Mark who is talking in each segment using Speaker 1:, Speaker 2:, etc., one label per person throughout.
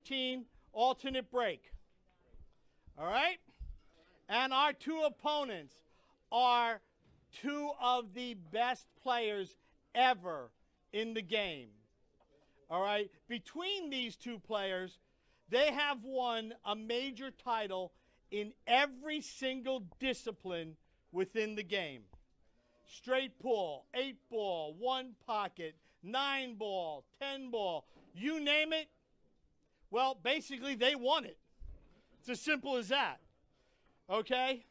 Speaker 1: 15 alternate break. All right? And our two opponents are two of the best players ever in the game. All right? Between these two players, they have won a major title in every single discipline within the game. Straight pull, 8-ball, 1 pocket, 9-ball, 10-ball, you name it. Well, basically, they won it. It's as simple as that. Okay?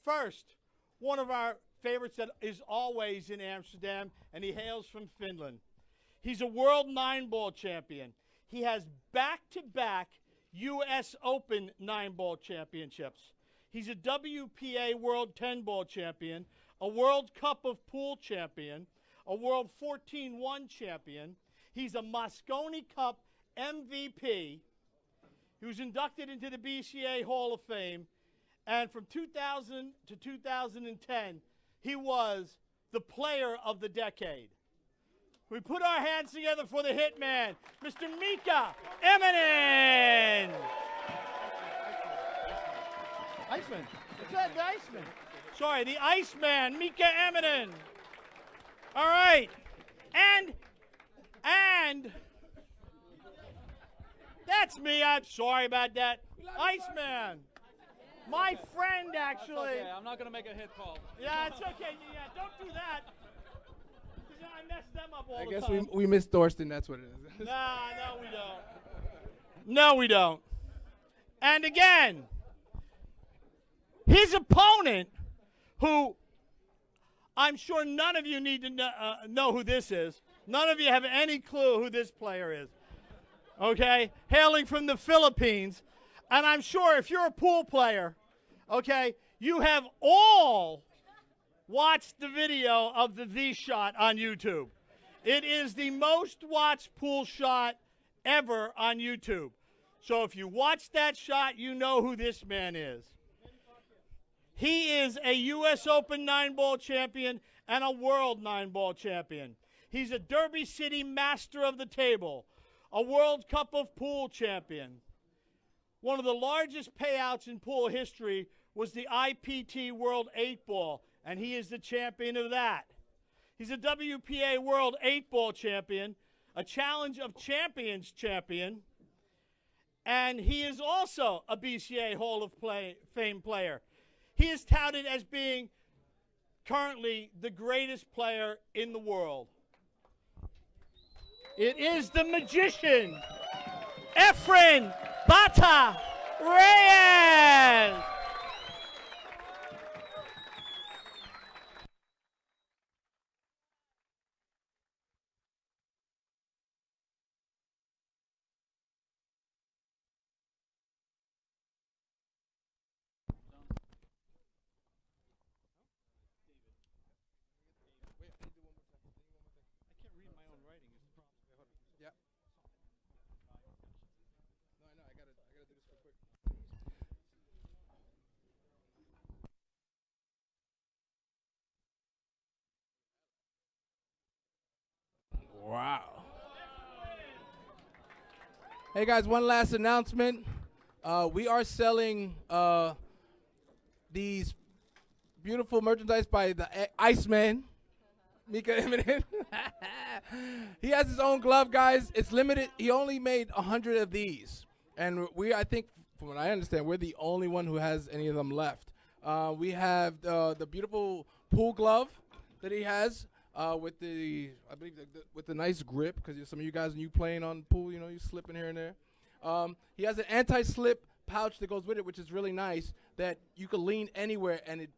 Speaker 1: First, one of our favorites that is always in Amsterdam, and he hails from Finland. He's a world 9-ball champion. He has back-to-back U.S. Open 9-ball championships. He's a WPA World 10-ball champion, a World Cup of Pool champion, a World 14-1 champion. He's a Mosconi Cup MVP. He was inducted into the BCA Hall of Fame. And from 2000 to 2010, he was the player of the decade. We put our hands together for the hitman, Mr. Mika Immonen. Iceman. It's that, the Iceman. Sorry, the Iceman, Mika Immonen. All right. And that's me. I'm sorry about that. Iceman. My friend, actually.
Speaker 2: That's okay. I'm not going to make a hit call.
Speaker 1: Yeah, it's okay. Yeah, don't do that. I mess them up all the time.
Speaker 3: I guess we missed Thorsten. That's what it is.
Speaker 1: Nah, no, we don't. No, we don't. And again, his opponent, who I'm sure none of you need to know who this is. None of you have any clue who this player is. Okay? Hailing from the Philippines. And I'm sure if you're a pool player, okay, you have all watched the video of the shot on YouTube. It is the most watched pool shot ever on YouTube. So if you watch that shot, you know who this man is. He is a U.S. Open 9-ball champion and a World 9-ball champion. He's a Derby City Master of the Table, a World Cup of Pool champion. One of the largest payouts in pool history was the IPT World 8-ball, and he is the champion of that. He's a WPA World 8-ball champion, a Challenge of Champions champion, and he is also a BCA Hall of Fame player. He is touted as being currently the greatest player in the world. It is the magician, Efren Bata Reyes.
Speaker 3: Wow. Hey guys, one last announcement. We are selling these beautiful merchandise by the Iceman, Mika Immonen. He has his own glove, guys. It's limited. He only made 100 of these. And I think, from what I understand, we're the only one who has any of them left. We have the beautiful pool glove that he has. With the, I believe, with the nice grip, because some of you guys, when you playing on the pool, you know, you slipping here and there. He has an anti-slip pouch that goes with it, which is really nice, that you can lean anywhere and it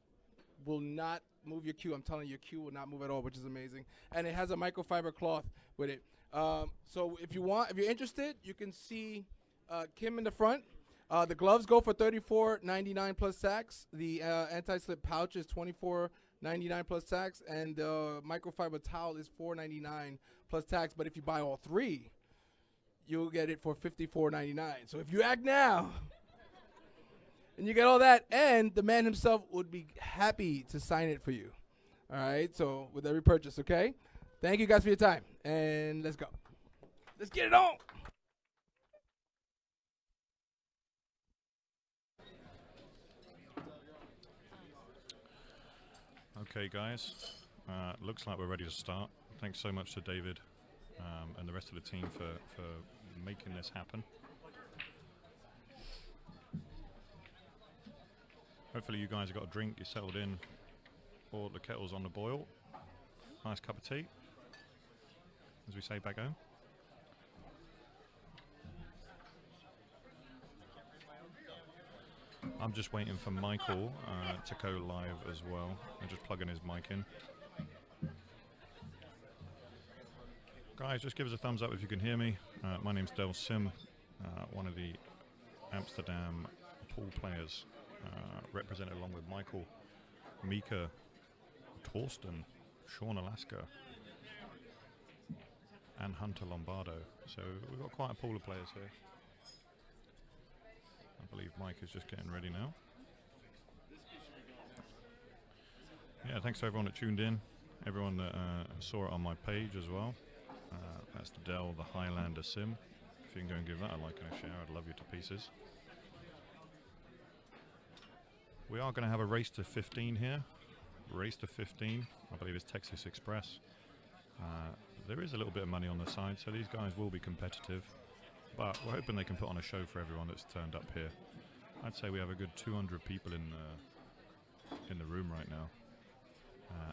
Speaker 3: will not move your cue. I'm telling you, your cue will not move at all, which is amazing. And it has a microfiber cloth with it. So if you're interested, you can see Kim in the front. The gloves go for $34.99 plus tax. The anti-slip pouch is $24.99 plus tax, and the microfiber towel is $4.99 plus tax. But if you buy all three, you'll get it for $54.99. So if you act now, and you get all that, and the man himself would be happy to sign it for you. All right, so with every purchase, okay? Thank you guys for your time, and let's go. Let's get it on.
Speaker 2: Okay, guys, looks like we're ready to start. Thanks so much to David and the rest of the team for making this happen. Hopefully you guys have got a drink, you're settled in, or the kettle's on the boil. Nice cup of tea, as we say back home. I'm just waiting for Michael to go live as well. I'm just plugging his mic in. Guys, just give us a thumbs up if you can hear me. My name's Del Sim, one of the Amsterdam pool players, represented along with Michael, Mika, Torsten, Sean Alaska, and Hunter Lombardo. So we've got quite a pool of players here. I believe Mike is just getting ready now. Yeah, thanks to everyone that tuned in, everyone that saw it on my page as well. That's Del, the Highlander Sim. If you can go and give that a like and a share, I'd love you to pieces. We are going to have a race to 15 here. Race to 15, I believe it's Texas Express. There is a little bit of money on the side, so these guys will be competitive. But we're hoping they can put on a show for everyone that's turned up here. I'd say we have a good 200 people in the room right now.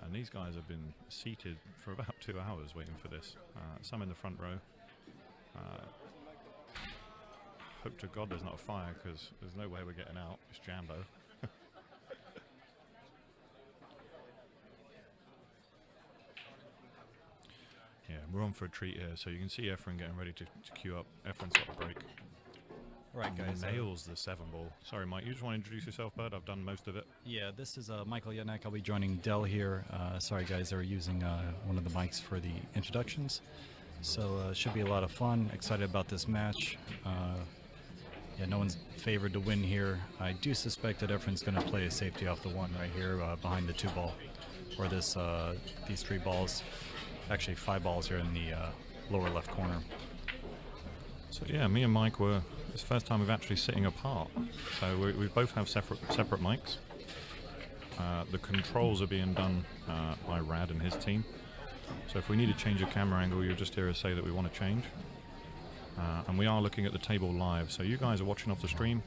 Speaker 2: And these guys have been seated for about 2 hours waiting for this. Some in the front row. Hope to God there's not a fire, because there's no way we're getting out. It's Jambo. Yeah, we're on for a treat here. So you can see Efren getting ready to queue up. Efren's got a break.
Speaker 4: Right, guys.
Speaker 2: Nails the 7-ball. Sorry, Mike, you just want to introduce yourself, bud? I've done most of it.
Speaker 4: Yeah, this is Michael Yetnek. I'll be joining Del here. Sorry, guys, they're using one of the mics for the introductions. So should be a lot of fun. Excited about this match. Yeah, no one's favored to win here. I do suspect that Efren's going to play a safety off the one right here behind the 2-ball. Or this these 3 balls. Actually 5 balls here in the lower left corner.
Speaker 2: So yeah, me and Mike it's the first time we've actually sitting apart. So we both have separate mics. The controls are being done by Rad and his team. So if we need to change a camera angle, you'll just hear us say that we want to change. And we are looking at the table live. So you guys are watching off the stream.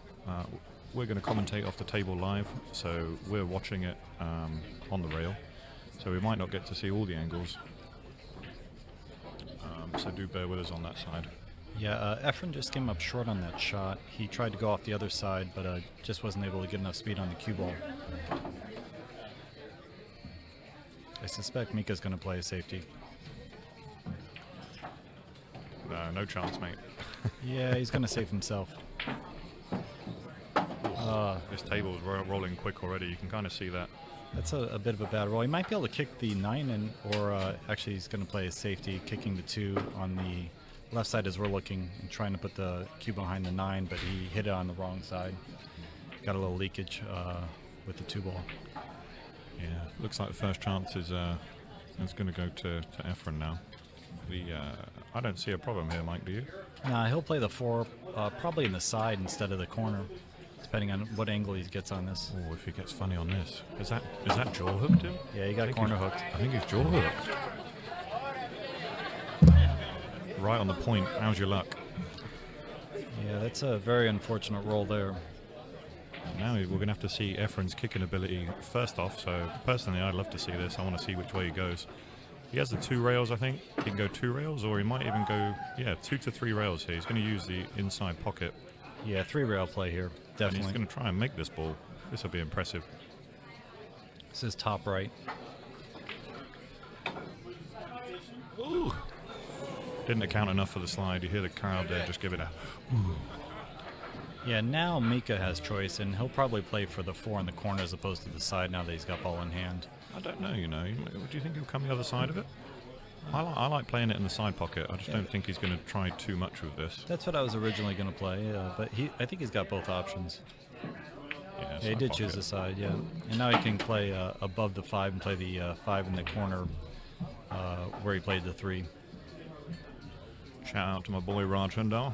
Speaker 2: We're going to commentate off the table live. So we're watching it on the rail. So we might not get to see all the angles. So do bear with us on that side.
Speaker 4: Yeah, Efren just came up short on that shot. He tried to go off the other side, but just wasn't able to get enough speed on the cue ball. I suspect Mika's going to play a safety.
Speaker 2: No chance, mate.
Speaker 4: Yeah, he's going to save himself.
Speaker 2: This table's rolling quick already. You can kind of see that.
Speaker 4: That's a bit of a bad roll. He might be able to kick the 9 in, or actually he's going to play a safety, kicking the 2 on the left side as we're looking and trying to put the cue behind the 9, but he hit it on the wrong side. Got a little leakage with the 2-ball.
Speaker 2: Yeah, looks like the first chance is going to go to Efren now. I don't see a problem here, Mike, do you?
Speaker 4: Nah, he'll play the 4 probably in the side instead of the corner, depending on what angle he gets on this.
Speaker 2: Oh, if he gets funny on this. Is that jaw hooked him?
Speaker 4: Yeah, he got corner hooked.
Speaker 2: I think he's jaw hooked. Right on the point. How's your luck?
Speaker 4: Yeah, that's a very unfortunate roll there.
Speaker 2: Now we're going to have to see Efren's kicking ability first off. So personally, I'd love to see this. I want to see which way he goes. He has the 2 rails, I think. He can go 2 rails, or he might even go, 2 to 3 rails here. He's going to use the inside pocket.
Speaker 4: Yeah, 3 rail play here, definitely.
Speaker 2: And he's going to try and make this ball. This will be impressive.
Speaker 4: This is top right.
Speaker 2: Ooh. Didn't account enough for the slide. You hear the crowd there just give it a ooh.
Speaker 4: Yeah, now Mika has choice, and he'll probably play for the 4 in the corner as opposed to the side now that he's got ball in hand.
Speaker 2: I don't know, Do you think he'll come the other side of it? I like playing it in the side pocket. I just don't think he's going to try too much with this.
Speaker 4: That's what I was originally going to play, but I think he's got both options.
Speaker 2: Yeah,
Speaker 4: he did choose the side, yeah. And now he can play above the 5 and play the 5 in the corner where he played the 3.
Speaker 2: Shout out to my boy Raj Hundal.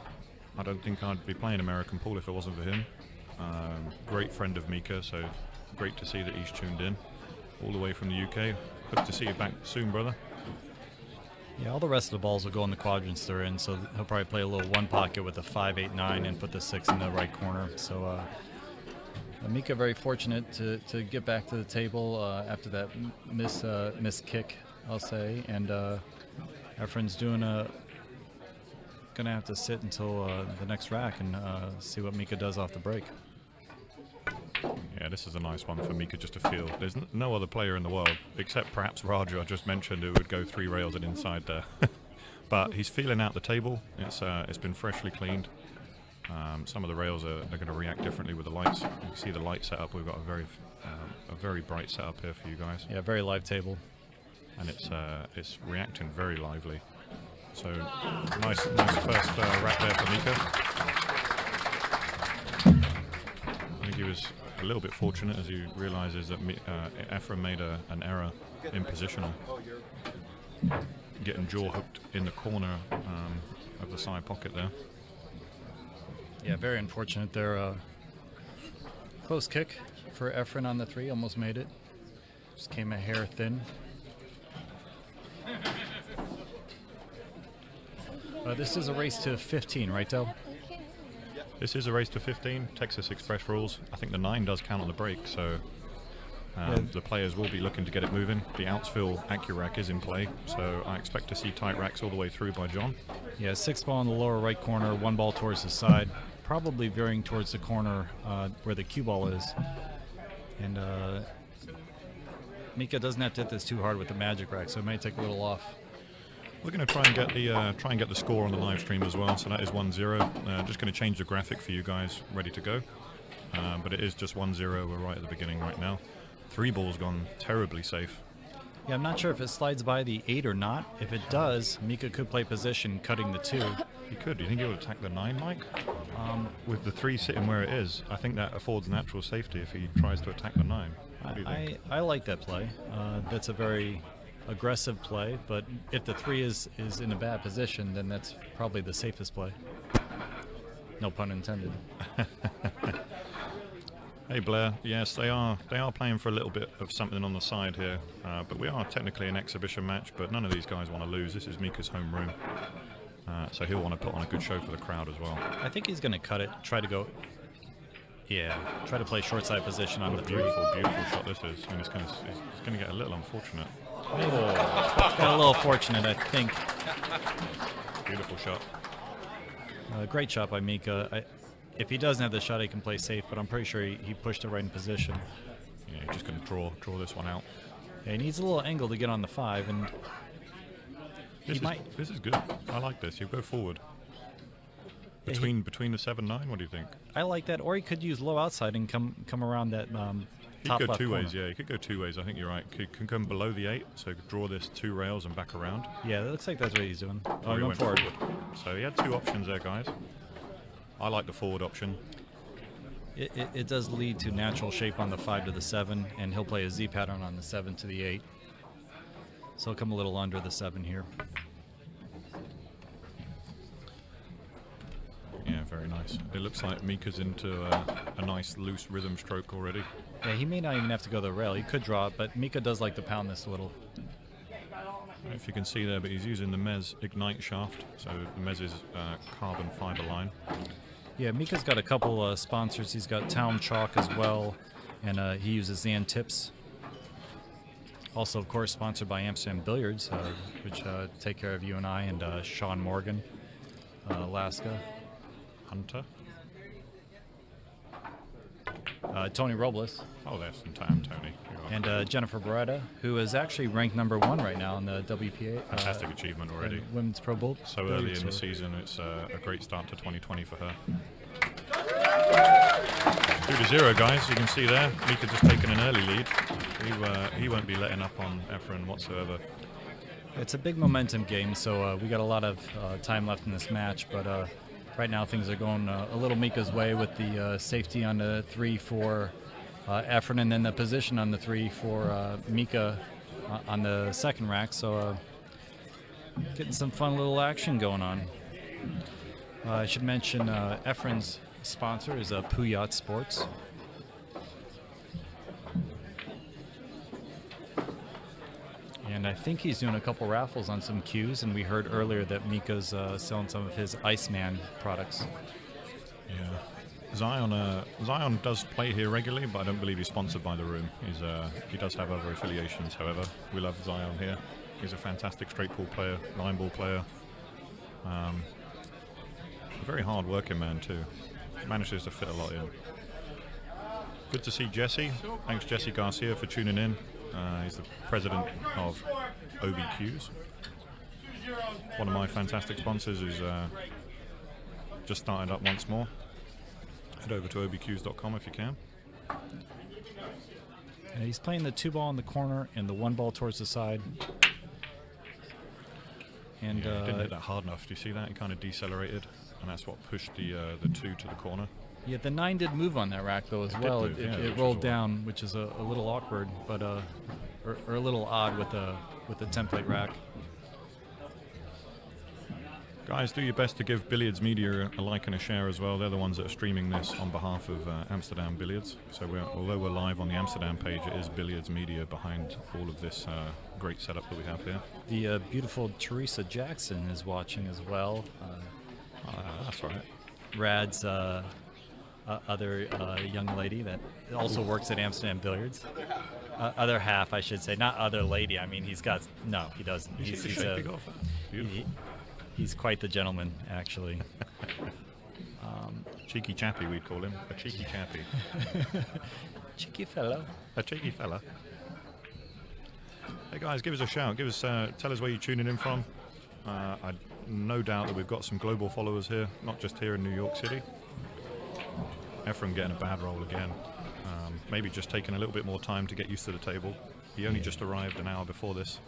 Speaker 2: I don't think I'd be playing American pool if it wasn't for him. Great friend of Mika, so great to see that he's tuned in. all the way from the UK. Hope to see you back soon, brother.
Speaker 4: Yeah, all the rest of the balls will go in the quadrants they're in, so he'll probably play a little one pocket with a 5, 8, 9 and put the 6 in the right corner. So Mika very fortunate to get back to the table after that miss kick, I'll say, and Efren's gonna have to sit until the next rack and see what Mika does off the break.
Speaker 2: Yeah, this is a nice one for Mika just to feel. There's no other player in the world, except perhaps Raja, I just mentioned, who would go 3 rails and inside there. But he's feeling out the table. It's been freshly cleaned. Some of the rails are going to react differently with the lights. You can see the light setup. We've got a very bright setup here for you guys.
Speaker 4: Yeah, very live table.
Speaker 2: And it's reacting very lively. So nice first rack there for Mika. I think he was a little bit fortunate as he realizes that Efren made an error in positional, getting jaw hooked in the corner of the side pocket there.
Speaker 4: Yeah, very unfortunate there. Close kick for Efren on the 3, almost made it. Just came a hair thin. This is a race to 15, right, Del?
Speaker 2: This is a race to 15, Texas Express rules. I think the 9 does count on the break, so the players will be looking to get it moving. The Outsville AccuRack is in play, so I expect to see tight racks all the way through by John.
Speaker 4: Yeah, 6 ball in the lower right corner, 1 ball towards the side, probably veering towards the corner where the cue ball is. And Mika doesn't have to hit this too hard with the magic rack, so it may take a little off.
Speaker 2: We're going to try and get the score on the live stream as well. So that is 1-0. Just going to change the graphic for you guys, ready to go. But it is just 1-0. We're right at the beginning right now. 3 balls gone terribly safe.
Speaker 4: Yeah, I'm not sure if it slides by the 8 or not. If it does, Mika could play position, cutting the 2.
Speaker 2: He could. Do you think he would attack the 9, Mike? With the 3 sitting where it is, I think that affords natural safety if he tries to attack the 9. What do you think?
Speaker 4: I like that play. That's a very aggressive play, but if the 3 is in a bad position, then that's probably the safest play. No pun intended.
Speaker 2: Hey Blair, yes, they are playing for a little bit of something on the side here, but we are technically an exhibition match, but none of these guys want to lose. This is Mika's home room, so he'll want to put on a good show for the crowd as well.
Speaker 4: I think he's going to cut it, try to play short side position on the 3.
Speaker 2: Beautiful shot this is, and it's going to get a little unfortunate.
Speaker 4: Oh, got a little fortunate, I think.
Speaker 2: Beautiful shot.
Speaker 4: Great shot by Mika. If he doesn't have the shot, he can play safe, but I'm pretty sure he pushed it right in position.
Speaker 2: Yeah, he's just going to draw this one out.
Speaker 4: Yeah, he needs a little angle to get on the 5, and
Speaker 2: this is good. I like this. You go forward. Between the 7-9, what do you think?
Speaker 4: I like that, or he could use low outside and come around that
Speaker 2: he
Speaker 4: top
Speaker 2: could go
Speaker 4: left
Speaker 2: 2
Speaker 4: corner.
Speaker 2: ways, yeah. He could go 2 ways. I think you're right. He can come below the 8, so draw this 2 rails and back around.
Speaker 4: Yeah, that looks like that's what he's doing.
Speaker 2: Or he
Speaker 4: Going
Speaker 2: went
Speaker 4: forward.
Speaker 2: So he had 2 options there, guys. I like the forward option.
Speaker 4: It does lead to natural shape on the 5 to the 7, and he'll play a Z pattern on the 7 to the 8. So he'll come a little under the 7 here.
Speaker 2: Yeah, very nice. It looks like Mika's into a nice loose rhythm stroke already.
Speaker 4: Yeah, he may not even have to go to the rail. He could draw it, but Mika does like to pound this a little.
Speaker 2: I don't know if you can see there, but he's using the Mez Ignite shaft. So the Mez is carbon fiber line.
Speaker 4: Yeah, Mika's got a couple sponsors. He's got Town Chalk as well, and he uses Zan Tips. Also, of course, sponsored by Amsterdam Billiards, which take care of you and I, and Sean Morgan, Alaska.
Speaker 2: Hunter.
Speaker 4: Tony Robles.
Speaker 2: Oh, there's some time, Tony.
Speaker 4: And Jennifer Beretta, who is actually ranked #1 right now in the WPA.
Speaker 2: Fantastic achievement already.
Speaker 4: Women's Pro Bowl.
Speaker 2: So early in the season, it's a great start to 2020 for her. 2-0, guys. You can see there, Mika just taking an early lead. He won't be letting up on Efren whatsoever.
Speaker 4: It's a big momentum game, so we got a lot of time left in this match, but right now things are going a little Mika's way with the safety on the 3 for Efren, and then the position on the 3 for Mika on the second rack. So getting some fun little action going on. I should mention Efren's sponsor is Puyat Sports. And I think he's doing a couple raffles on some cues, and we heard earlier that Mika's selling some of his Iceman products.
Speaker 2: Yeah. Zion does play here regularly, but I don't believe he's sponsored by the room. He does have other affiliations, however. We love Zion here. He's a fantastic straight ball player, line ball player. A very hard working man too. Manages to fit a lot in. Good to see Jesse. Thanks Jesse Garcia for tuning in. He's the president of OBQs. One of my fantastic sponsors who's just started up once more. Head over to obqs.com if you can.
Speaker 4: And he's playing the 2-ball in the corner and the 1-ball towards the side. And
Speaker 2: yeah, didn't hit that hard enough. Do you see that? It kind of decelerated, and that's what pushed the 2 to the corner.
Speaker 4: Yeah, the 9 did move on that rack though as well.
Speaker 2: Move,
Speaker 4: it rolled down, which is a little awkward, but or a little odd with the template rack.
Speaker 2: Guys, do your best to give Billiards Media a like and a share as well. They're the ones that are streaming this on behalf of Amsterdam Billiards. So although we're live on the Amsterdam page, it is Billiards Media behind all of this great setup that we have here.
Speaker 4: The beautiful Teresa Jackson is watching as well.
Speaker 2: That's right.
Speaker 4: Rad's other young lady that also works at Amsterdam Billiards. Other half, I should say. Not other lady. I mean, he doesn't. He's quite the gentleman, actually.
Speaker 2: Cheeky chappy, we'd call him. A cheeky chappy.
Speaker 4: Cheeky fellow.
Speaker 2: A cheeky fella. Hey guys, give us a shout. Tell us where you're tuning in from. I no doubt that we've got some global followers here, not just here in New York City. Efren getting a bad roll again. Maybe just taking a little bit more time to get used to the table. He only just arrived an hour before this.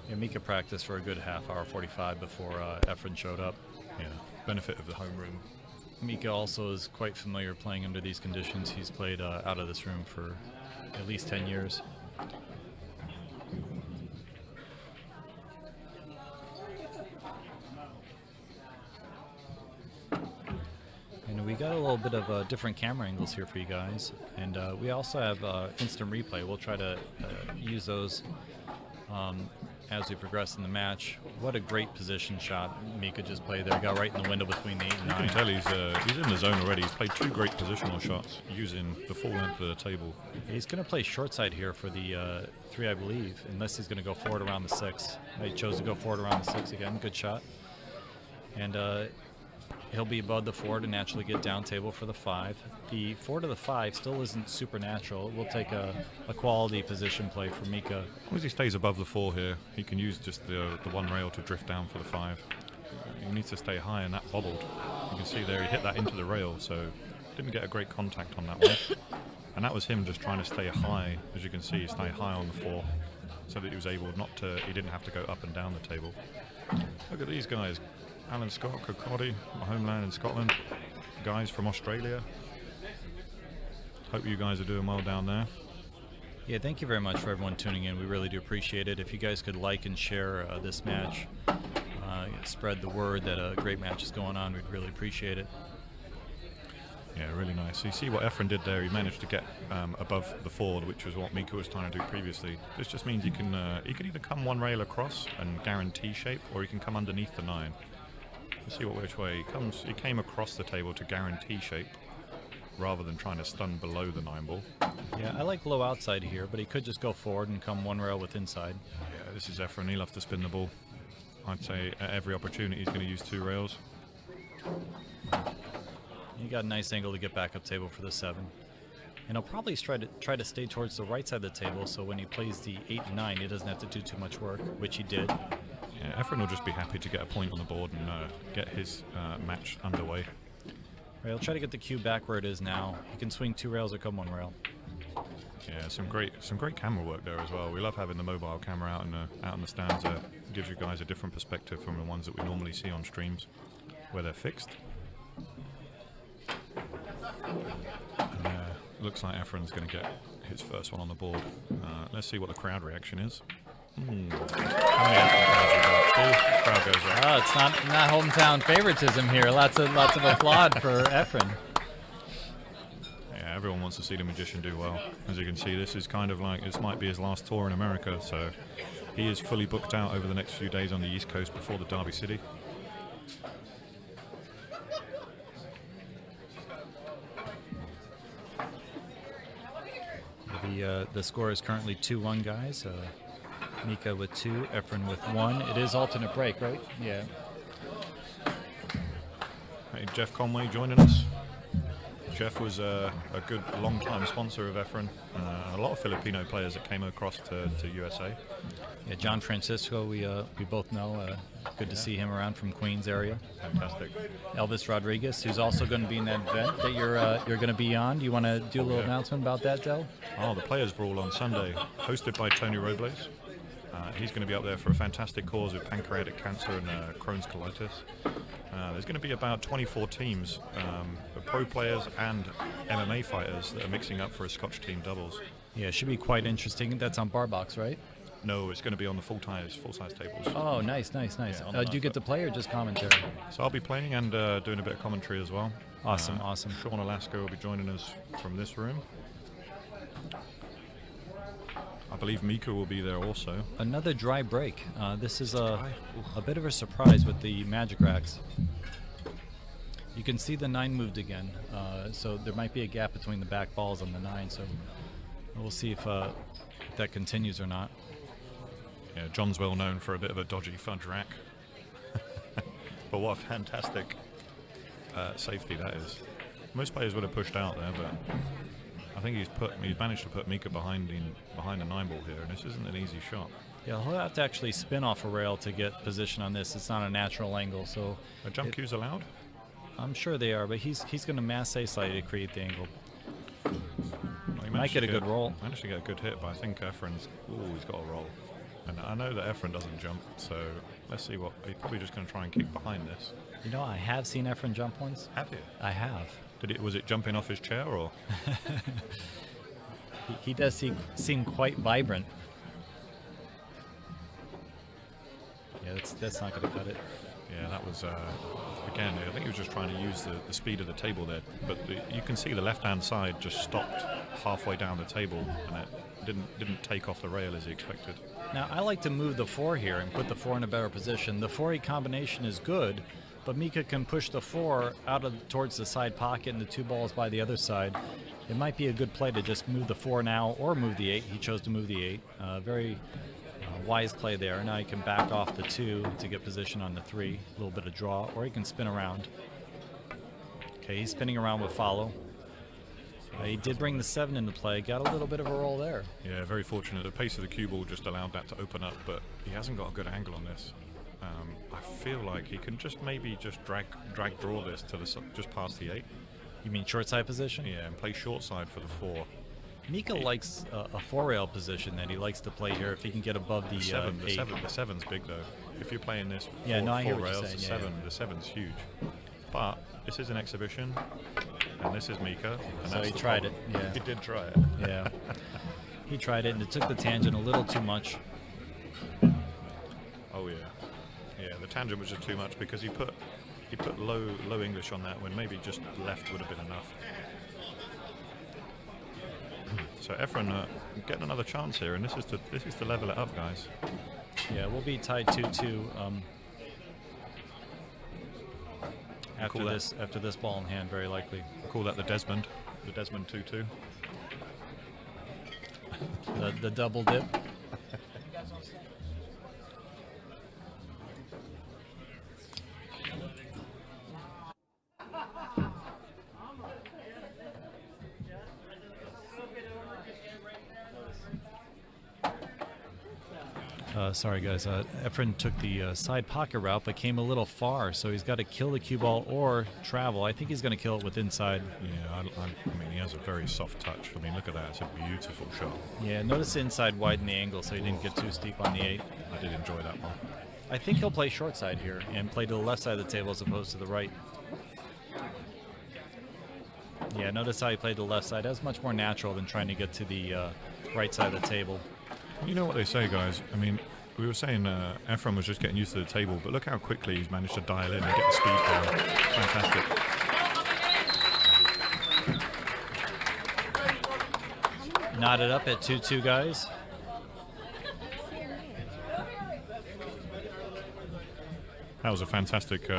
Speaker 4: Yeah, Mika practiced for a good half hour, 45 before Efren showed up.
Speaker 2: Yeah, benefit of the homeroom.
Speaker 4: Mika also is quite familiar playing under these conditions. He's played out of this room for at least 10 years. And we got a little bit of different camera angles here for you guys. And we also have instant replay. We'll try to use those as we progress in the match. What a great position shot Mika just played there. Got right in the window between the 8 and 9.
Speaker 2: You can tell he's in the zone already. He's played 2 great positional shots using the full length of the table.
Speaker 4: He's going to play short side here for the 3, I believe, unless he's going to go forward around the 6. He chose to go forward around the 6 again. Good shot. And he'll be above the 4 to naturally get down table for the 5. The 4 to the 5 still isn't supernatural. It will take a quality position play for Mika.
Speaker 2: As long as he stays above the 4 here, he can use just the 1 rail to drift down for the 5. He needs to stay high, and that bobbled. You can see there he hit that into the rail, so didn't get a great contact on that one. And that was him just trying to stay high, as you can see, stay high on the 4, so that he was able he didn't have to go up and down the table. Look at these guys. Alan Scott, Kirkcaldy, my homeland in Scotland. Guys from Australia. Hope you guys are doing well down there.
Speaker 4: Yeah, thank you very much for everyone tuning in. We really do appreciate it. If you guys could like and share this match, spread the word that a great match is going on, we'd really appreciate it.
Speaker 2: Yeah, really nice. So you see what Efren did there. He managed to get above the 4, which was what Mika was trying to do previously. This just means he can either come 1 rail across and guarantee shape, or he can come underneath the 9. Let's see which way he comes. He came across the table to guarantee shape rather than trying to stun below the 9 ball.
Speaker 4: Yeah, I like low outside here, but he could just go forward and come 1 rail with inside.
Speaker 2: Yeah, this is Efren. He'll have to spin the ball. I'd say at every opportunity he's going to use 2 rails.
Speaker 4: He got a nice angle to get back up table for the 7. And he'll probably try to stay towards the right side of the table, so when he plays the 8 and 9, he doesn't have to do too much work, which he did.
Speaker 2: Yeah, Efren will just be happy to get a point on the board and get his match underway.
Speaker 4: Right, he'll try to get the cue back where it is now. He can swing 2 rails or come 1 rail.
Speaker 2: Yeah, some great camera work there as well. We love having the mobile camera out in the stands. It gives you guys a different perspective from the ones that we normally see on streams, where they're fixed. And looks like Efren's going to get his first one on the board. Let's see what the crowd reaction is. How many Efren fans we got? Crowd goes right.
Speaker 4: Oh, it's not hometown favoritism here. Lots of applaud for Efren.
Speaker 2: Yeah, Yeah, everyone wants to see the magician do well. As you can see, this is kind of like, this might be his last tour in America, so he is fully booked out over the next few days on the East Coast before the Derby City.
Speaker 4: The score is currently 2-1, guys. Mika with 2, Efren with 1. It is alternate break, right? Yeah.
Speaker 2: Hey, Jeff Conway joining us. Jeff was a good long-time sponsor of Efren. A lot of Filipino players that came across to USA.
Speaker 4: Yeah, John Francisco, we both know. Good to see him around from Queens area.
Speaker 2: Fantastic.
Speaker 4: Elvis Rodriguez, who's also going to be in that event that you're going to be on. Do you want to do a little announcement about that, Del?
Speaker 2: Oh, the Players Brawl on Sunday, hosted by Tony Robles. He's going to be up there for a fantastic cause with pancreatic cancer and Crohn's colitis. There's going to be about 24 teams, pro players and MMA fighters that are mixing up for a Scotch team doubles.
Speaker 4: Yeah, it should be quite interesting. That's on bar box, right?
Speaker 2: No, it's going to be on the full-size tables.
Speaker 4: Oh, nice.
Speaker 2: Yeah,
Speaker 4: Do you get to play or just commentary?
Speaker 2: So I'll be playing and doing a bit of commentary as well.
Speaker 4: Awesome.
Speaker 2: Sean Alaska will be joining us from this room. I believe Mika will be there also.
Speaker 4: Another dry break. This is a bit of a surprise with the magic racks. You can see the 9 moved again, so there might be a gap between the back balls and the 9, so we'll see if that continues or not.
Speaker 2: Yeah, John's well known for a bit of a dodgy fudge rack. But what a fantastic safety that is. Most players would have pushed out there, but I think he's managed to put Mika behind the 9 ball here, and this isn't an easy shot.
Speaker 4: Yeah, he'll have to actually spin off a rail to get position on this. It's not a natural angle, so
Speaker 2: Are jump cues allowed?
Speaker 4: I'm sure they are, but he's going to mass A slightly to create the angle.
Speaker 2: Well, he
Speaker 4: Might get a good roll.
Speaker 2: Managed to get a good hit, but I think Efren's... Ooh, he's got a roll. And I know that Efren doesn't jump, so let's see what... He's probably just going to try and keep behind this.
Speaker 4: You know, I have seen Efren jump once.
Speaker 2: Have you?
Speaker 4: I have.
Speaker 2: Was it jumping off his chair, or...?
Speaker 4: He does seem quite vibrant. Yeah, that's not going to cut it.
Speaker 2: Yeah, that was, again, I think he was just trying to use the speed of the table there. But you can see the left-hand side just stopped halfway down the table, and it didn't take off the rail as he expected.
Speaker 4: Now, I like to move the 4 here and put the 4 in a better position. The 4-8 combination is good, but Mika can push the 4 towards the side pocket and the 2 balls by the other side. It might be a good play to just move the 4 now or move the 8. He chose to move the 8. Very wise play there. Now he can back off the 2 to get position on the 3. A little bit of draw, or he can spin around. Okay, he's spinning around with follow. He did bring the 7 into play. Got a little bit of a roll there.
Speaker 2: Yeah, very fortunate. The pace of the cue ball just allowed that to open up, but he hasn't got a good angle on this. I feel like he can maybe drag draw this to just past the 8.
Speaker 4: You mean short side position?
Speaker 2: Yeah, and play short side for the 4.
Speaker 4: Mika likes a 4-rail position that he likes to play here if he can get above the
Speaker 2: 7. The
Speaker 4: 8.
Speaker 2: 7's big though. If you're playing this
Speaker 4: Yeah, no, I hear
Speaker 2: 4
Speaker 4: what you're
Speaker 2: rails,
Speaker 4: saying.
Speaker 2: the 7's huge. But this is an exhibition, and this is Mika. And
Speaker 4: So
Speaker 2: that's
Speaker 4: he
Speaker 2: the
Speaker 4: tried
Speaker 2: problem.
Speaker 4: it, yeah.
Speaker 2: He did try it.
Speaker 4: Yeah. He tried it, and it took the tangent a little too much.
Speaker 2: Oh yeah, yeah. The tangent was just too much because he put low English on that when maybe just left would have been enough. So Efren getting another chance here, and this is to level it up, guys.
Speaker 4: Yeah, we'll be tied 2-2 after this ball in hand, very likely.
Speaker 2: We'll call that the Desmond 2-2.
Speaker 4: The double dip. Sorry guys, Efren took the side pocket route but came a little far, so he's got to kill the cue ball or travel. I think he's going to kill it with inside.
Speaker 2: Yeah, I mean he has a very soft touch. I mean look at that, it's a beautiful shot.
Speaker 4: Yeah, notice the inside widen the angle so he didn't get too steep on the 8.
Speaker 2: I did enjoy that one.
Speaker 4: I think he'll play short side here and play to the left side of the table as opposed to the right. Yeah, notice how he played the left side. That's much more natural than trying to get to the right side of the table.
Speaker 2: You know what they say, guys? I mean, we were saying Efren was just getting used to the table, but look how quickly he's managed to dial in and get the speed down. Fantastic.
Speaker 4: Knotted up at 2-2, guys.
Speaker 2: That was a fantastic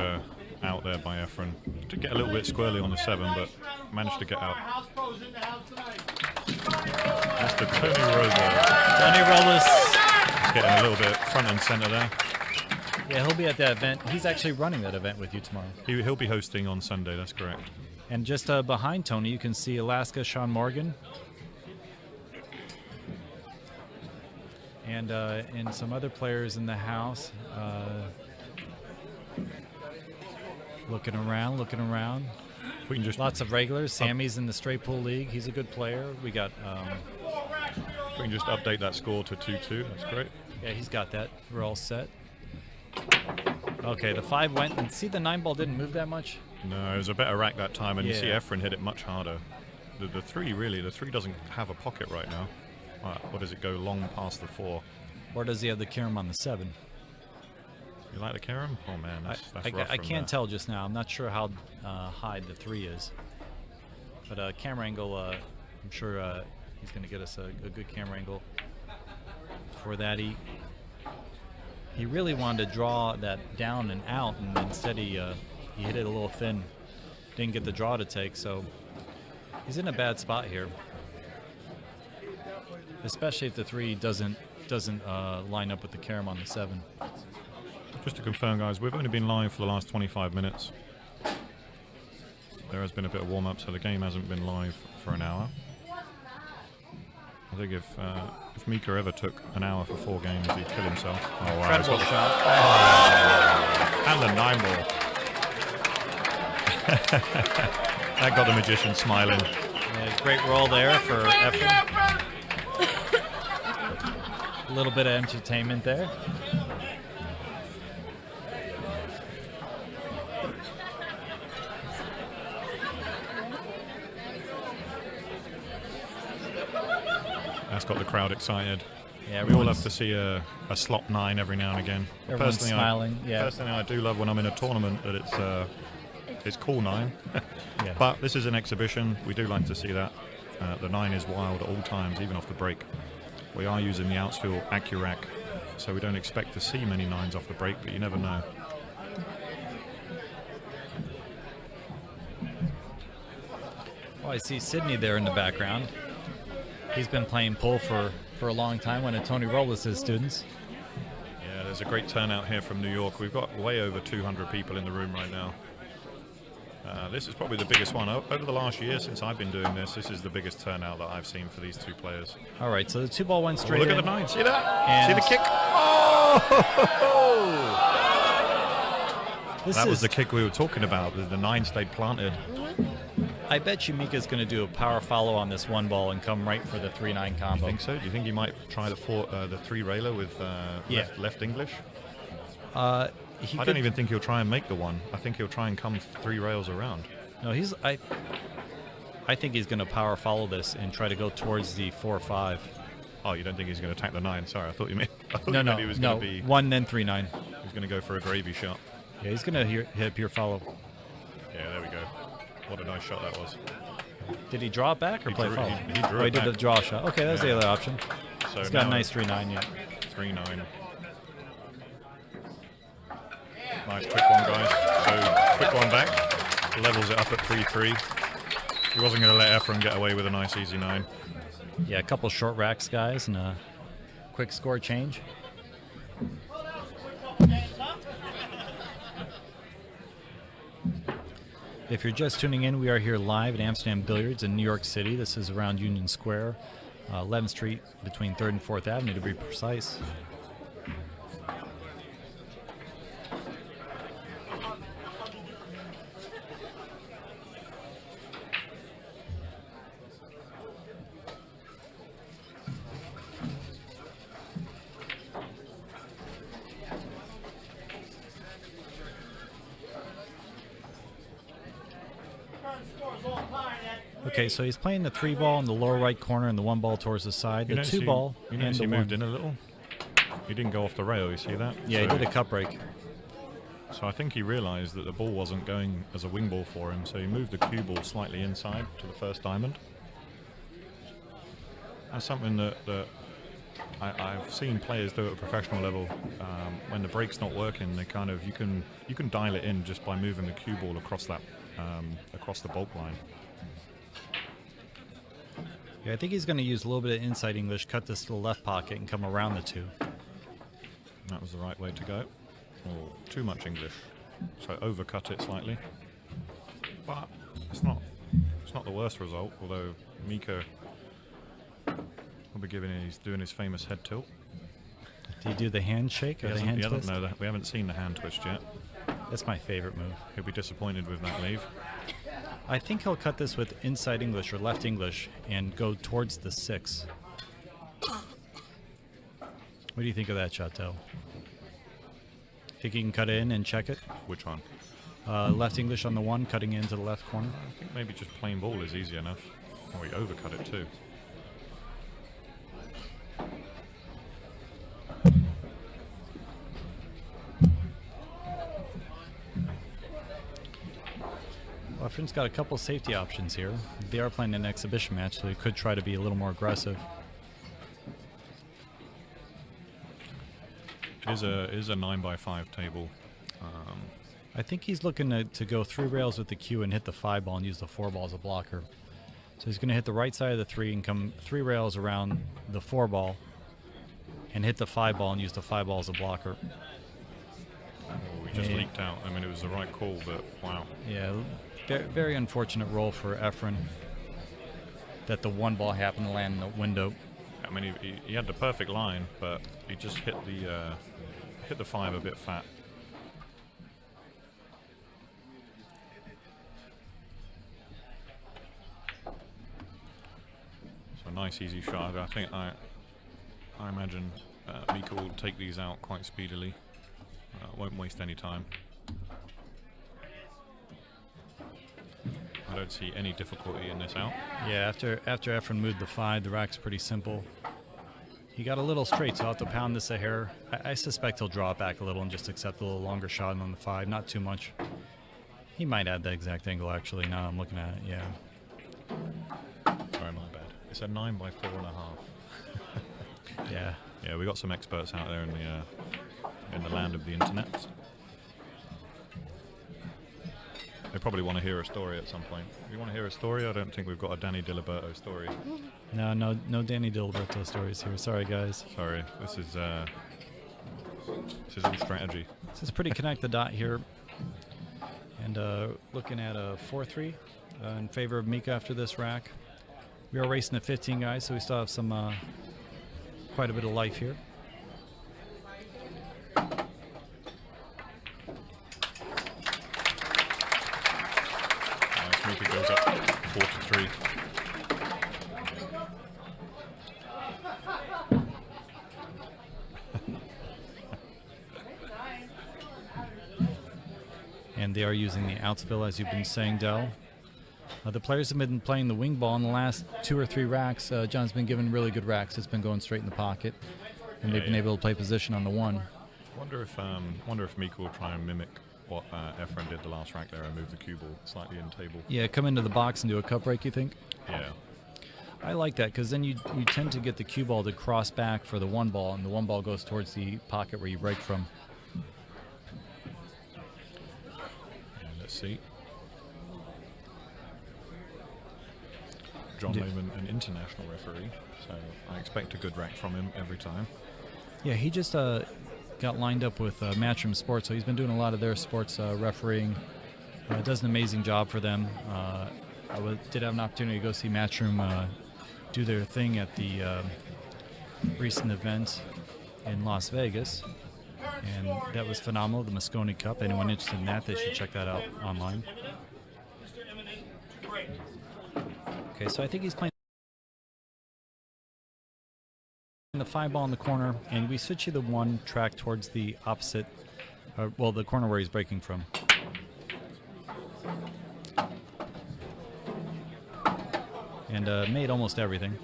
Speaker 2: out there by Efren. Did get a little bit squirrely on the 7, but managed to get out. Mr. Tony Robles.
Speaker 4: Tony Robles.
Speaker 2: Getting a little bit front and center there.
Speaker 4: Yeah, he'll be at that event. He's actually running that event with you tomorrow.
Speaker 2: He'll be hosting on Sunday, that's correct.
Speaker 4: And just behind Tony, you can see Alaska Sean Morgan. And some other players in the house. Looking around.
Speaker 2: We can just
Speaker 4: Lots of regulars. Sammy's in the straight pool league. He's a good player. We got.
Speaker 2: we can just update that score to 2-2. That's great.
Speaker 4: Yeah, he's got that. We're all set. Okay, the 5 went, and see the 9 ball didn't move that much.
Speaker 2: No, it was a better rack that time, and you see
Speaker 4: Yeah.
Speaker 2: Efren hit it much harder. The 3 really, the 3 doesn't have a pocket right now. What does it go long past the 4?
Speaker 4: Or does he have the carom on the 7?
Speaker 2: You like the carom? Oh man, that's
Speaker 4: I
Speaker 2: rough from
Speaker 4: can't
Speaker 2: there.
Speaker 4: tell just now. I'm not sure how high the 3 is. But camera angle, I'm sure he's going to get us a good camera angle. For that, he really wanted to draw that down and out, and instead he hit it a little thin. Didn't get the draw to take, so he's in a bad spot here. Especially if the 3 doesn't line up with the carom on the 7.
Speaker 2: Just to confirm, guys, we've only been live for the last 25 minutes. There has been a bit of warm-up, so the game hasn't been live for an hour. I think if Mika ever took an hour for 4 games, he'd kill himself. Oh, wow.
Speaker 4: Incredible shot.
Speaker 2: And the 9 ball. That got the magician smiling.
Speaker 4: Yeah, great roll there for Efren. A little bit of entertainment there.
Speaker 2: That's got the crowd excited.
Speaker 4: Yeah,
Speaker 2: We all
Speaker 4: everyone's-
Speaker 2: love to see a slop 9 every now and again.
Speaker 4: Everyone's smiling, yeah.
Speaker 2: Personally, I do love when I'm in a tournament that it's cool 9.
Speaker 4: Yeah.
Speaker 2: But this is an exhibition. We do like to see that. The 9 is wild at all times, even off the break. We are using the Outsfield Accurac, so we don't expect to see many 9s off the break, but you never know.
Speaker 4: Oh, I see Sydney there in the background. He's been playing pool for a long time, one of Tony Robles' students.
Speaker 2: Yeah, there's a great turnout here from New York. We've got way over 200 people in the room right now. This is probably the biggest one. Over the last year since I've been doing this, this is the biggest turnout that I've seen for these 2 players.
Speaker 4: All right, so the 2 ball went
Speaker 2: Oh,
Speaker 4: straight
Speaker 2: look
Speaker 4: in.
Speaker 2: at the 9. See that?
Speaker 4: And
Speaker 2: See the kick? Oh!
Speaker 4: This
Speaker 2: That was
Speaker 4: is-
Speaker 2: the kick we were talking about. The 9 stayed planted.
Speaker 4: I bet you Mika's going to do a power follow on this 1 ball and come right for the 3-9
Speaker 2: I
Speaker 4: combo.
Speaker 2: think so. Do you think he might try the 3 railer with
Speaker 4: Yeah.
Speaker 2: left English?
Speaker 4: He
Speaker 2: I
Speaker 4: could-
Speaker 2: don't even think he'll try and make the 1. I think he'll try and come 3 rails around.
Speaker 4: No, I think he's going to power follow this and try to go towards the 4-5.
Speaker 2: Oh, you don't think he's going to attack the 9? Sorry, I thought you meant. I thought
Speaker 4: No,
Speaker 2: you
Speaker 4: no,
Speaker 2: meant he was
Speaker 4: no.
Speaker 2: going to be.
Speaker 4: 1 then 3-9.
Speaker 2: He was going to go for a gravy shot.
Speaker 4: Yeah, he's going to hit pure follow.
Speaker 2: Yeah, there we go. What a nice shot that was.
Speaker 4: Did he draw it back or
Speaker 2: He
Speaker 4: play
Speaker 2: drew-
Speaker 4: follow?
Speaker 2: he drew
Speaker 4: oh, he
Speaker 2: it
Speaker 4: did the
Speaker 2: back.
Speaker 4: draw shot. Okay, that's the
Speaker 2: Yeah.
Speaker 4: other option.
Speaker 2: So
Speaker 4: He's got a
Speaker 2: now
Speaker 4: nice 3-9, yeah.
Speaker 2: 3-9. Nice quick one, guys. So quick one back. Levels it up at 3-3. He wasn't going to let Efren get away with a nice easy 9.
Speaker 4: Yeah, a couple short racks, guys, and a quick score change. If you're just tuning in, we are here live at Amsterdam Billiards in New York City. This is around Union Square, 11th Street between 3rd and 4th Avenue to be precise. Okay, so he's playing the 3 ball in the lower right corner and the 1 ball towards the side. The 2 ball
Speaker 2: You
Speaker 4: and
Speaker 2: notice
Speaker 4: the
Speaker 2: he
Speaker 4: 1.
Speaker 2: moved in a little? He didn't go off the rail, you see that?
Speaker 4: Yeah, he
Speaker 2: So-
Speaker 4: did a cup break.
Speaker 2: So I think he realized that the ball wasn't going as a wing ball for him, so he moved the cue ball slightly inside to the first diamond. That's something that I've seen players do at a professional level. When the break's not working, they kind of you can dial it in just by moving the cue ball across that across the bulk line.
Speaker 4: Yeah, I think he's going to use a little bit of inside English, cut this to the left pocket, and come around the two.
Speaker 2: That was the right way to go. Or too much English, so overcut it slightly. But it's not the worst result. Although Mika will be doing his famous head tilt.
Speaker 4: Do you do the handshake or the hand twist?
Speaker 2: No, we haven't seen the hand twist yet.
Speaker 4: That's my favorite move.
Speaker 2: He'll be disappointed with that leave.
Speaker 4: I think he'll cut this with inside English or left English and go towards the 6. What do you think of that shot, Del? Think he can cut in and check it?
Speaker 2: Which one?
Speaker 4: Left English on the 1, cutting into the left corner.
Speaker 2: I think maybe just plain ball is easy enough. Or he overcut it too.
Speaker 4: Well, Efren's got a couple safety options here. They are playing an exhibition match, so he could try to be a little more aggressive.
Speaker 2: It is a 9x5 table.
Speaker 4: I think he's looking to go 3 rails with the cue and hit the 5 ball and use the 4 ball as a blocker. So he's going to hit the right side of the 3 and come 3 rails around the 4 ball and hit the 5 ball and use the 5 ball as a blocker.
Speaker 2: Oh, we just leaked out. I mean, it was the right call, but wow.
Speaker 4: Yeah, very unfortunate roll for Efren that the 1 ball happened to land in the window.
Speaker 2: I mean, he had the perfect line, but he just hit the 5 a bit fat. So a nice easy shot. I think I imagine Mika will take these out quite speedily. Won't waste any time. I don't see any difficulty in this out.
Speaker 4: Yeah, after Efren moved the 5, the rack's pretty simple. He got a little straight, so I'll have to pound this a hair. I suspect he'll draw it back a little and just accept a little longer shot on the 5, not too much. He might add the exact angle, actually, now I'm looking at it, yeah.
Speaker 2: Sorry, my bad. It's a 9x4.5.
Speaker 4: Yeah.
Speaker 2: Yeah, we got some experts out there in the land of the internet. They probably want to hear a story at some point. If you want to hear a story, I don't think we've got a Danny Diliberto story.
Speaker 4: No Danny Diliberto stories here. Sorry, guys.
Speaker 2: Sorry, this is all strategy.
Speaker 4: This is pretty connect the dot here. And looking at a 4-3 in favor of Mika after this rack. We are racing to 15, guys, so we still have some quite a bit of life here.
Speaker 2: Mika goes up 4-3.
Speaker 4: And they are using the outsfill, as you've been saying, Del. The players have been playing the wing ball in the last 2 or 3 racks. John's been given really good racks. It's been going straight in the pocket, and they've been able to play position on the 1.
Speaker 2: Wonder if Mika will try and mimic what Efren did the last rack there and move the cue ball slightly in table.
Speaker 4: Yeah, come into the box and do a cup break, you think?
Speaker 2: Yeah.
Speaker 4: I like that, because then you tend to get the cue ball to cross back for the 1 ball, and the 1 ball goes towards the pocket where you break from.
Speaker 2: Yeah, let's see. John Lehman, an international referee, so I expect a good rack from him every time.
Speaker 4: Yeah, he just got lined up with Matchroom Sports, so he's been doing a lot of their sports refereeing. Does an amazing job for them. I did have an opportunity to go see Matchroom do their thing at the recent event in Las Vegas, and that was phenomenal, the Moscone Cup. Anyone interested in that, they should check that out online. Okay, so I think he's playing the 5 ball in the corner, and we switch you the 1 track towards the opposite, well, the corner where he's breaking from. And made almost everything.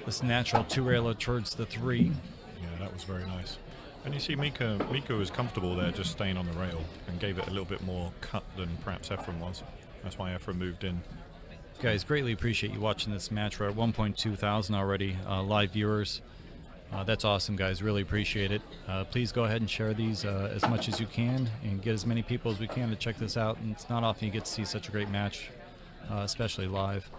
Speaker 4: This natural 2-railer towards the 3.
Speaker 2: Yeah, that was very nice. And you see Mika was comfortable there just staying on the rail and gave it a little bit more cut than perhaps Efren was. That's why Efren moved in.
Speaker 4: Guys, greatly appreciate you watching this match. We're at 1.2 thousand already live viewers. That's awesome, guys. Really appreciate it. Please go ahead and share these as much as you can and get as many people as we can to check this out. And it's not often you get to see such a great match, especially live.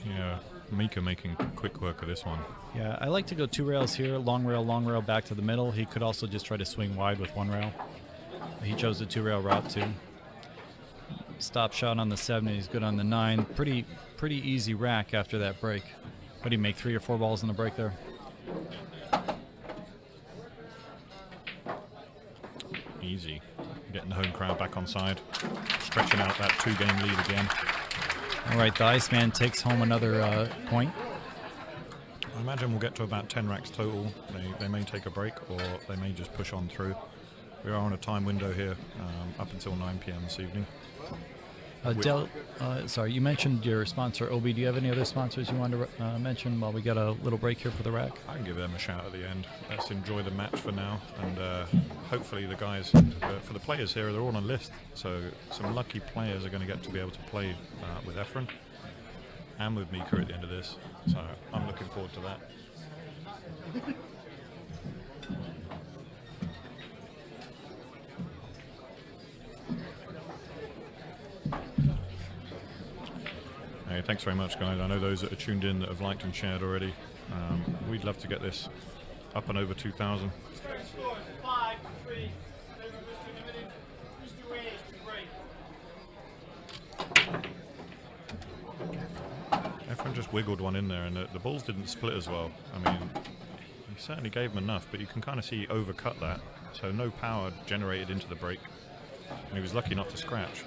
Speaker 2: Yeah, Mika making quick work of this one.
Speaker 4: Yeah, I like to go 2 rails here, long rail, back to the middle. He could also just try to swing wide with 1 rail. He chose the 2 rail route too. Stop shot on the 7, and he's good on the 9. Pretty easy rack after that break. What do you make, 3 or 4 balls in the break there?
Speaker 2: Easy. Getting the home crowd back on side. Stretching out that 2-game lead again.
Speaker 4: All right, the Iceman takes home another point.
Speaker 2: I imagine we'll get to about 10 racks total. They may take a break, or they may just push on through. We are on a time window here, up until 9 p.m. this evening.
Speaker 4: Del, sorry, you mentioned your sponsor, Obi. Do you have any other sponsors you want to mention while we got a little break here for the rack?
Speaker 2: I can give them a shout at the end. Let's enjoy the match for now, and hopefully the guys, for the players here, they're all on a list, so some lucky players are going to get to be able to play with Efren and with Mika at the end of this, so I'm looking forward to that. Hey, thanks very much, guys. I know those that are tuned in that have liked and shared already. We'd love to get this up and over 2,000. Efren just wiggled one in there, and the balls didn't split as well. I mean, he certainly gave him enough, but you can kind of see he overcut that. So no power generated into the break, and he was lucky not to scratch.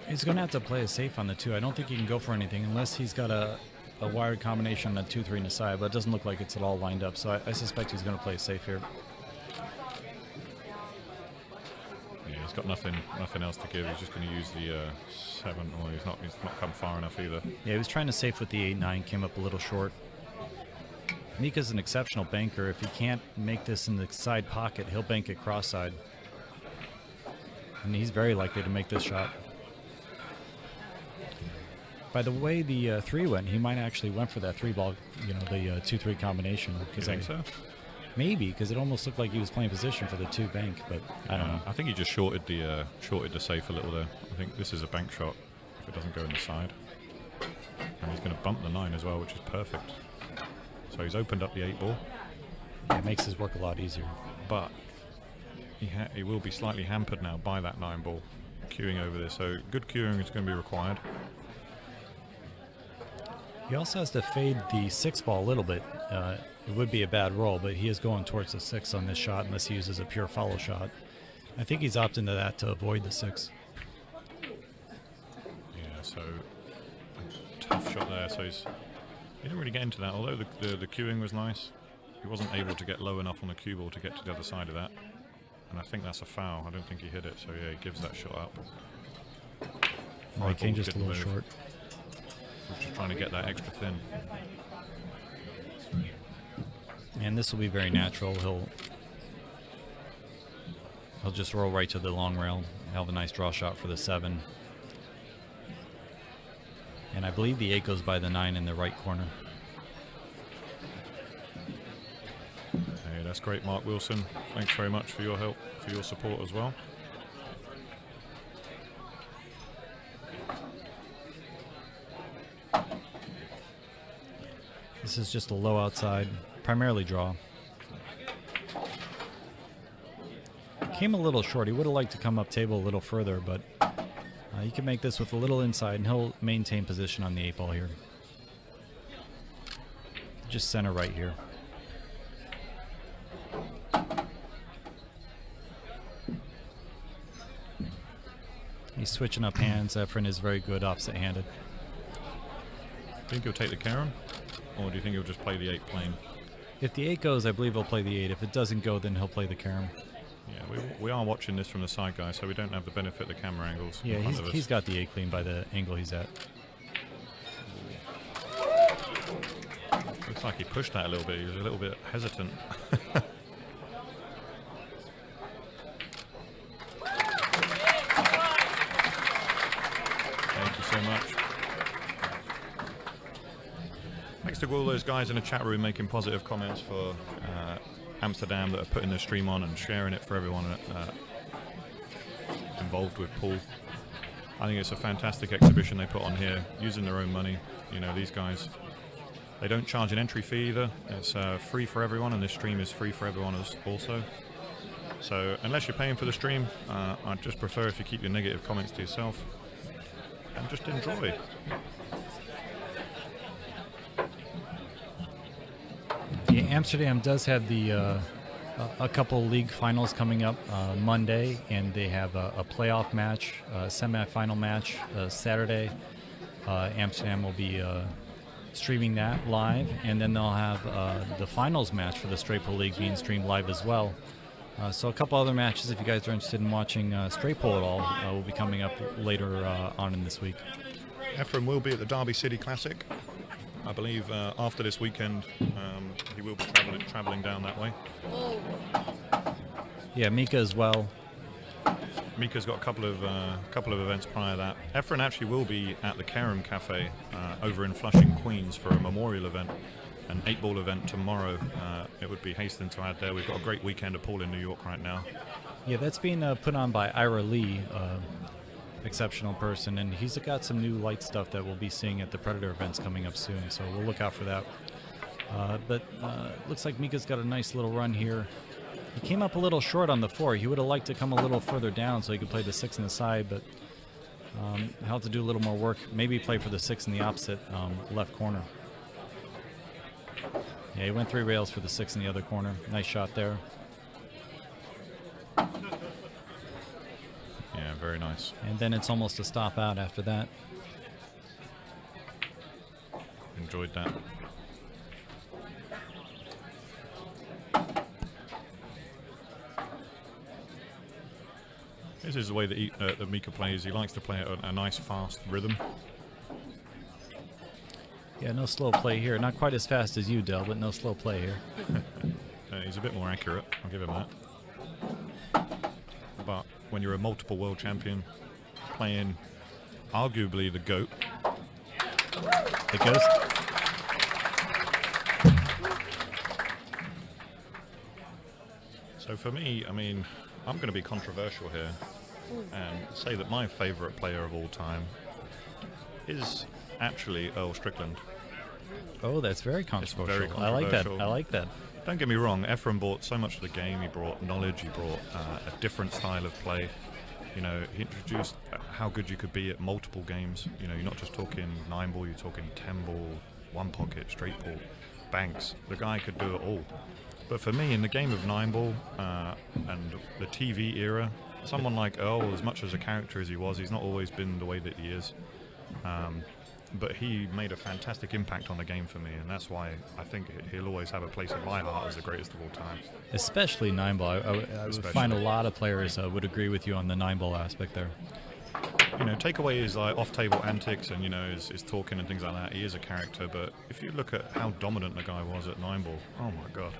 Speaker 4: He's going to have to play it safe on the 2. I don't think he can go for anything unless he's got a wired combination on 2-3 in the side, but it doesn't look like it's at all lined up, so I suspect he's going to play safe here.
Speaker 2: Yeah, he's got nothing else to give. He's just going to use the 7, or he's not come far enough either.
Speaker 4: Yeah, he was trying to safe with the 8-9, came up a little short. Mika's an exceptional banker. If he can't make this in the side pocket, he'll bank it cross-side. And he's very likely to make this shot. By the way the 3 went, he might actually went for that 3 ball, you know, the 2-3 combination.
Speaker 2: You think so?
Speaker 4: Maybe, because it almost looked like he was playing position for the 2 bank, but I don't know.
Speaker 2: I think he just shorted the safe a little there. I think this is a bank shot if it doesn't go in the side. And he's going to bump the 9 as well, which is perfect. So he's opened up the 8 ball.
Speaker 4: Yeah, it makes his work a lot easier.
Speaker 2: But he will be slightly hampered now by that 9 ball. Queuing over this, so good queuing is going to be required.
Speaker 4: He also has to fade the 6 ball a little bit. It would be a bad roll, but he is going towards the 6 on this shot unless he uses a pure follow shot. I think he's opted into that to avoid the 6.
Speaker 2: Yeah, so tough shot there. So he didn't really get into that, although the queuing was nice. He wasn't able to get low enough on the cue ball to get to the other side of that. And I think that's a foul. I don't think he hit it, so yeah, he gives that shot up.
Speaker 4: He came just a little short.
Speaker 2: Just trying to get that extra thin.
Speaker 4: And this will be very natural. He'll just roll right to the long rail. He'll have a nice draw shot for the 7. And I believe the 8 goes by the 9 in the right corner.
Speaker 2: Hey, that's great, Mark Wilson. Thanks very much for your help, for your support as well.
Speaker 4: This is just a low outside, primarily draw. Came a little short. He would have liked to come up table a little further, but he can make this with a little inside, and he'll maintain position on the 8 ball here. Just center right here. He's switching up hands. Efren is very good opposite-handed.
Speaker 2: Think he'll take the Karen? Or do you think he'll just play the 8 plain?
Speaker 4: If the 8 goes, I believe he'll play the 8. If it doesn't go, then he'll play the Karen.
Speaker 2: Yeah, we are watching this from the side, guys, so we don't have the benefit of the camera angles.
Speaker 4: Yeah, he's got the 8 clean by the angle he's at.
Speaker 2: Looks like he pushed that a little bit. He was a little bit hesitant. all those guys in the chat room making positive comments for Amsterdam that are putting their stream on and sharing it for everyone involved with pool. I think it's a fantastic exhibition they put on here, using their own money. You know, these guys, they don't charge an entry fee either. It's free for everyone, and this stream is free for everyone also. So unless you're paying for the stream, I'd just prefer if you keep your negative comments to yourself and just enjoy.
Speaker 4: Yeah, Amsterdam does have the a couple league finals coming up Monday, and they have a playoff match, a semi-final match Saturday. Amsterdam will be streaming that live, and then they'll have the finals match for the Straight Pool League being streamed live as well. So a couple other matches, if you guys are interested in watching Straight Pool at all, will be coming up later on in this week.
Speaker 2: Efren will be at the Derby City Classic. I believe after this weekend, he will be traveling down that way.
Speaker 4: Yeah, Mika as well.
Speaker 2: Mika's got a couple of events prior to that. Efren actually will be at the Kerem Cafe over in Flushing, Queens for a memorial event, an 8-ball event tomorrow. It would be hastened to add there. We've got a great weekend of pool in New York right now.
Speaker 4: Yeah, that's being put on by Ira Lee, exceptional person, and he's got some new light stuff that we'll be seeing at the Predator events coming up soon, so we'll look out for that. But looks like Mika's got a nice little run here. He came up a little short on the 4. He would have liked to come a little further down so he could play the 6 on the side, but he'll have to do a little more work. Maybe play for the 6 in the opposite left corner. Yeah, he went 3 rails for the 6 in the other corner. Nice shot there.
Speaker 2: Yeah, very nice.
Speaker 4: And then it's almost a stop out after that.
Speaker 2: Enjoyed that. This is the way that Mika plays. He likes to play at a nice, fast rhythm.
Speaker 4: Yeah, no slow play here. Not quite as fast as you, Del, but no slow play here.
Speaker 2: He's a bit more accurate. I'll give him that. But when you're a multiple world champion, playing arguably the GOAT.
Speaker 4: The Ghost?
Speaker 2: So for me, I mean, I'm going to be controversial here and say that my favorite player of all time is actually Earl Strickland.
Speaker 4: Oh, that's very controversial.
Speaker 2: Very controversial.
Speaker 4: I like that. I like that.
Speaker 2: Don't get me wrong, Efren brought so much to the game. He brought knowledge, he brought a different style of play. You know, he introduced how good you could be at multiple games. You know, you're not just talking 9-ball, you're talking 10-ball, 1-pocket, straight ball, banks. The guy could do it all. But for me, in the game of 9-ball and the TV era, someone like Earl, as much as a character as he was, he's not always been the way that he is. But he made a fantastic impact on the game for me, and that's why I think he'll always have a place in my heart as the greatest of all time.
Speaker 4: Especially 9-ball. I would find a lot of players would agree with you on the 9-ball aspect there.
Speaker 2: You know, take away his like off-table antics and, you know, his talking and things like that. He is a character, but if you look at how dominant the guy was at 9-ball, oh my God.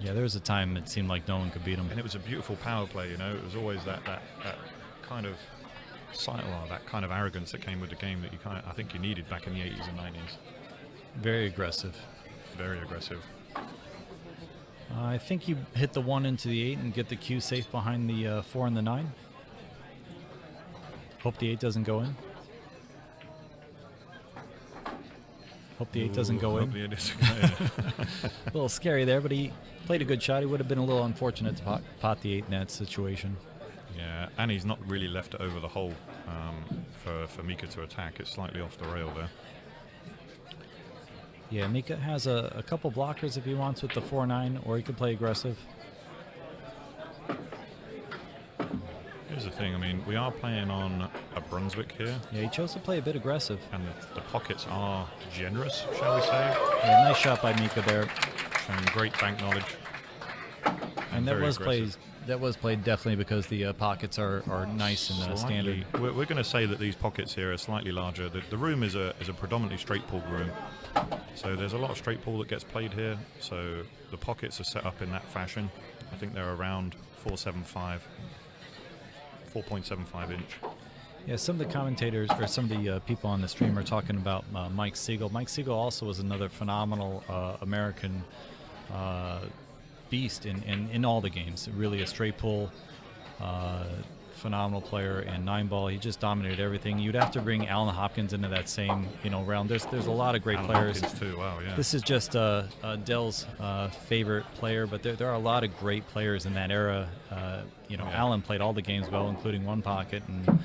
Speaker 4: Yeah, there was a time it seemed like no one could beat him.
Speaker 2: And it was a beautiful power play, you know. It was always that kind of that kind of arrogance that came with the game that I think you needed back in the 80s and 90s.
Speaker 4: Very aggressive.
Speaker 2: Very aggressive.
Speaker 4: I think you hit the 1 into the 8 and get the cue safe behind the 4 and the 9. Hope the 8 doesn't go in. Hope the 8 doesn't go in. A little scary there, but he played a good shot. He would have been a little unfortunate to pot the 8 in that situation.
Speaker 2: Yeah, and he's not really left it over the hole for Mika to attack. It's slightly off the rail there.
Speaker 4: Yeah, Mika has a couple blockers if he wants with the 4-9, or he could play aggressive.
Speaker 2: Here's the thing, I mean, we are playing on a Brunswick here.
Speaker 4: Yeah, he chose to play a bit aggressive.
Speaker 2: And the pockets are generous, shall we say.
Speaker 4: Yeah, nice shot by Mika there.
Speaker 2: Showing great bank knowledge.
Speaker 4: And that was played definitely because the pockets are nice and standard.
Speaker 2: We're going to say that these pockets here are slightly larger. The room is a predominantly straight pull room. So there's a lot of straight pull that gets played here. So the pockets are set up in that fashion. I think they're around 4.75 inch.
Speaker 4: Yeah, some of the commentators or some of the people on the stream are talking about Mike Siegel. Mike Siegel also was another phenomenal American beast in all the games. Really a straight pull, phenomenal player, and 9-ball. He just dominated everything. You'd have to bring Alan Hopkins into that same realm. There's a lot of great
Speaker 2: Alan
Speaker 4: players.
Speaker 2: Hopkins too. Wow, yeah.
Speaker 4: This is just Dell's favorite player, but there are a lot of great players in that era. Alan played all the games well, including one pocket and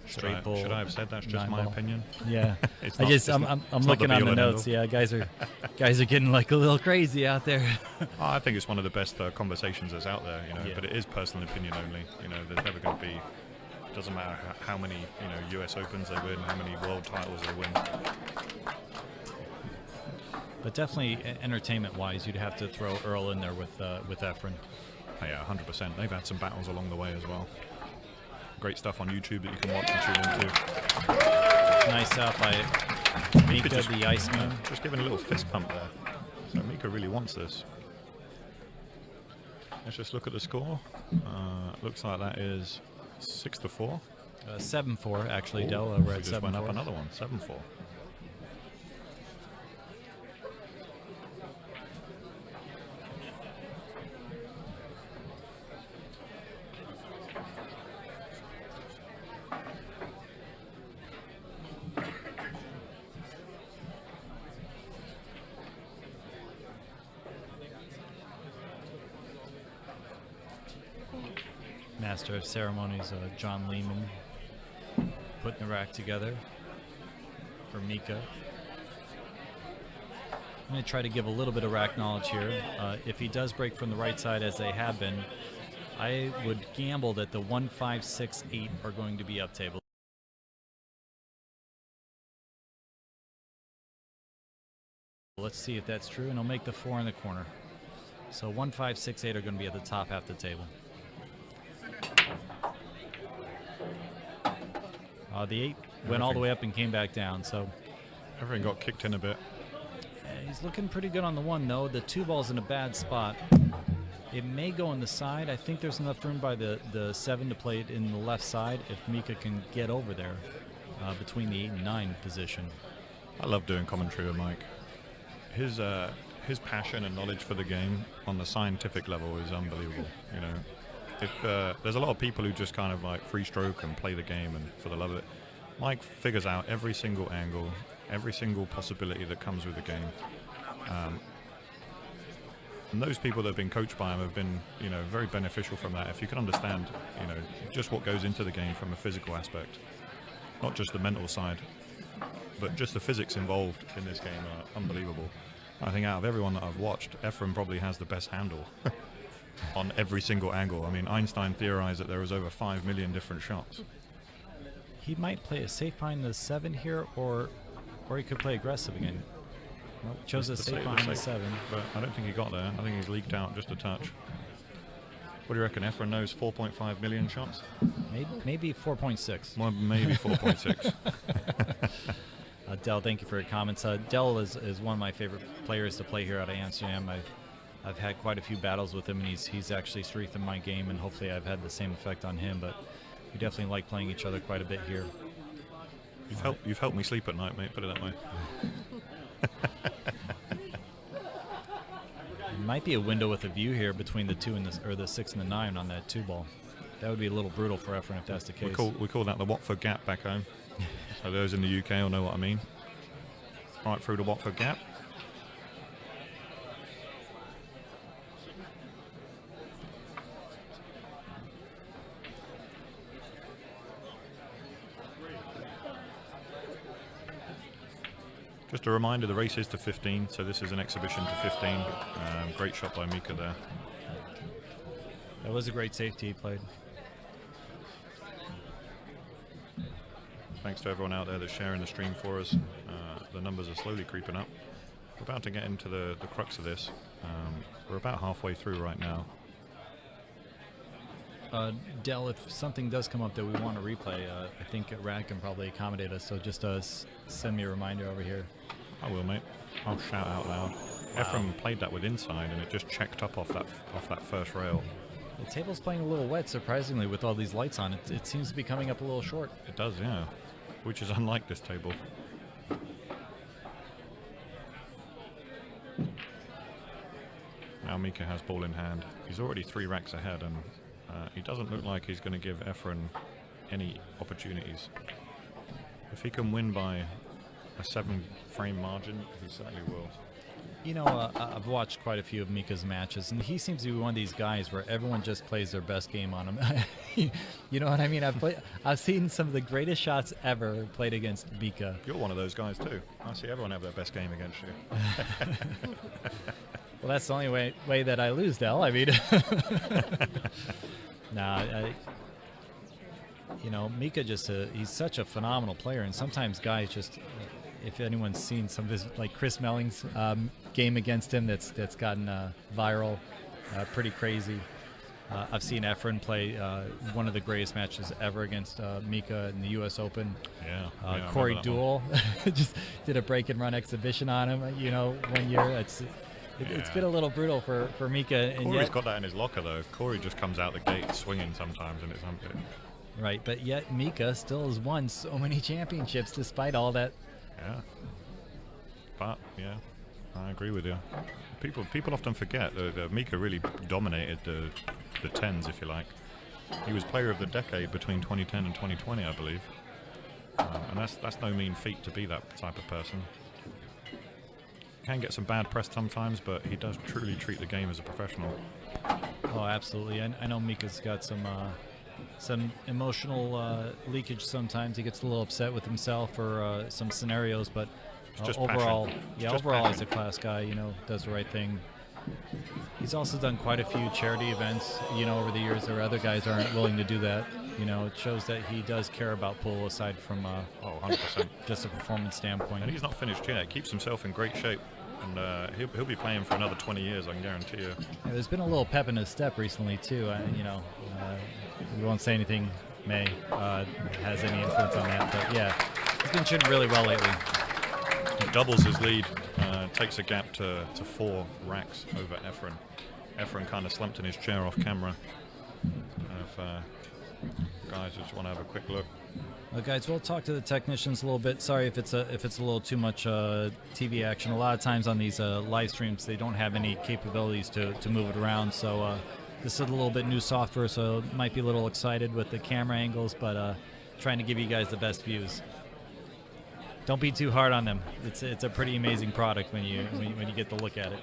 Speaker 4: straight pull.
Speaker 2: Should I have said that's just my opinion?
Speaker 4: Yeah, I'm
Speaker 2: not
Speaker 4: looking
Speaker 2: the
Speaker 4: on the
Speaker 2: be-all and
Speaker 4: notes.
Speaker 2: end-all.
Speaker 4: Yeah, guys are getting like a little crazy out there.
Speaker 2: Oh, I think it's one of the best conversations that's out there.
Speaker 4: Yeah.
Speaker 2: But it is personal opinion only. There's never going to be. Doesn't matter how many U.S. Opens they win, how many world titles they win.
Speaker 4: But definitely, entertainment-wise, you'd have to throw Earl in there with Efren.
Speaker 2: Oh, yeah, 100%. They've had some battles along the way as well. Great stuff on YouTube that you can watch and tune into.
Speaker 4: Nice out by Mika the Iceman.
Speaker 2: Just giving a little fist pump there. So Mika really wants this. Let's just look at the score. Looks like that is 6-4.
Speaker 4: 7-4 actually.
Speaker 2: Ooh,
Speaker 4: Dell we're
Speaker 2: we
Speaker 4: at
Speaker 2: just
Speaker 4: 7-4.
Speaker 2: went up another one. 7-4.
Speaker 4: Master of Ceremonies, John Lehman, putting the rack together for Mika. I'm going to try to give a little bit of rack knowledge here. If he does break from the right side, as they have been, I would gamble that the 1, 5, 6, 8 are going to be up table. Let's see if that's true, and he'll make the 4 in the corner. So 1, 5, 6, 8 are going to be at the top half of the table. The 8 went all the way up and came back down, so
Speaker 2: Everything got kicked in a bit.
Speaker 4: he's looking pretty good on the 1, though. The 2 ball's in a bad spot. It may go on the side. I think there's enough room by the 7 to play it in the left side if Mika can get over there between the 8 and 9 position.
Speaker 2: I love doing commentary with Mike. His passion and knowledge for the game on the scientific level is unbelievable. If there's a lot of people who just kind of like free stroke and play the game and for the love of it, Mike figures out every single angle, every single possibility that comes with the game. And those people that have been coached by him have been, very beneficial from that. If you can understand, just what goes into the game from a physical aspect, not just the mental side, but just the physics involved in this game are unbelievable. I think out of everyone that I've watched, Efren probably has the best handle on every single angle. I mean, Einstein theorized that there was over 5 million different shots.
Speaker 4: He might play a safe behind the 7 here, or he could play aggressive again. Nope, chose a safe behind the 7.
Speaker 2: But I don't think he got there. I think he's leaked out just a touch. What do you reckon? Efren knows 4.5 million shots?
Speaker 4: Maybe 4.6.
Speaker 2: Well, maybe 4.6.
Speaker 4: Dell, thank you for your comments. Dell is one of my favorite players to play here out of Amsterdam. I've had quite a few battles with him, and he's actually strengthened my game, and hopefully I've had the same effect on him. But we definitely like playing each other quite a bit here.
Speaker 2: You've helped me sleep at night, mate. Put it that way.
Speaker 4: Might be a window with a view here between the 2 and the 6 and the 9 on that 2 ball. That would be a little brutal for Efren if that's the case.
Speaker 2: We call that the Watford Gap back home. So those in the UK will know what I mean. Right through the Watford Gap. Just a reminder, the race is to 15, so this is an exhibition to 15. Great shot by Mika there.
Speaker 4: That was a great safety he played.
Speaker 2: Thanks to everyone out there that's sharing the stream for us. The numbers are slowly creeping up. We're about to get into the crux of this. We're about halfway through right now.
Speaker 4: Dell, if something does come up that we want to replay, I think Rad can probably accommodate us, so just send me a reminder over here.
Speaker 2: I will, mate. I'll shout out loud. Wow. Efren played that with inside, and it just checked up off that first rail.
Speaker 4: The table's playing a little wet, surprisingly, with all these lights on. It seems to be coming up a little short.
Speaker 2: It does, yeah. Which is unlike this table. Now Mika has ball in hand. He's already 3 racks ahead, and he doesn't look like he's going to give Efren any opportunities. If he can win by a 7-frame margin, he certainly will.
Speaker 4: You know, I've watched quite a few of Mika's matches, and he seems to be one of these guys where everyone just plays their best game on him. You know what I mean? I've seen some of the greatest shots ever played against Mika.
Speaker 2: You're one of those guys too. I see everyone have their best game against you.
Speaker 4: Well, that's the only way that I lose, Del. I mean, you know, Mika he's such a phenomenal player, and sometimes guys just, if anyone's seen some of his, like Chris Melling's game against him that's gotten viral, pretty crazy. I've seen Efren play one of the greatest matches ever against Mika in the U.S. Open.
Speaker 2: Yeah.
Speaker 4: Corey Duel just did a break and run exhibition on him, you know, one year. It's been a little brutal for Mika. And
Speaker 2: Corey's got that in his locker, though. Corey just comes out the gate swinging sometimes, and it's unfair.
Speaker 4: Right, but yet Mika still has won so many championships despite all that.
Speaker 2: Yeah. But, yeah, I agree with you. People often forget that Mika really dominated the 10s, if you like. He was player of the decade between 2010 and 2020, I believe. And that's no mean feat to be that type of person. Can get some bad press sometimes, but he does truly treat the game as a professional.
Speaker 4: Oh, absolutely. I know Mika's got some emotional leakage sometimes. He gets a little upset with himself or some scenarios, but overall, he's a class guy, you know, does the right thing. He's also done quite a few charity events, you know, over the years where other guys aren't willing to do that. You know, it shows that he does care about pool aside from
Speaker 2: 100%.
Speaker 4: just a performance standpoint.
Speaker 2: And he's not finished yet. He keeps himself in great shape. And he'll be playing for another 20 years, I can guarantee you.
Speaker 4: Yeah, there's been a little pep in his step recently, too. You know, we won't say anything has any influence on that. But, yeah, he's been shooting really well lately.
Speaker 2: He doubles his lead, takes a gap to 4 racks over Efren. Efren kind of slumped in his chair off camera. If guys just want to have a quick look.
Speaker 4: Well, guys, we'll talk to the technicians a little bit. Sorry if it's a little too much TV action. A lot of times on these live streams, they don't have any capabilities to move it around. So this is a little bit new software, so might be a little excited with the camera angles, but trying to give you guys the best views. Don't be too hard on them. It's a pretty amazing product when you get to look at it.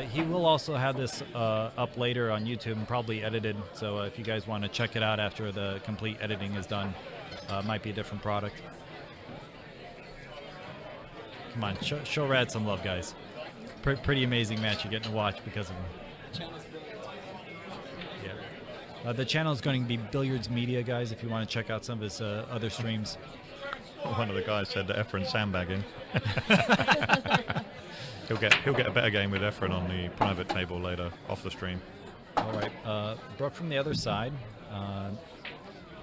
Speaker 4: He will also have this up later on YouTube and probably edited. So if you guys want to check it out after the complete editing is done. Might be a different product. Come on, show Rad some love, guys. Pretty amazing match you're getting to watch because of him. Yeah. The channel is going to be Billiards Media, guys, if you want to check out some of his other streams.
Speaker 2: One of the guys said that Efren's sandbagging. he'll get a better game with Efren on the private table later off the stream.
Speaker 4: All right, Brooke from the other side.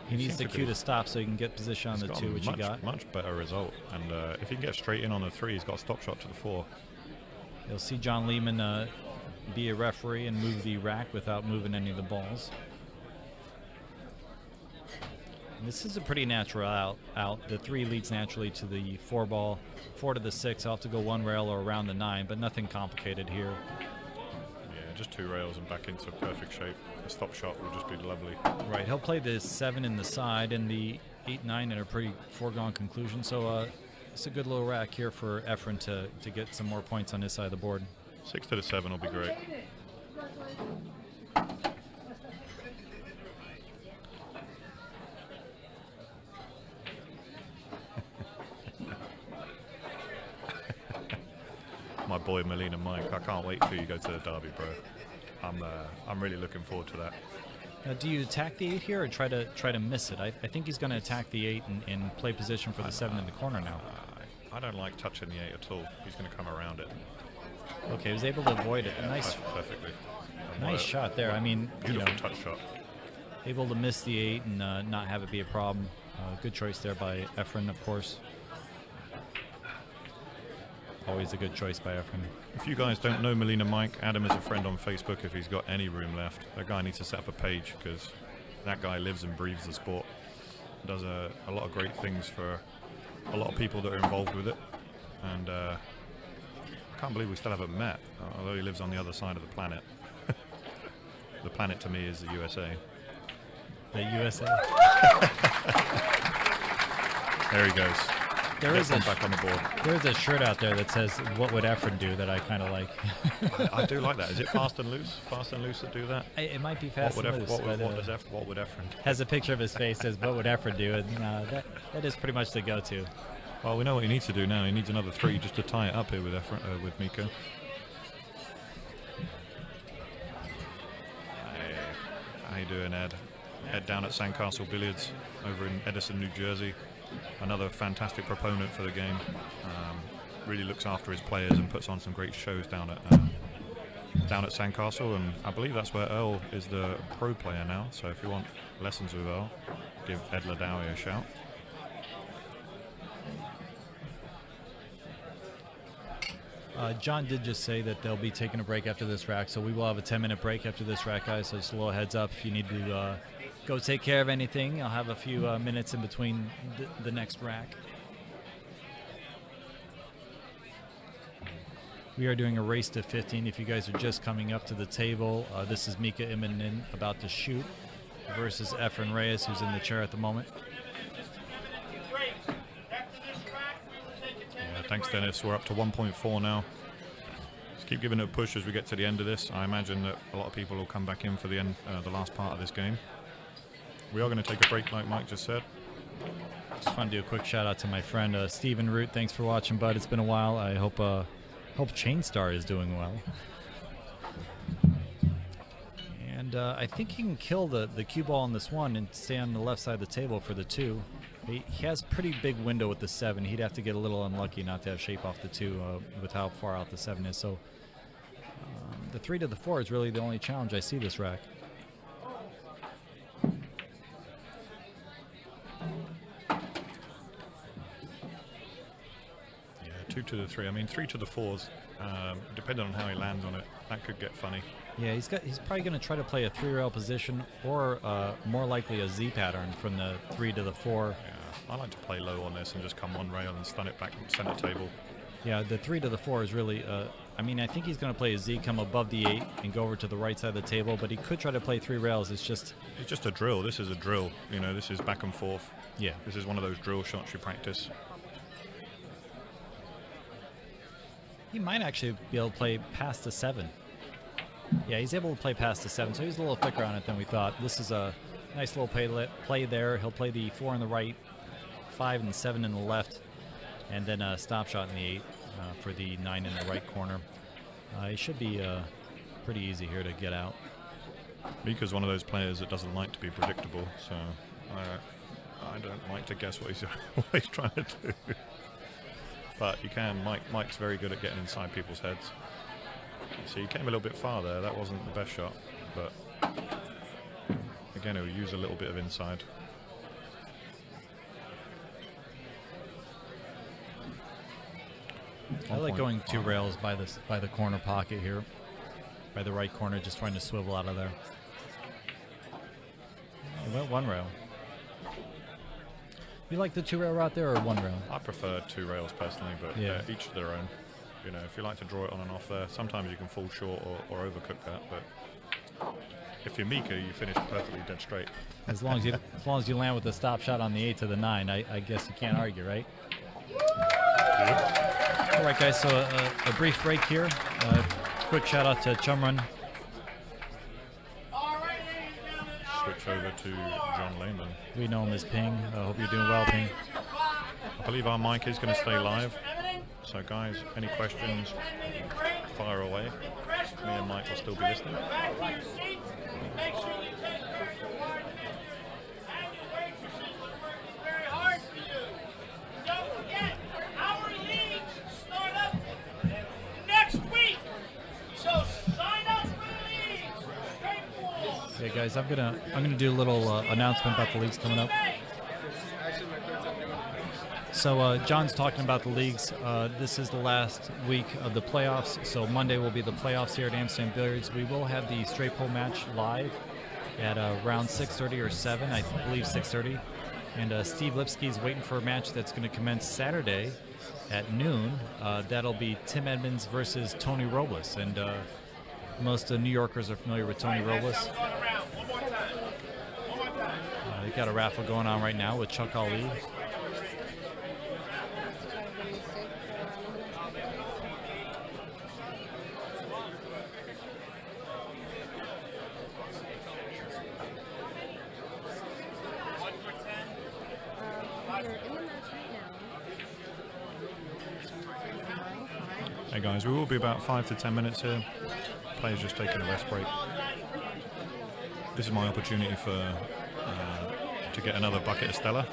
Speaker 4: He needs the cue to stop so he can get position on the 2, which he got.
Speaker 2: Much better result. And if he can get straight in on the 3, he's got a stop shot to the 4.
Speaker 4: You'll see John Lehman be a referee and move the rack without moving any of the balls. And this is a pretty natural out. The 3 leads naturally to the 4 ball, 4 to the 6. I'll have to go 1 rail or around the 9, but nothing complicated here.
Speaker 2: Just 2 rails and back into perfect shape. A stop shot will just be lovely.
Speaker 4: Right, he'll play the 7 in the side and the 8-9 in a pretty foregone conclusion. So it's a good little rack here for Efren to get some more points on his side of the board.
Speaker 2: 6 to the 7 will be great. My boy Melina Mike, I can't wait till you go to the derby, bro. I'm really looking forward to that.
Speaker 4: Do you attack the 8 here or try to miss it? I think he's going to attack the 8 and play position for the 7 in the corner now.
Speaker 2: I don't like touching the 8 at all. He's going to come around it.
Speaker 4: Okay, he was able to avoid it.
Speaker 2: Nice, perfectly.
Speaker 4: Nice shot there. I mean,
Speaker 2: beautiful touch shot.
Speaker 4: Able to miss the 8 and not have it be a problem. Good choice there by Efren, of course. always a good choice by Efren.
Speaker 2: If you guys don't know Molina Mike, add him as a friend on Facebook if he's got any room left. That guy needs to set up a page because that guy lives and breathes the sport. Does a lot of great things for a lot of people that are involved with it. And I can't believe we still haven't met, although he lives on the other side of the planet. The planet to me is the USA.
Speaker 4: The USA?
Speaker 2: There he goes.
Speaker 4: There is
Speaker 2: back on the board.
Speaker 4: There's a shirt out there that says, "What would Efren do?" that I kind of like.
Speaker 2: I do like that. Is it Fast and Loose? Fast and Loose that do that?
Speaker 4: It might be Fast and Loose.
Speaker 2: What would Efren do?
Speaker 4: Has a picture of his face, says, "What would Efren do?" And that is pretty much the go-to.
Speaker 2: Well, we know what he needs to do now. He needs another 3 just to tie it up here with with Mika. How you doing, Ed? Ed down at Sandcastle Billiards over in Edison, New Jersey. Another fantastic proponent for the game. Really looks after his players and puts on some great shows down at Sandcastle, and I believe that's where Earl is the pro player now. So if you want lessons with Earl, give Ed Ladawi a shout.
Speaker 4: John did just say that they'll be taking a break after this rack, so we will have a 10-minute break after this rack, guys. So just a little heads up if you need to go take care of anything. I'll have a few minutes in between the next rack. We are doing a race to 15. If you guys are just coming up to the table, this is Mika Immonen about to shoot versus Efren Reyes, who's in the chair at the moment.
Speaker 2: Yeah, thanks, Dennis. We're up to 1.4 now. Just keep giving it a push as we get to the end of this. I imagine that a lot of people will come back in for the end, the last part of this game. We are going to take a break, like Mike just said.
Speaker 4: Just want to do a quick shout out to my friend Stephen Root. Thanks for watching, bud. It's been a while. I hope Chainstar is doing well. And I think he can kill the cue ball on this one and stay on the left side of the table for the 2. He has pretty big window with the 7. He'd have to get a little unlucky not to have shape off the 2 with how far out the 7 is. So the 3 to the 4 is really the only challenge I see this rack.
Speaker 2: Yeah, 2 to the 3. I mean, 3 to the 4s, depending on how he lands on it, that could get funny.
Speaker 4: Yeah, he's probably going to try to play a 3-rail position or more likely a Z pattern from the 3 to the 4.
Speaker 2: Yeah, I like to play low on this and just come one rail and stun it back center table.
Speaker 4: Yeah, the 3 to the 4 is really, I mean, I think he's going to play a Z, come above the 8 and go over to the right side of the table, but he could try to play 3 rails. It's just
Speaker 2: a drill. This is a drill. You know, this is back and forth.
Speaker 4: Yeah.
Speaker 2: This is one of those drill shots you practice.
Speaker 4: He might actually be able to play past the 7. Yeah, he's able to play past the 7, so he's a little thicker on it than we thought. This is a nice little play there. He'll play the 4 on the right, 5 and 7 in the left, and then a stop shot in the 8 for the 9 in the right corner. It should be pretty easy here to get out.
Speaker 2: Mika's one of those players that doesn't like to be predictable, so I don't like to guess what he's trying to do. But you can. Mike's very good at getting inside people's heads. So he came a little bit far there. That wasn't the best shot, but again, he'll use a little bit of inside.
Speaker 4: I like going 2 rails by the corner pocket here, by the right corner, just trying to swivel out of there. He went 1 rail. You like the 2-rail route there or 1 rail?
Speaker 2: I prefer 2 rails personally, but
Speaker 4: yeah,
Speaker 2: each to their own. You know, if you like to draw it on and off there, sometimes you can fall short or overcook that. But if you're Mika, you finish perfectly dead straight.
Speaker 4: As long as you land with the stop shot on the 8 to the 9, I guess you can't argue, right?
Speaker 2: Yep.
Speaker 4: All right, guys. So a brief break here. Quick shout out to Chumrun.
Speaker 2: Switch over to John Lehman.
Speaker 4: We know him as Ping. I hope you're doing well, Ping.
Speaker 2: I believe our mic is going to stay live. So guys, any questions, fire away. Me and Mike will still be listening.
Speaker 4: Okay, guys, I'm gonna do a little announcement about the leagues coming up. So John's talking about the leagues. This is the last week of the playoffs. So Monday will be the playoffs here at Amsterdam Billiards. We will have the straight pole match live at around 6:30 or 7, I believe 6:30. And Steve Lipsky's waiting for a match that's going to commence Saturday at noon. That'll be Tim Edmonds versus Tony Robles. And most New Yorkers are familiar with Tony Robles. They've got a raffle going on right now with Chuck Ali.
Speaker 2: Hey guys, we will be about 5 to 10 minutes here. Players just taking a rest break. This is my opportunity for to get another bucket of Stella.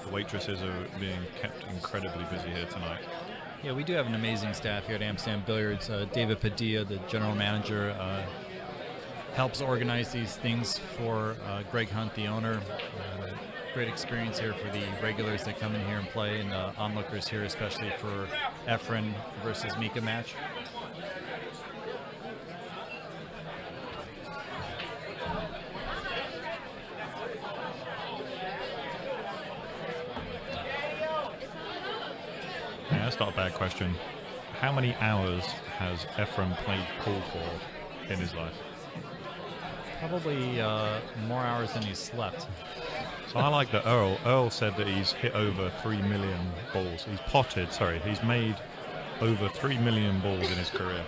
Speaker 2: The waitresses are being kept incredibly busy here tonight.
Speaker 4: Yeah, we do have an amazing staff here at Amsterdam Billiards. David Padilla, the general manager, helps organize these things for Greg Hunt, the owner. Great experience here for the regulars that come in here and play, and the onlookers here, especially for Efren versus Mika match.
Speaker 2: Yeah, that's not a bad question. How many hours has Efren played pool for in his life?
Speaker 4: Probably more hours than he slept.
Speaker 2: So I like that Earl said that he's hit over 3 million balls. He's potted, sorry, he's made over 3 million balls in his career.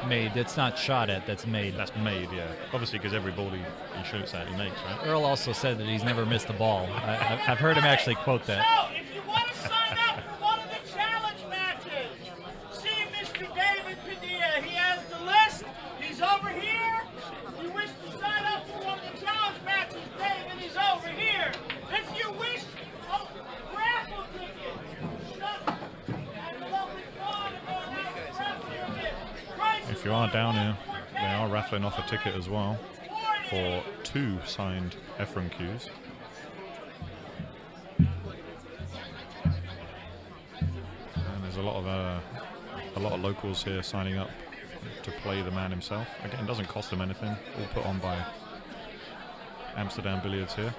Speaker 4: Made, that's not shot at, that's made.
Speaker 2: That's made, yeah. Obviously, because every ball he shoots at, he makes, right?
Speaker 4: Earl also said that he's never missed a ball. I've heard him actually quote that.
Speaker 1: So, if you want to sign up for one of the challenge matches, see Mr. David Padilla. He has the list. He's over here. If you wish to sign up for one of the challenge matches, David is over here. If you wish a raffle ticket, and the lovely Fawn are going out for raffle ticket.
Speaker 2: If you are down here, they are raffling off a ticket as well for 2 signed Efren cues. And there's a lot of locals here signing up to play the man himself. Again, it doesn't cost them anything. All put on by Amsterdam Billiards here.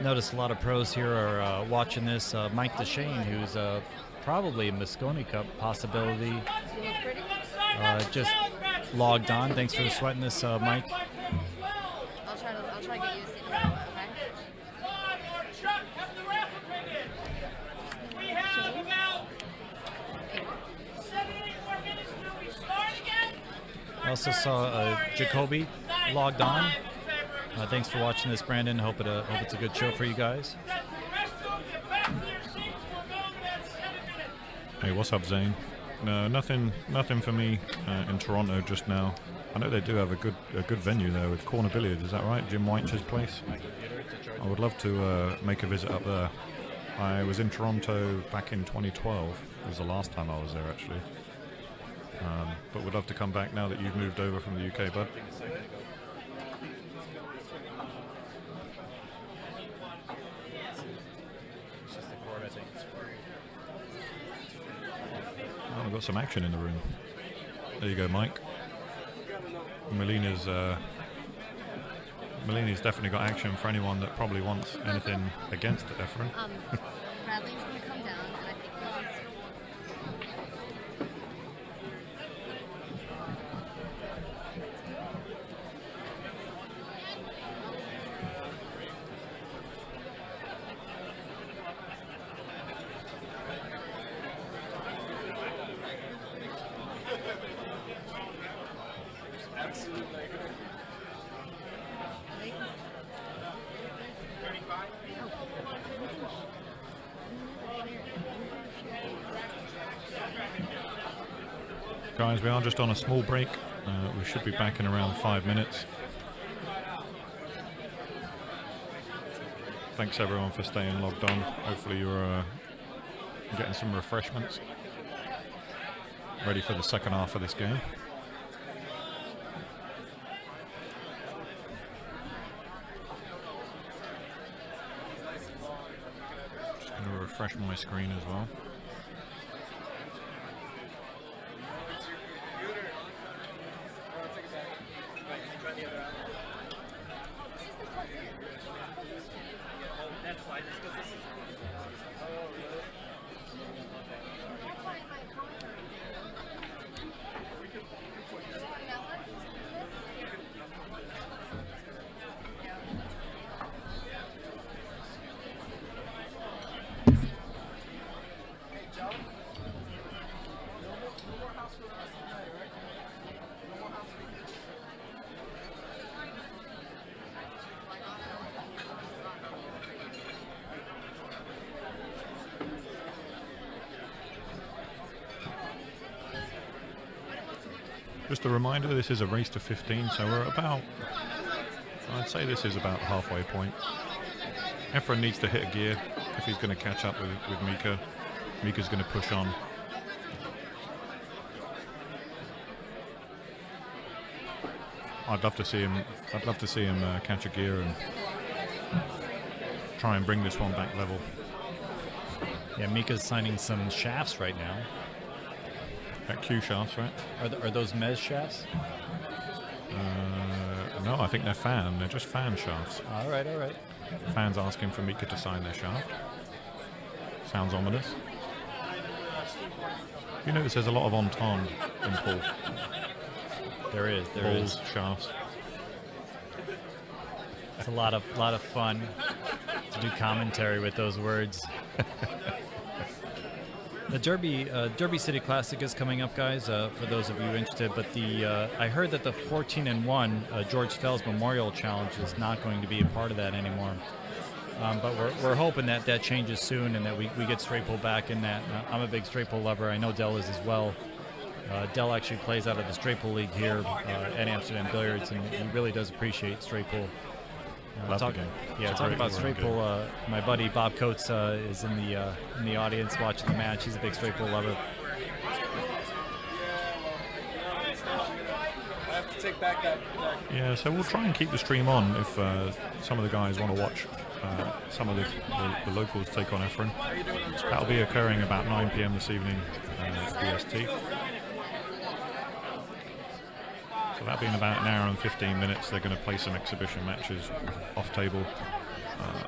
Speaker 4: Notice a lot of pros here are watching this. Mike DeShane, who's probably a Mosconi Cup possibility, just logged on. Thanks for sweating this, Mike.
Speaker 5: I'll try to get you to see the raffle, okay?
Speaker 1: We have about 7 more minutes till we start again.
Speaker 4: I also saw Jacoby logged on. Thanks for watching this, Brandon. Hope it's a good show for you guys.
Speaker 2: Hey, what's up, Zane? No, nothing for me in Toronto just now. I know they do have a good venue there with Corner Billiards. Is that right? Jim White's place. I would love to make a visit up there. I was in Toronto back in 2012. It was the last time I was there, actually. But would love to come back now that you've moved over from the UK, bud. Oh, we've got some action in the room. There you go, Mike. Melina's definitely got action for anyone that probably wants anything against Efren.
Speaker 5: Bradley's going to come down, and I think
Speaker 2: Guys, we are just on a small break. We should be back in around 5 minutes. Thanks everyone for staying logged on. Hopefully you're getting some refreshments. Ready for the second half of this game. Just going to refresh my screen as well. Just a reminder, this is a race to 15, so we're about, I'd say this is about halfway point. Efren needs to hit a gear if he's going to catch up with Mika. Mika's going to push on. I'd love to see him catch a gear and try and bring this one back level.
Speaker 4: Yeah, Mika's signing some shafts right now.
Speaker 2: At Q shafts, right?
Speaker 4: Are those Mez shafts?
Speaker 2: No, I think they're fan. They're just fan shafts.
Speaker 4: All right, all right.
Speaker 2: Fans asking for Mika to sign their shaft. Sounds ominous. You notice there's a lot of entente in pool.
Speaker 4: There is.
Speaker 2: Balls, shafts.
Speaker 4: It's a lot of fun to do commentary with those words. The Derby City Classic is coming up, guys, for those of you interested. But I heard that the 14-1 George Fell's Memorial Challenge is not going to be a part of that anymore. But we're hoping that changes soon and that we get straight pull back in that. I'm a big straight pull lover. I know Del is as well. Del actually plays out of the straight pull league here at Amsterdam Billiards, and he really does appreciate straight pull. Talking about straight pull, my buddy Bob Coates is in the audience watching the match. He's a big straight pull lover.
Speaker 3: I have to take back that.
Speaker 2: Yeah, so we'll try and keep the stream on if some of the guys want to watch some of the locals take on Efren. That'll be occurring about 9 p.m. this evening, BST. So that being about an hour and 15 minutes, they're going to play some exhibition matches off table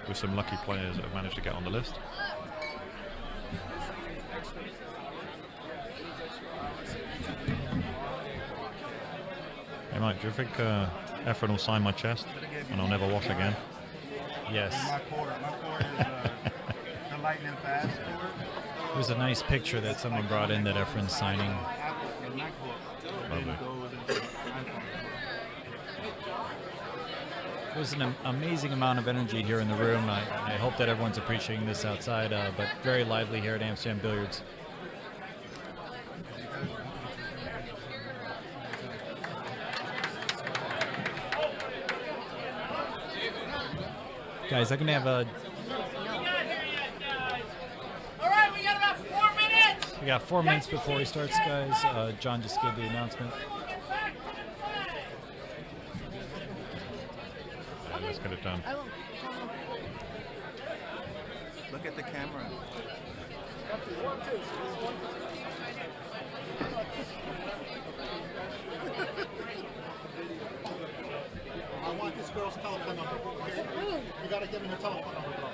Speaker 2: with some lucky players that have managed to get on the list. Hey Mike, do you think Efren will sign my chest and I'll never wash again?
Speaker 4: Yes.
Speaker 6: My court is the lightning fast court.
Speaker 4: There's a nice picture that someone brought in that Efren's signing.
Speaker 2: Lovely.
Speaker 4: There's an amazing amount of energy here in the room. I hope that everyone's appreciating this outside, but very lively here at Amsterdam Billiards. Guys, I'm going to have a...
Speaker 1: All right, we got about 4 minutes.
Speaker 4: We got 4 minutes before he starts, guys. John just gave the announcement.
Speaker 2: Let's get it done.
Speaker 6: Look at the camera.
Speaker 7: I want this girl's telephone number. You gotta give me her telephone number, bro.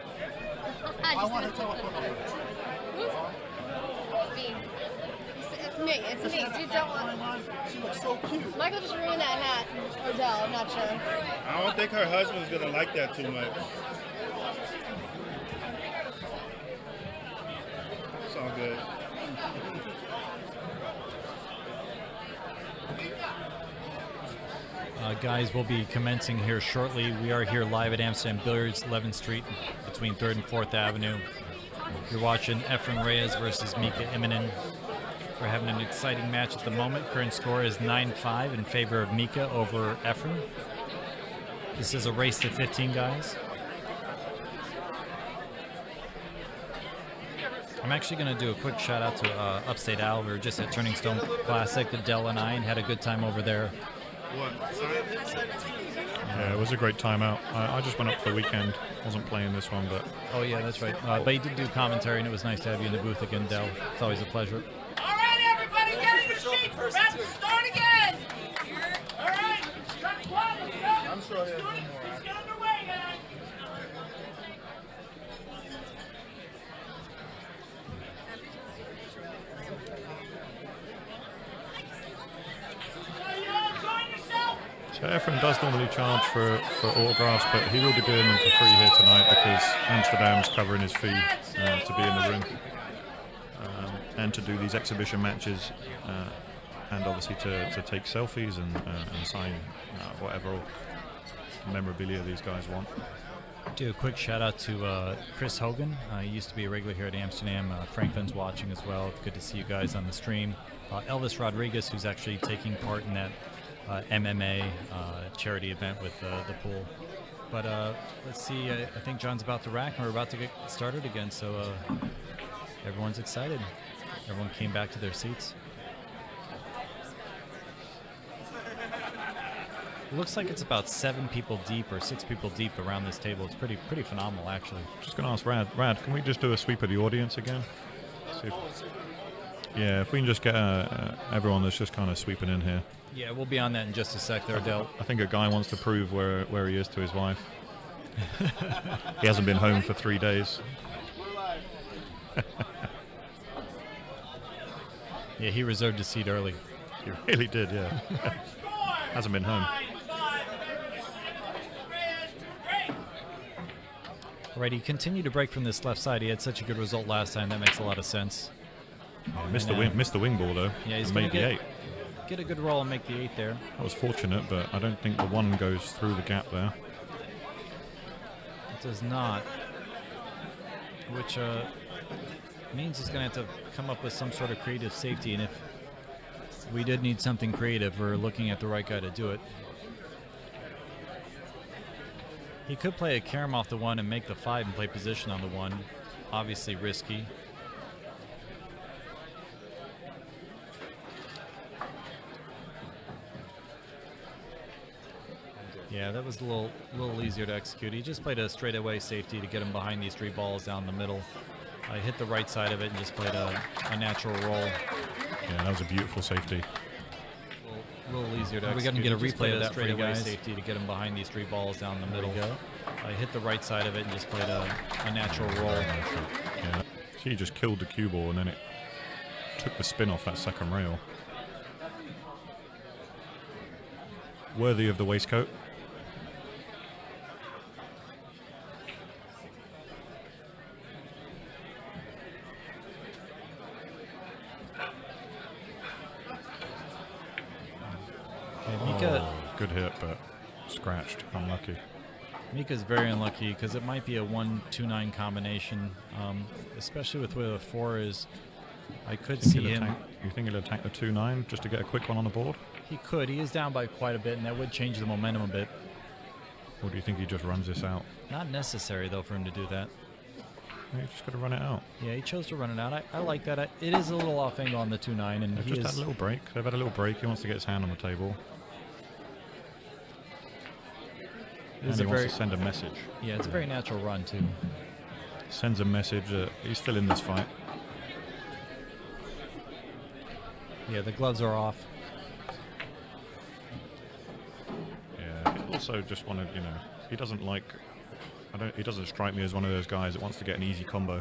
Speaker 7: I want her telephone number.
Speaker 5: It's me. It's me. You don't want.
Speaker 7: She looks so cute.
Speaker 5: Michael just ruined that hat. Or Del, I'm not sure.
Speaker 6: I don't think her husband's gonna like that too much. It's all good.
Speaker 4: Guys, we'll be commencing here shortly. We are here live at Amsterdam Billiards, 11th Street, between 3rd and 4th Avenue. You're watching Efren Reyes versus Mika Immonen. We're having an exciting match at the moment. Current score is 9-5 in favor of Mika over Efren. This is a race to 15, guys. I'm actually going to do a quick shout out to Upstate Al. We were just at Turning Stone Classic, Dell and I, and had a good time over there.
Speaker 2: Yeah, it was a great time out. I just went up for the weekend. Wasn't playing this one, but...
Speaker 4: Oh, yeah, that's right. But you did do commentary, and it was nice to have you in the booth again, Dell. It's always a pleasure.
Speaker 1: All right, everybody, get in your seats. We're about to start again. All right. I'm sure there's more. Let's get underway, guys.
Speaker 2: So Efren does normally charge for autographs, but he will be doing them for free here tonight because Amsterdam's covering his fee to be in the ring and to do these exhibition matches and obviously to take selfies and sign whatever memorabilia these guys want.
Speaker 4: Do a quick shout out to Chris Hogan. He used to be a regular here at Amsterdam. Franklin's watching as well. Good to see you guys on the stream. Elvis Rodriguez, who's actually taking part in that MMA charity event with the pool. But let's see, I think John's about to rack and we're about to get started again, so everyone's excited. Everyone came back to their seats. It looks like it's about 7 people deep or 6 people deep around this table. It's pretty phenomenal, actually.
Speaker 2: Just going to ask Rad, can we just do a sweep of the audience again? Yeah, if we can just get everyone that's just kind of sweeping in here.
Speaker 4: Yeah, we'll be on that in just a sec there, Del.
Speaker 2: I think a guy wants to prove where he is to his wife. He hasn't been home for 3 days.
Speaker 4: Yeah, he reserved his seat early.
Speaker 2: He really did, yeah. Hasn't been home.
Speaker 4: Alright, he continued to break from this left side. He had such a good result last time. That makes a lot of sense.
Speaker 2: Missed the wing ball though.
Speaker 4: Yeah, he's
Speaker 2: made the 8.
Speaker 4: Get a good roll and make the 8 there.
Speaker 2: That was fortunate, but I don't think the 1 goes through the gap there.
Speaker 4: It does not. Which means he's going to have to come up with some sort of creative safety, and if we did need something creative, we're looking at the right guy to do it. He could play a carom off the 1 and make the 5 and play position on the 1. Obviously risky. Yeah, that was a little easier to execute. He just played a straightaway safety to get him behind these 3 balls down the middle. I hit the right side of it and just played a natural roll.
Speaker 2: Yeah, that was a beautiful safety.
Speaker 4: A little easier to execute. We're going to get a replay of that for you guys. Safety to get him behind these 3 balls down the middle. I hit the right side of it and just played a natural roll.
Speaker 2: Yeah, he just killed the cue ball and then it took the spin off that second rail. Worthy of the waistcoat.
Speaker 4: Mika,
Speaker 2: good hit, but scratched. Unlucky.
Speaker 4: Mika's very unlucky because it might be a 1-2-9 combination, especially with where the 4 is. I could see him.
Speaker 2: You think he'll attack the 2-9 just to get a quick one on the board?
Speaker 4: He could. He is down by quite a bit, and that would change the momentum a bit.
Speaker 2: Or do you think he just runs this out?
Speaker 4: Not necessary, though, for him to do that.
Speaker 2: Yeah, he's just got to run it out.
Speaker 4: Yeah, he chose to run it out. I like that. It is a little off angle on the 2-9, and
Speaker 2: They've just had a little break. They've had a little break. He wants to get his hand on the table. And he wants to send a message.
Speaker 4: Yeah, it's a very natural run, too.
Speaker 2: Sends a message that he's still in this fight.
Speaker 4: Yeah, the gloves are off.
Speaker 2: Yeah, he also just wanted, he doesn't like... he doesn't strike me as one of those guys that wants to get an easy combo.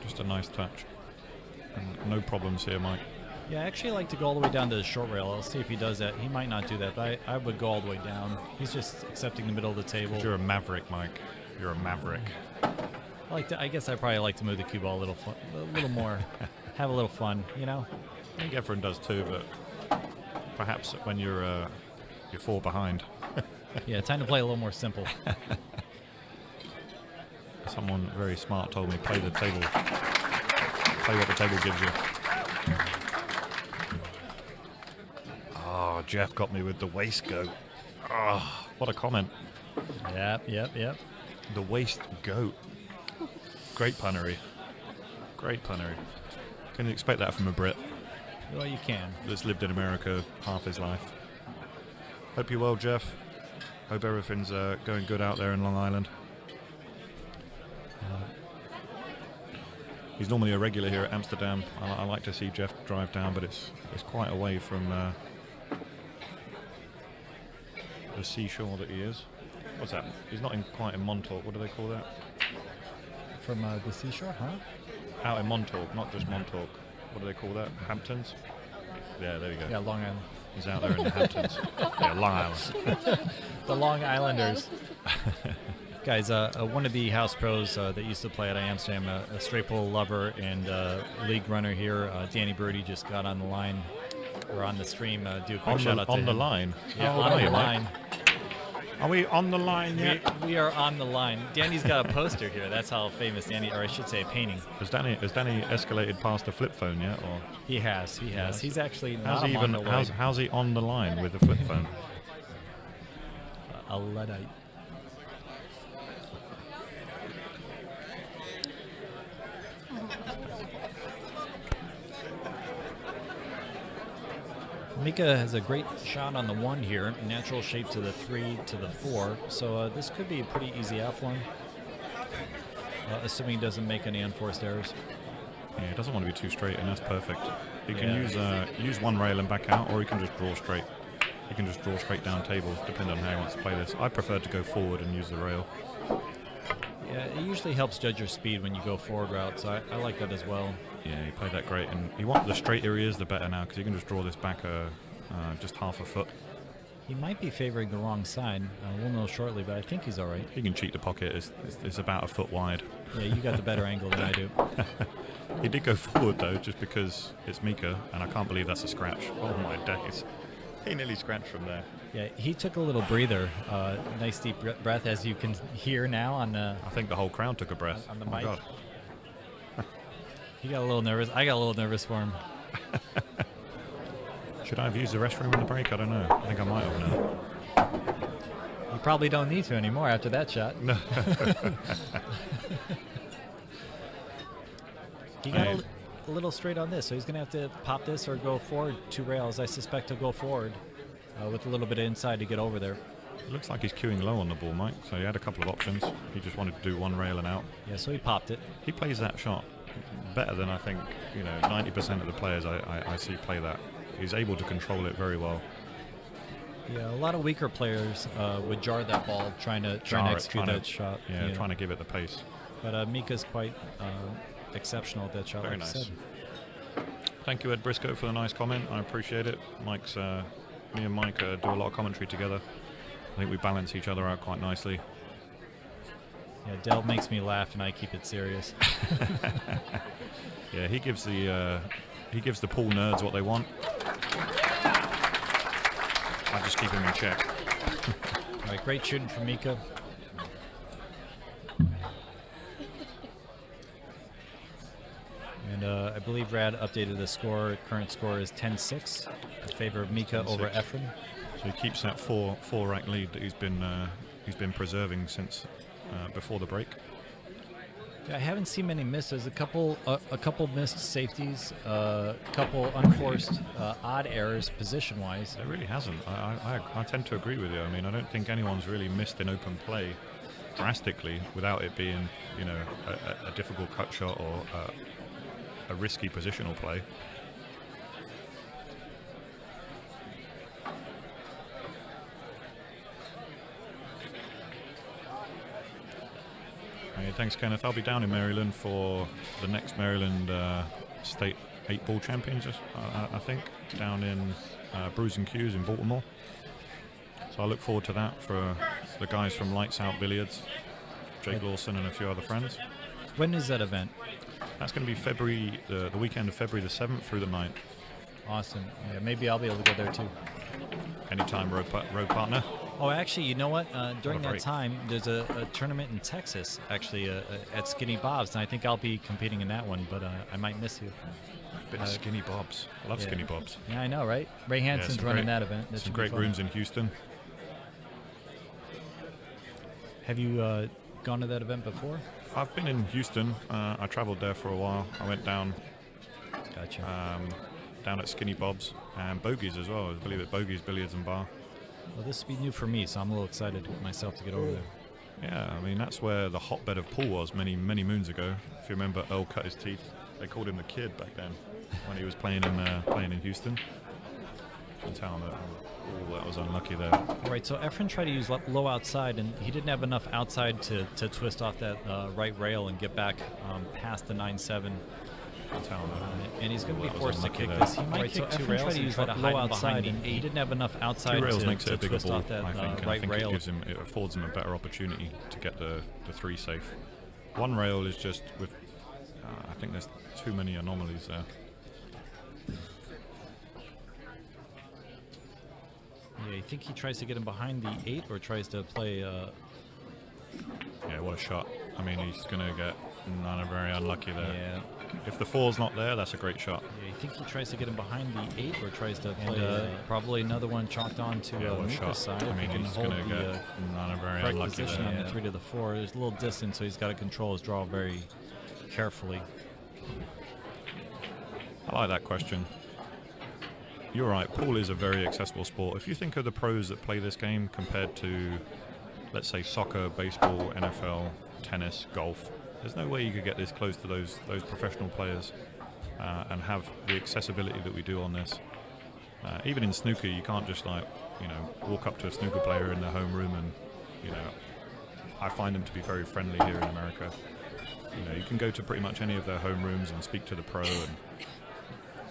Speaker 2: Just a nice touch. And no problems here, Mike.
Speaker 4: Yeah, I actually like to go all the way down to the short rail. I'll see if he does that. He might not do that, but I would go all the way down. He's just accepting the middle of the table.
Speaker 2: You're a maverick, Mike. You're a maverick.
Speaker 4: I guess I probably like to move the cue ball a little more, have a little fun, you know.
Speaker 2: I think Efren does too, but perhaps when you're 4 behind.
Speaker 4: Yeah, time to play a little more simple.
Speaker 2: Someone very smart told me, play the table. Play what the table gives you. Oh, Jeff got me with the waist goat. Oh, what a comment.
Speaker 4: Yep.
Speaker 2: The waist goat. Great punnery. Great punnery. Can you expect that from a Brit
Speaker 4: Well, you can.
Speaker 2: that's lived in America half his life? Hope you're well, Jeff. Hope everything's going good out there in Long Island. He's normally a regular here at Amsterdam. I like to see Jeff drive down, but it's quite away from the seashore that he is. What's that? He's not quite in Montauk. What do they call that?
Speaker 4: From the seashore, huh?
Speaker 2: Out in Montauk, not just Montauk. What do they call that? Hamptons? Yeah, there you go.
Speaker 4: Yeah, Long Island.
Speaker 2: He's out there in the Hamptons. Yeah, Long Island.
Speaker 4: The Long Islanders. Guys, one of the house pros that used to play at Amsterdam, a straight pull lover and league runner here, Danny Brody, just got on the line, or on the stream. Do a quick shout out to him.
Speaker 2: On the line?
Speaker 4: Yeah,
Speaker 2: How old
Speaker 4: on
Speaker 2: are
Speaker 4: the
Speaker 2: you,
Speaker 4: line.
Speaker 2: Mike? Are we on the line yet?
Speaker 4: We are on the line. Danny's got a poster here. That's how famous Danny, or I should say a painting.
Speaker 2: Has Danny escalated past the flip phone yet? Or
Speaker 4: He has. He's actually
Speaker 2: how's
Speaker 4: not
Speaker 2: he
Speaker 4: on the way.
Speaker 2: how's he on the line with the flip phone?
Speaker 4: A Luddite. Mika has a great shot on the 1 here, natural shape to the 3 to the 4, so this could be a pretty easy out for him, assuming he doesn't make any unforced errors.
Speaker 2: Yeah, he doesn't want to be too straight, and that's perfect. He can
Speaker 4: Yeah.
Speaker 2: use one rail and back out, or he can just draw straight. He can just draw straight down table, depending on how he wants to play this. I prefer to go forward and use the rail.
Speaker 4: Yeah, it usually helps judge your speed when you go forward route, so I like that as well.
Speaker 2: Yeah, he played that great, and the straighter he is, the better now, because he can just draw this back just half a foot.
Speaker 4: He might be favoring the wrong side. We'll know shortly, but I think he's all right.
Speaker 2: He can cheat the pocket. It's about a foot wide.
Speaker 4: Yeah, you got the better angle than I do.
Speaker 2: He did go forward, though, just because it's Mika, and I can't believe that's a scratch. Oh, my days. He nearly scratched from there.
Speaker 4: Yeah, he took a little breather. Nice deep breath, as you can hear now on the...
Speaker 2: I think the whole crowd took a breath.
Speaker 4: On the
Speaker 2: Oh, my
Speaker 4: mic.
Speaker 2: God.
Speaker 4: He got a little nervous. I got a little nervous for him.
Speaker 2: Should I have used the restroom in the break? I don't know. I think I might have now.
Speaker 4: You probably don't need to anymore after that shot.
Speaker 2: No.
Speaker 4: He got a little straight on this, so he's going to have to pop this or go forward 2 rails. I suspect he'll go forward with a little bit of inside to get over there.
Speaker 2: It looks like he's queuing low on the ball, Mike, so he had a couple of options. He just wanted to do 1 rail and out.
Speaker 4: Yeah, so he popped it.
Speaker 2: He plays that shot better than I think, 90% of the players I see play that. He's able to control it very well.
Speaker 4: Yeah, a lot of weaker players would jar that ball trying to execute that shot.
Speaker 2: Yeah, trying to give it the pace.
Speaker 4: But Mika's quite exceptional at that shot.
Speaker 2: Very
Speaker 4: like
Speaker 2: nice.
Speaker 4: I said.
Speaker 2: Thank you, Ed Briscoe, for the nice comment. I appreciate it. Me and Mike do a lot of commentary together. I think we balance each other out quite nicely.
Speaker 4: Yeah, Dell makes me laugh, and I keep it serious.
Speaker 2: Yeah, he gives the pool nerds what they want. I just keep him in check.
Speaker 4: All right, great shooting from Mika. And I believe Rad updated the score. Current score is 10-6 in favor of Mika over Efren.
Speaker 2: So he keeps that four rack lead that he's been preserving since before the break.
Speaker 4: Yeah, I haven't seen many misses. A couple missed safeties, a couple unforced odd errors position-wise.
Speaker 2: It really hasn't. I tend to agree with you. I mean, I don't think anyone's really missed in open play drastically without it being, a difficult cut shot or a risky positional play. Hey, thanks, Kenneth. I'll be down in Maryland for the next Maryland State 8-ball champions, I think, down in Brews and Q's in Baltimore. So I look forward to that for the guys from Lights Out Billiards, Jake Lawson and a few other friends.
Speaker 4: When is that event?
Speaker 2: That's going to be February, the weekend of February the 7th through the 9th.
Speaker 4: Awesome. Yeah, maybe I'll be able to go there too.
Speaker 2: Anytime, road partner.
Speaker 4: Oh, actually, you know what? During
Speaker 2: What a
Speaker 4: that
Speaker 2: break.
Speaker 4: time, there's a tournament in Texas, actually, at Skinny Bob's, and I think I'll be competing in that one, but I might miss you.
Speaker 2: Bit of Skinny Bobs. I love
Speaker 4: yeah.
Speaker 2: Skinny Bobs.
Speaker 4: Yeah, I know, right? Ray Hansen's
Speaker 2: some
Speaker 4: running
Speaker 2: great-
Speaker 4: that event. That
Speaker 2: Some
Speaker 4: should be
Speaker 2: great
Speaker 4: fun.
Speaker 2: rooms in Houston.
Speaker 4: Have you gone to that event before?
Speaker 2: I've been in Houston. I traveled there for a while. I went down
Speaker 4: Gotcha.
Speaker 2: down at Skinny Bob's and Bogey's as well. I believe it Bogey's Billiards and Bar.
Speaker 4: Well, this will be new for me, so I'm a little excited myself to get over there.
Speaker 2: Yeah, I mean that's where the hotbed of pool was many moons ago. If you remember, Earl cut his teeth. They called him the Kid back then when he was playing in Houston. You can tell that was unlucky there.
Speaker 4: All right, so Efren tried to use low outside, and he didn't have enough outside to twist off that right rail and get back past the 9-7. And he's going to be forced to kick this. He might kick two rails. Tried to use that low outside, and he didn't have enough outside
Speaker 2: Two rails
Speaker 4: to,
Speaker 2: makes it
Speaker 4: to
Speaker 2: a bigger
Speaker 4: twist
Speaker 2: ball,
Speaker 4: off that
Speaker 2: I think. And
Speaker 4: right
Speaker 2: I think
Speaker 4: rail.
Speaker 2: it affords him a better opportunity to get the 3 safe. One rail is just with. I think there's too many anomalies there.
Speaker 4: Yeah, you think he tries to get him behind the 8 or tries to play?
Speaker 2: Yeah, what a shot. I mean, he's going to get very unlucky there.
Speaker 4: Yeah.
Speaker 2: If the 4's not there, that's a great shot.
Speaker 4: Yeah, you think he tries to get him behind the 8 or tries to play probably another one chalked on to
Speaker 2: Yeah, what a
Speaker 4: Mika's
Speaker 2: shot.
Speaker 4: side?
Speaker 2: I
Speaker 4: If he
Speaker 2: mean,
Speaker 4: can
Speaker 2: he's
Speaker 4: hold
Speaker 2: going to
Speaker 4: the,
Speaker 2: get very
Speaker 4: correct
Speaker 2: unlucky
Speaker 4: position
Speaker 2: there.
Speaker 4: on the 3 to the 4. There's a little distance, so he's got to control his draw very carefully.
Speaker 2: I like that question. You're right, pool is a very accessible sport. If you think of the pros that play this game compared to, let's say, soccer, baseball, NFL, tennis, golf, there's no way you could get this close to those professional players and have the accessibility that we do on this. Even in snooker, you can't just walk up to a snooker player in their home room and, I find them to be very friendly here in America. You can go to pretty much any of their home rooms and speak to the pro and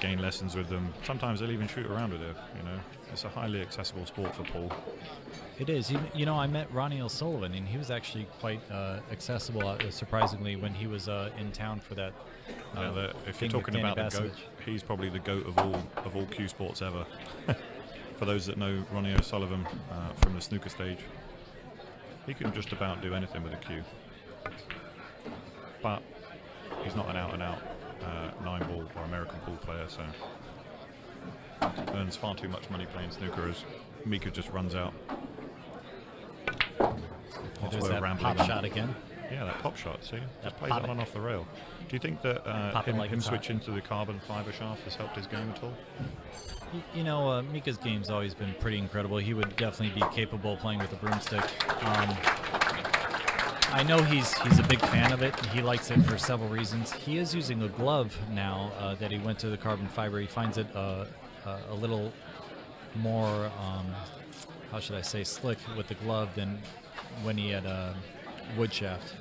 Speaker 2: gain lessons with them. Sometimes they'll even shoot around with it. It's a highly accessible sport for pool.
Speaker 4: It is. I met Ronnie O'Sullivan, and he was actually quite accessible, surprisingly, when he was in town for that.
Speaker 2: If you're
Speaker 4: thing with
Speaker 2: talking
Speaker 4: Danny
Speaker 2: about the goat,
Speaker 4: Basovich.
Speaker 2: he's probably the goat of all cue sports ever. For those that know Ronnie O'Sullivan from the snooker stage, he can just about do anything with a cue. But he's not an out-and-out 9-ball or American pool player, so earns far too much money playing snooker as Mika just runs out.
Speaker 4: There's that pop shot again.
Speaker 2: Yeah, that pop shot, see?
Speaker 4: That
Speaker 2: Just plays
Speaker 4: pop
Speaker 2: it
Speaker 4: it.
Speaker 2: on off the rail. Do you think that
Speaker 4: Pop it like
Speaker 2: him
Speaker 4: it's hot.
Speaker 2: switching to the carbon fiber shaft has helped his game at all?
Speaker 4: Mika's game's always been pretty incredible. He would definitely be capable of playing with a broomstick. I know he's a big fan of it. He likes it for several reasons. He is using a glove now that he went to the carbon fiber. He finds it a little more, how should I say, slick with the glove than when he had a wood shaft.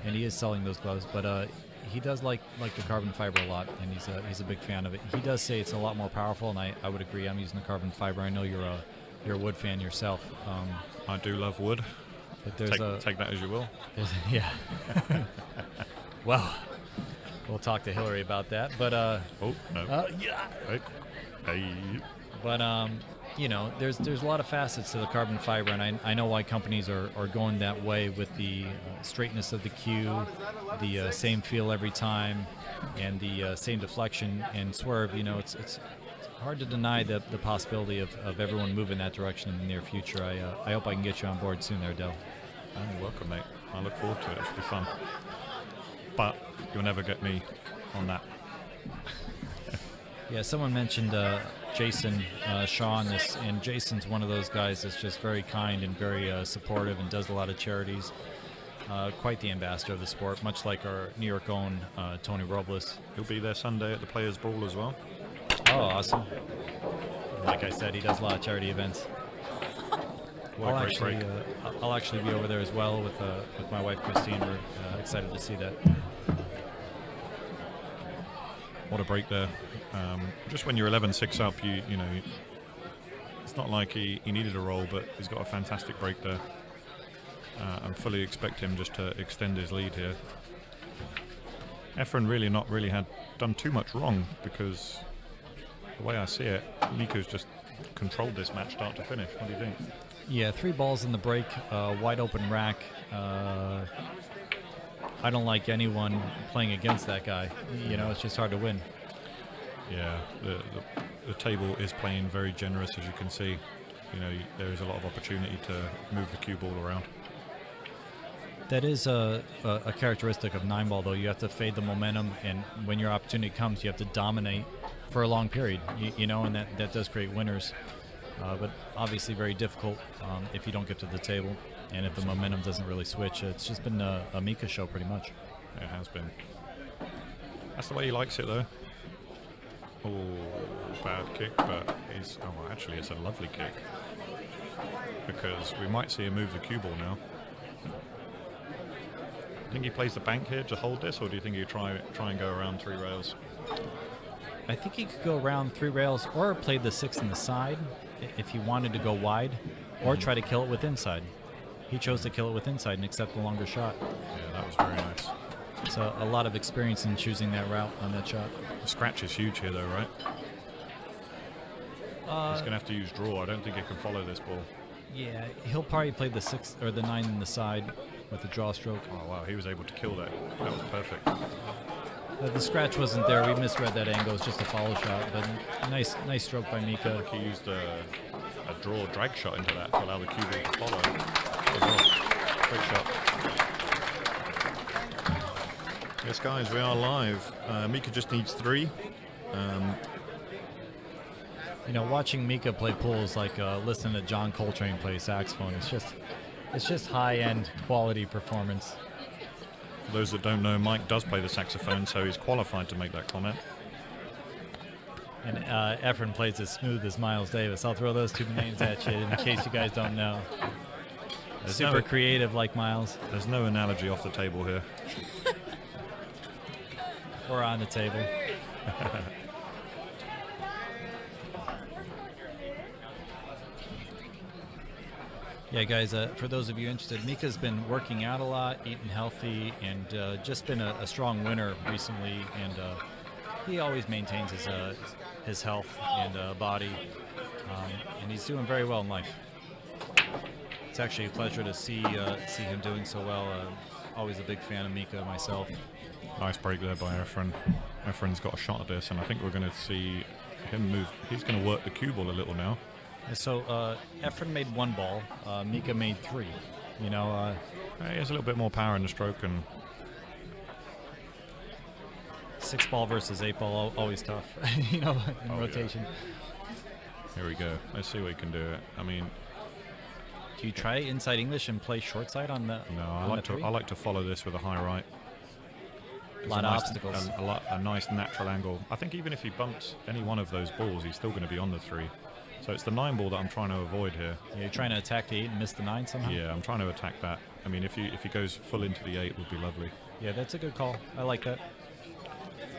Speaker 4: And he is selling those gloves, but he does like the carbon fiber a lot, and he's a big fan of it. He does say it's a lot more powerful, and I would agree. I'm using the carbon fiber. I know you're a wood fan yourself.
Speaker 2: I do love wood.
Speaker 4: But there's
Speaker 2: Take that as you will.
Speaker 4: yeah. Well, we'll talk to Hillary about that. But
Speaker 2: Oh, no.
Speaker 4: yeah.
Speaker 2: Hey.
Speaker 4: But there's a lot of facets to the carbon fiber, and I know why companies are going that way with the straightness of the cue, the same feel every time, and the same deflection and swerve. It's hard to deny the possibility of everyone moving that direction in the near future. I hope I can get you on board soon there, Del.
Speaker 2: You're welcome, mate. I look forward to it. It should be fun. But you'll never get me on that.
Speaker 4: Yeah, someone mentioned Jason Shaw on this, and Jason's one of those guys that's just very kind and very supportive and does a lot of charities. Quite the ambassador of the sport, much like our New York own Tony Robles.
Speaker 2: He'll be there Sunday at the Players' Ball as well.
Speaker 4: Oh, awesome. Like I said, he does a lot of charity events.
Speaker 2: What a great break.
Speaker 4: I'll actually be over there as well with my wife Christine. We're excited to see that.
Speaker 2: What a break there. Just when you're 11-6 up, you know, it's not like he needed a roll, but he's got a fantastic break there. And fully expect him just to extend his lead here. Efren really not had done too much wrong, because the way I see it, Mika's just controlled this match start to finish. What do you think?
Speaker 4: Yeah, 3 balls in the break, wide open rack. I don't like anyone playing against that guy. You know, it's just hard to win.
Speaker 2: Yeah, the table is playing very generous, as you can see. You know, there is a lot of opportunity to move the cue ball around.
Speaker 4: That is a characteristic of 9-ball, though. You have to fade the momentum, and when your opportunity comes, you have to dominate for a long period, you know, and that does create winners. But obviously very difficult if you don't get to the table, and if the momentum doesn't really switch. It's just been a Mika show pretty much.
Speaker 2: It has been. That's the way he likes it, though. Oh, bad kick, but actually it's a lovely kick, because we might see him move the cue ball now. Do you think he plays the bank here to hold this, or do you think he try and go around 3 rails?
Speaker 4: I think he could go around 3 rails, or play the 6 in the side if he wanted to go wide, or try to kill it with inside. He chose to kill it with inside and accept the longer shot.
Speaker 2: Yeah, that was very nice.
Speaker 4: So a lot of experience in choosing that route on that shot.
Speaker 2: The scratch is huge here, though, right? He's going to have to use draw. I don't think he can follow this ball.
Speaker 4: Yeah, he'll probably play the 6 or the 9 in the side with the draw stroke.
Speaker 2: Oh wow, he was able to kill that. That was perfect.
Speaker 4: The scratch wasn't there. We misread that angle. It's just a follow shot, but nice stroke by Mika.
Speaker 2: Like he used a draw drag shot into that to allow the cue ball to follow. Great shot. Yes, guys, we are live. Mika just needs 3.
Speaker 4: You know, watching Mika play pool is like listening to John Coltrane play saxophone. It's just high-end quality performance.
Speaker 2: For those that don't know, Mike does play the saxophone, so he's qualified to make that comment.
Speaker 4: And Efren plays as smooth as Miles Davis. I'll throw those 2 names at you in case you guys don't know. Super creative like Miles.
Speaker 2: There's no analogy off the table here.
Speaker 4: Or on the table. Yeah, guys, for those of you interested, Mika's been working out a lot, eating healthy, and just been a strong winner recently. And he always maintains his health and body, and he's doing very well in life. It's actually a pleasure to see him doing so well. Always a big fan of Mika myself.
Speaker 2: Nice break there by Efren. Efren's got a shot at this, and I think we're going to see him move. He's going to work the cue ball a little now.
Speaker 4: So Efren made 1 ball, Mika made 3. You know,
Speaker 2: he has a little bit more power in the stroke, and
Speaker 4: 6 ball versus 8 ball, always tough. You know, in rotation.
Speaker 2: Yeah. Here we go. Let's see what he can do. I mean,
Speaker 4: do you try inside English and play short side on the?
Speaker 2: No, I like to follow this with a high right.
Speaker 4: A lot of obstacles.
Speaker 2: A nice natural angle. I think even if he bumps any one of those balls, he's still going to be on the 3. So it's the 9 ball that I'm trying to avoid here.
Speaker 4: Yeah, you're trying to attack the 8 and miss the 9 somehow?
Speaker 2: Yeah, I'm trying to attack that. I mean, if he goes full into the 8, would be lovely.
Speaker 4: Yeah, that's a good call. I like that.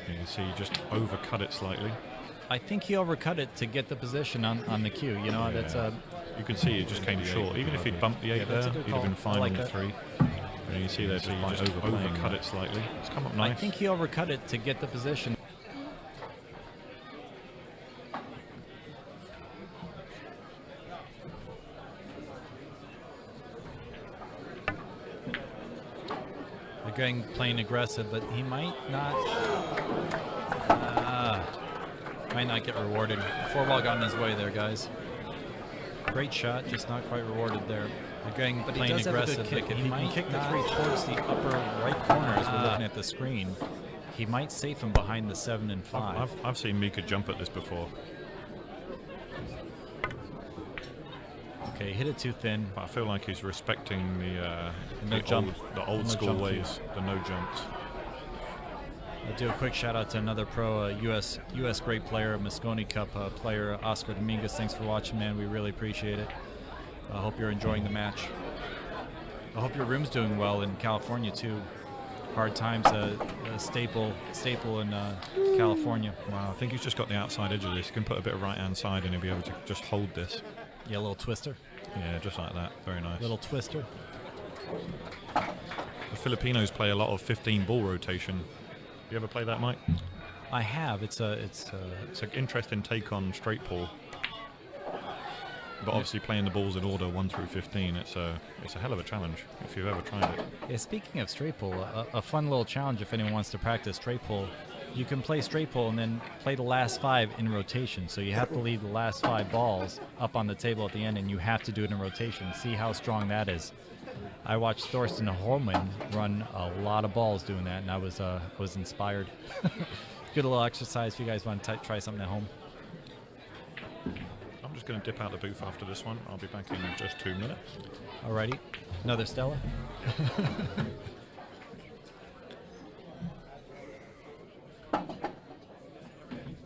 Speaker 2: You can see he just overcut it slightly.
Speaker 4: I think he overcut it to get the position on the cue. You know,
Speaker 2: yeah.
Speaker 4: That's
Speaker 2: you can see it just came short. Even if he'd bumped the 8 there, he'd have been fine on the 3. And you see there, just overcut it slightly. It's come up nice.
Speaker 4: I think he overcut it to get the position. Going playing aggressive, but he might not get rewarded. 4 ball got in his way there, guys. Great shot, just not quite rewarded there. Going playing aggressive, but he might kick the 3 towards the upper right corner as we're looking at the screen. He might safe him behind the 7 and 5.
Speaker 2: I've seen Mika jump at this before.
Speaker 4: Okay, hit it too thin.
Speaker 2: But I feel like he's respecting the old school ways, the no jumps.
Speaker 4: I'll do a quick shout out to another pro, U.S. great player, Mosconi Cup player, Oscar Dominguez. Thanks for watching, man. We really appreciate it. I hope you're enjoying the match. I hope your room's doing well in California too. Hard times, a staple in California.
Speaker 2: Wow, I think he's just got the outside edge of this. He can put a bit of right-hand side and he'll be able to just hold this.
Speaker 4: Yeah, a little twister.
Speaker 2: Yeah, just like that. Very nice.
Speaker 4: Little twister.
Speaker 2: The Filipinos play a lot of 15 ball rotation. You ever play that, Mike?
Speaker 4: I have. It's an
Speaker 2: interesting take on straight ball. But obviously playing the balls in order 1 through 15, it's a hell of a challenge if you've ever tried it.
Speaker 4: Yeah, speaking of straight pull, a fun little challenge if anyone wants to practice straight pull. You can play straight pull and then play the last 5 in rotation. So you have to leave the last 5 balls up on the table at the end, and you have to do it in rotation. See how strong that is. I watched Thorsten Holman run a lot of balls doing that, and I was inspired. Good little exercise if you guys want to try something at home.
Speaker 2: I'm just going to dip out the booth after this one. I'll be back in just 2 minutes.
Speaker 4: Alrighty. Another Stella?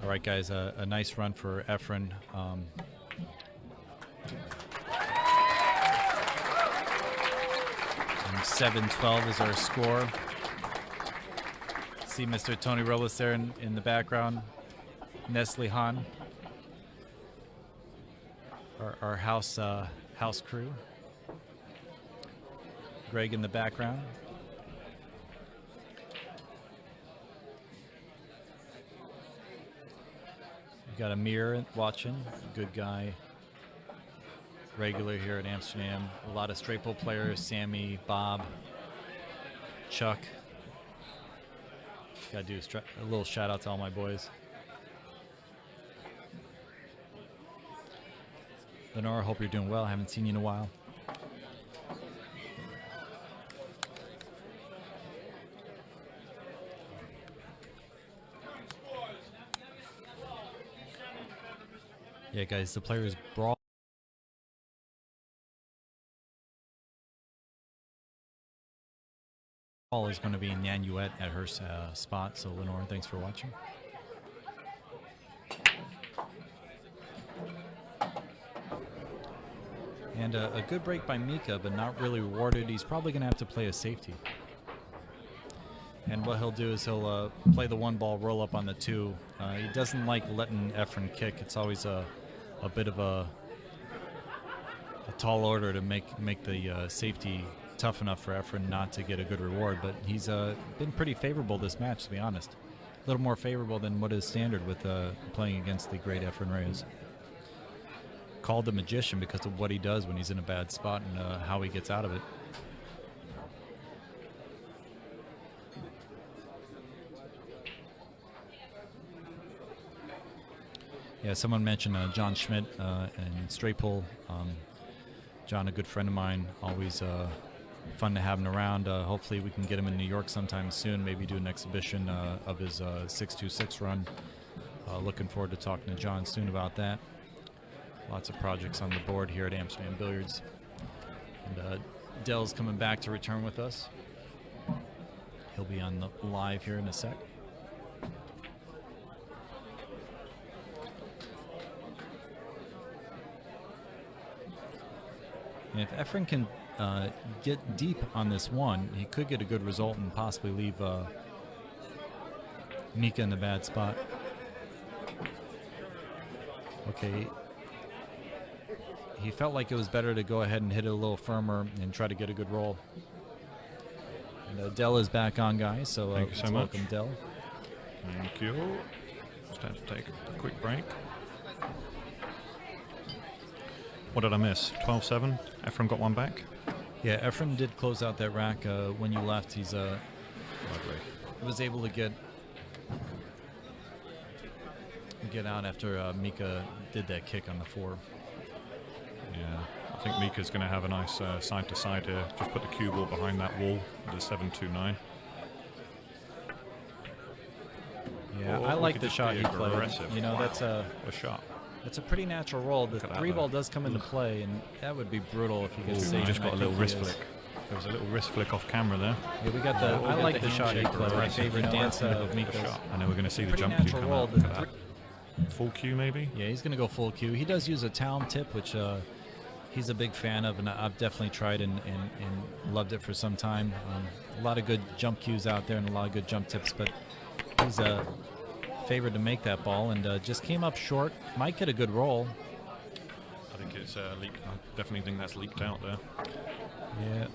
Speaker 4: All right, guys, a nice run for Efren. 7-12 is our score. See Mr. Tony Robles there in the background. Nestle Han, our house crew. Greg in the background. We got Amir watching, good guy. Regular here at Amsterdam. A lot of straight pull players, Sammy, Bob, Chuck. Gotta do a little shout out to all my boys. Lenora, hope you're doing well. Haven't seen you in a while. Yeah, guys, the players brawl. Is going to be Nanuet at her spot. So, Lenora, thanks for watching. And a good break by Mika, but not really rewarded. He's probably going to have to play a safety. And what he'll do is he'll play the 1 ball, roll up on the 2. He doesn't like letting Efren kick. It's always a bit of a tall order to make the safety tough enough for Efren not to get a good reward. But he's been pretty favorable this match, to be honest. A little more favorable than what is standard with playing against the great Efren Reyes. Called the magician because of what he does when he's in a bad spot and how he gets out of it. Yeah, someone mentioned John Schmidt and straight pull. John, a good friend of mine, always fun to have him around. Hopefully we can get him in New York sometime soon, maybe do an exhibition of his 626 run. Looking forward to talking to John soon about that. Lots of projects on the board here at Amsterdam Billiards. And Dell's coming back to return with us. He'll be on the live here in a sec. And if Efren can get deep on this 1, he could get a good result and possibly leave Mika in the bad spot. Okay. He felt like it was better to go ahead and hit it a little firmer and try to get a good roll. And Dell is back on, guys, so
Speaker 2: thank you so much.
Speaker 4: Welcome, Dell.
Speaker 2: Thank you. Just had to take a quick break. What did I miss? 12-7? Efren got 1 back?
Speaker 4: Yeah, Efren did close out that rack when you left. He's was able to get out after Mika did that kick on the 4.
Speaker 2: Yeah, I think Mika's going to have a nice side-to-side here. Just put the cue ball behind that wall with a 7-2-9.
Speaker 4: Yeah, I like the shot he played. You know, that's a
Speaker 2: shot.
Speaker 4: It's a pretty natural roll. The 3 ball does come into play, and that would be brutal if he gets saved.
Speaker 2: He just got a little wrist flick. There was a little wrist flick off camera there.
Speaker 4: Yeah, we got the. I like the shot he played. My favorite dance of Mika's.
Speaker 2: And then we're going to see the jump cue come out. Full cue, maybe?
Speaker 4: Yeah, he's going to go full cue. He does use a Talon tip, which he's a big fan of, and I've definitely tried and loved it for some time. A lot of good jump cues out there and a lot of good jump tips, but he's favored to make that ball and just came up short. Might get a good roll.
Speaker 2: I think it's leaked. I definitely think that's leaked out there.
Speaker 4: Yeah.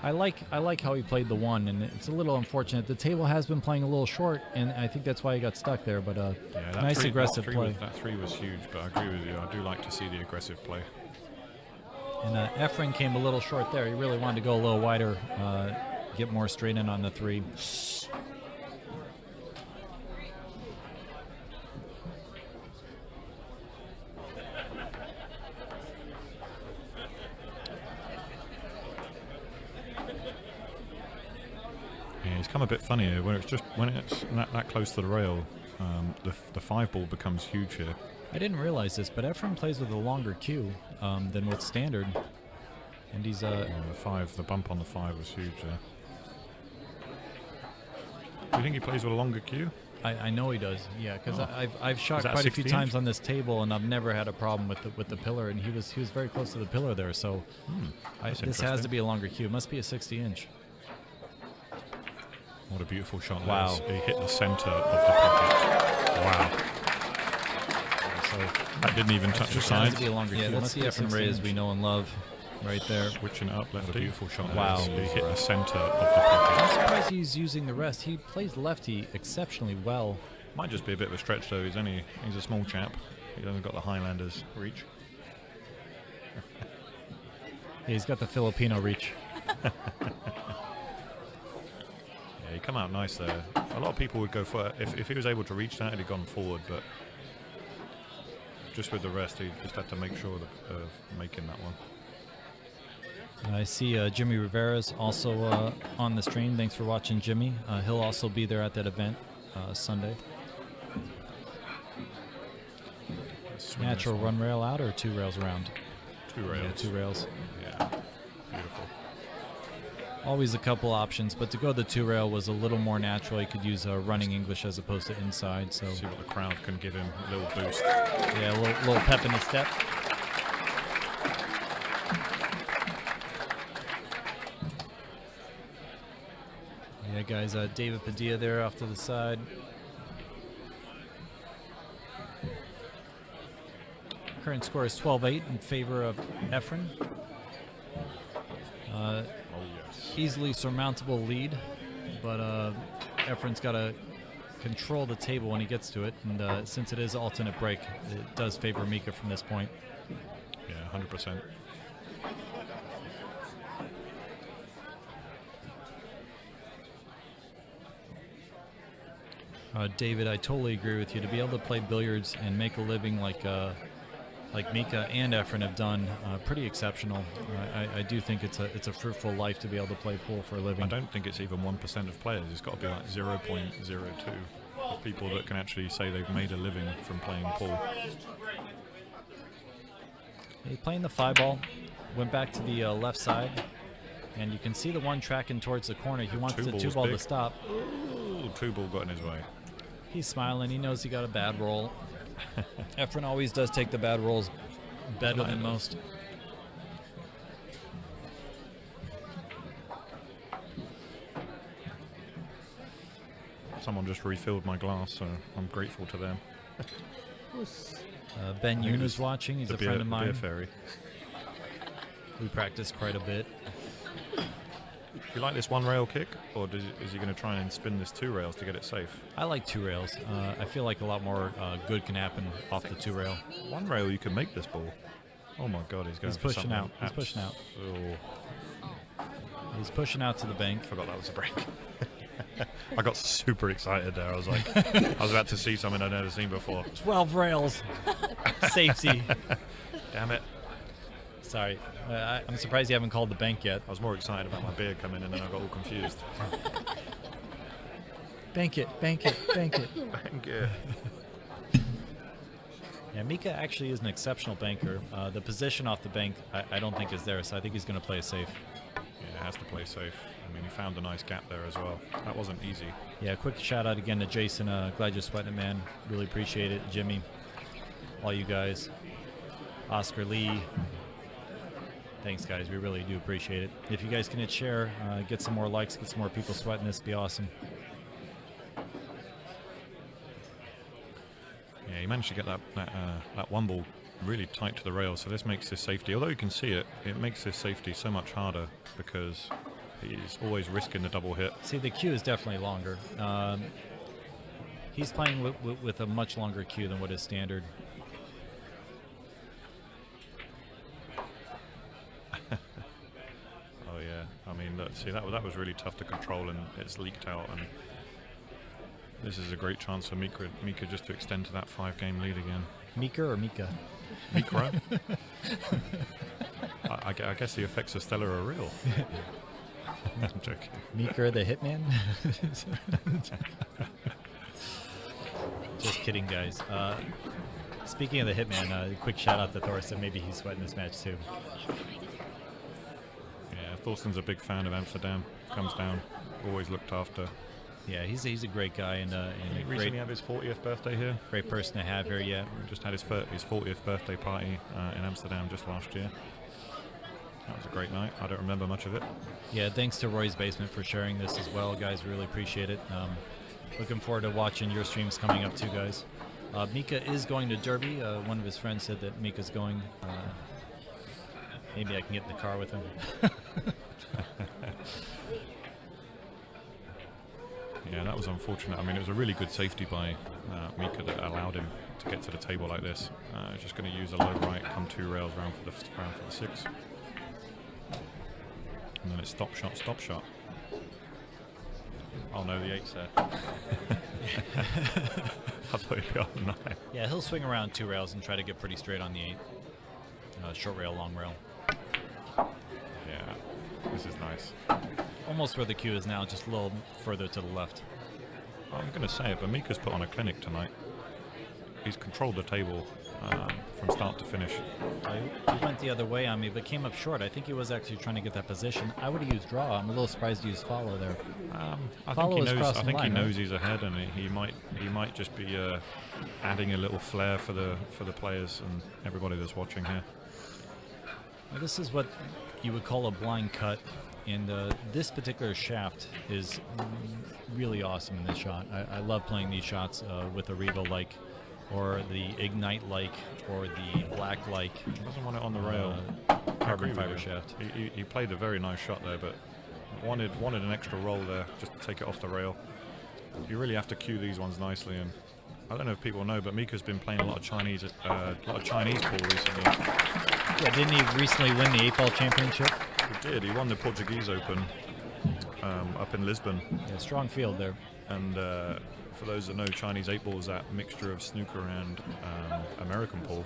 Speaker 4: I like how he played the 1, and it's a little unfortunate. The table has been playing a little short, and I think that's why he got stuck there. But
Speaker 2: Yeah,
Speaker 4: nice aggressive play.
Speaker 2: That 3 was huge, but I agree with you. I do like to see the aggressive play.
Speaker 4: And Efren came a little short there. He really wanted to go a little wider, get more straight in on the 3.
Speaker 2: Yeah, he's come a bit funny here when it's that close to the rail. The 5 ball becomes huge here.
Speaker 4: I didn't realize this, but Efren plays with a longer cue than what's standard, and he's
Speaker 2: the bump on the 5 was huge there. Do you think he plays with a longer cue?
Speaker 4: I know he does, yeah, because I've shot quite a few times on this table, and I've never had a problem with the pillar, and he was very close to the pillar there, so this has to be a longer cue. It must be a 60-inch.
Speaker 2: What a beautiful shot!
Speaker 4: Wow,
Speaker 2: he hit the center of the pocket. Wow. So that didn't even touch the sides.
Speaker 4: Yeah, that's the Efren Reyes we know and love, right there.
Speaker 2: Switching it up, lefty. A beautiful shot.
Speaker 4: Wow.
Speaker 2: He hit the center of the pocket.
Speaker 4: I'm surprised he's using the rest. He plays lefty exceptionally well.
Speaker 2: Might just be a bit of a stretch though. He's a small chap. He hasn't got the Highlanders reach.
Speaker 4: Yeah, he's got the Filipino reach.
Speaker 2: Yeah, he come out nice there. A lot of people would go for if he was able to reach that, he'd have gone forward, but just with the rest, he just had to make sure of making that one.
Speaker 4: I see Jimmy Rivera's also on the stream. Thanks for watching, Jimmy. He'll also be there at that event Sunday. Natural run rail out or 2 rails around?
Speaker 2: 2 rails.
Speaker 4: Yeah, 2 rails.
Speaker 2: Yeah, beautiful.
Speaker 4: Always a couple options, but to go the 2 rail was a little more natural. You could use running English as opposed to inside. So
Speaker 2: see what the crowd can give him, a little boost.
Speaker 4: Yeah, a little pep in his step. Yeah, guys, David Padilla there off to the side. Current score is 12-8 in favor of Efren. Easily surmountable lead, but Efren's got to control the table when he gets to it, and since it is alternate break, it does favor Mika from this point.
Speaker 2: Yeah, 100%.
Speaker 4: David, I totally agree with you. To be able to play billiards and make a living like Mika and Efren have done, pretty exceptional. I do think it's a fruitful life to be able to play pool for a living.
Speaker 2: I don't think it's even 1% of players. It's got to be like 0.02 of people that can actually say they've made a living from playing pool.
Speaker 4: He's playing the 5 ball, went back to the left side, and you can see the 1 tracking towards the corner. He wants the 2 ball to stop.
Speaker 2: Ooh, 2 ball got in his way.
Speaker 4: He's smiling. He knows he got a bad roll. Efren always does take the bad rolls better than most.
Speaker 2: Someone just refilled my glass, so I'm grateful to them.
Speaker 4: Ben Yoon is watching. He's a friend of mine.
Speaker 2: Beer fairy.
Speaker 4: We practice quite a bit.
Speaker 2: Do you like this 1 rail kick, or is he going to try and spin this 2 rails to get it safe?
Speaker 4: I like 2 rails. I feel like a lot more good can happen off the 2 rail.
Speaker 2: 1 rail, you can make this ball. Oh my God, he's
Speaker 4: pushing out. He's pushing out.
Speaker 2: Oh.
Speaker 4: He's pushing out to the bank.
Speaker 2: Forgot that was a break. I got super excited there. I was like, I was about to see something I'd never seen before.
Speaker 4: 12 rails. Safety.
Speaker 2: Damn it.
Speaker 4: Sorry. I'm surprised you haven't called the bank yet.
Speaker 2: I was more excited about my beer coming in and I got all confused.
Speaker 4: Bank it, bank it, bank it.
Speaker 2: Bank it.
Speaker 4: Yeah, Mika actually is an exceptional banker. The position off the bank, I don't think is there, so I think he's going to play it safe.
Speaker 2: Yeah, has to play safe. I mean, he found a nice gap there as well. That wasn't easy.
Speaker 4: Yeah, quick shout out again to Jason. Glad you're sweating it, man. Really appreciate it. Jimmy, all you guys. Oscar Lee. Thanks, guys. We really do appreciate it. If you guys can hit share, get some more likes, get some more people sweating this, be awesome.
Speaker 2: Yeah, he managed to get that 1 ball really tight to the rail, so this makes his safety, although you can see it, it makes his safety so much harder because he's always risking the double hit.
Speaker 4: See, the queue is definitely longer. He's playing with a much longer queue than what is standard.
Speaker 2: Oh yeah, I mean, look, see that was really tough to control, and it's leaked out, and this is a great chance for Mika just to extend to that 5-game lead again.
Speaker 4: Mika or Mika?
Speaker 2: Mika? I guess the effects of Stella are real. I'm joking.
Speaker 4: Mika the Hitman? Just kidding, guys. Speaking of the Hitman, quick shout out to Thorsten. Maybe he's sweating this match too.
Speaker 2: Yeah, Thorsten's a big fan of Amsterdam. Comes down, always looked after.
Speaker 4: Yeah, he's a great guy and
Speaker 2: he recently had his 40th birthday here.
Speaker 4: Great person to have here. Yeah,
Speaker 2: just had his 40th birthday party in Amsterdam just last year. That was a great night. I don't remember much of it.
Speaker 4: Yeah, thanks to Roy's Basement for sharing this as well, guys. Really appreciate it. Looking forward to watching your streams coming up too, guys. Mika is going to Derby. One of his friends said that Mika's going. Maybe I can get in the car with him.
Speaker 2: Yeah, that was unfortunate. I mean, it was a really good safety by Mika that allowed him to get to the table like this. Just going to use a low right, come 2 rails round for the 6. And then it's stop shot, stop shot. Oh no, the 8's there. I thought he'd be on the 9.
Speaker 4: Yeah, he'll swing around 2 rails and try to get pretty straight on the 8. Short rail, long rail.
Speaker 2: Yeah, this is nice.
Speaker 4: Almost where the queue is now, just a little further to the left.
Speaker 2: I'm going to say it, but Mika's put on a clinic tonight. He's controlled the table from start to finish.
Speaker 4: He went the other way on me, but came up short. I think he was actually trying to get that position. I would have used draw. I'm a little surprised he used follow there.
Speaker 2: I think he knows he's ahead, and he might just be adding a little flair for the players and everybody that's watching here.
Speaker 4: Well, this is what you would call a blind cut. And this particular shaft is really awesome in this shot. I love playing these shots with a Revo-like, or the Ignite-like, or the Black-like.
Speaker 2: He doesn't want it on the rail.
Speaker 4: Carbon fiber shaft.
Speaker 2: He played a very nice shot there, but wanted an extra roll there just to take it off the rail. You really have to cue these ones nicely, and I don't know if people know, but Mika's been playing a lot of Chinese pool recently.
Speaker 4: Yeah, didn't he recently win the 8-ball championship?
Speaker 2: He did. He won the Portuguese Open up in Lisbon.
Speaker 4: Yeah, strong field there.
Speaker 2: And for those that know, Chinese 8-ball is that mixture of snooker and American pool.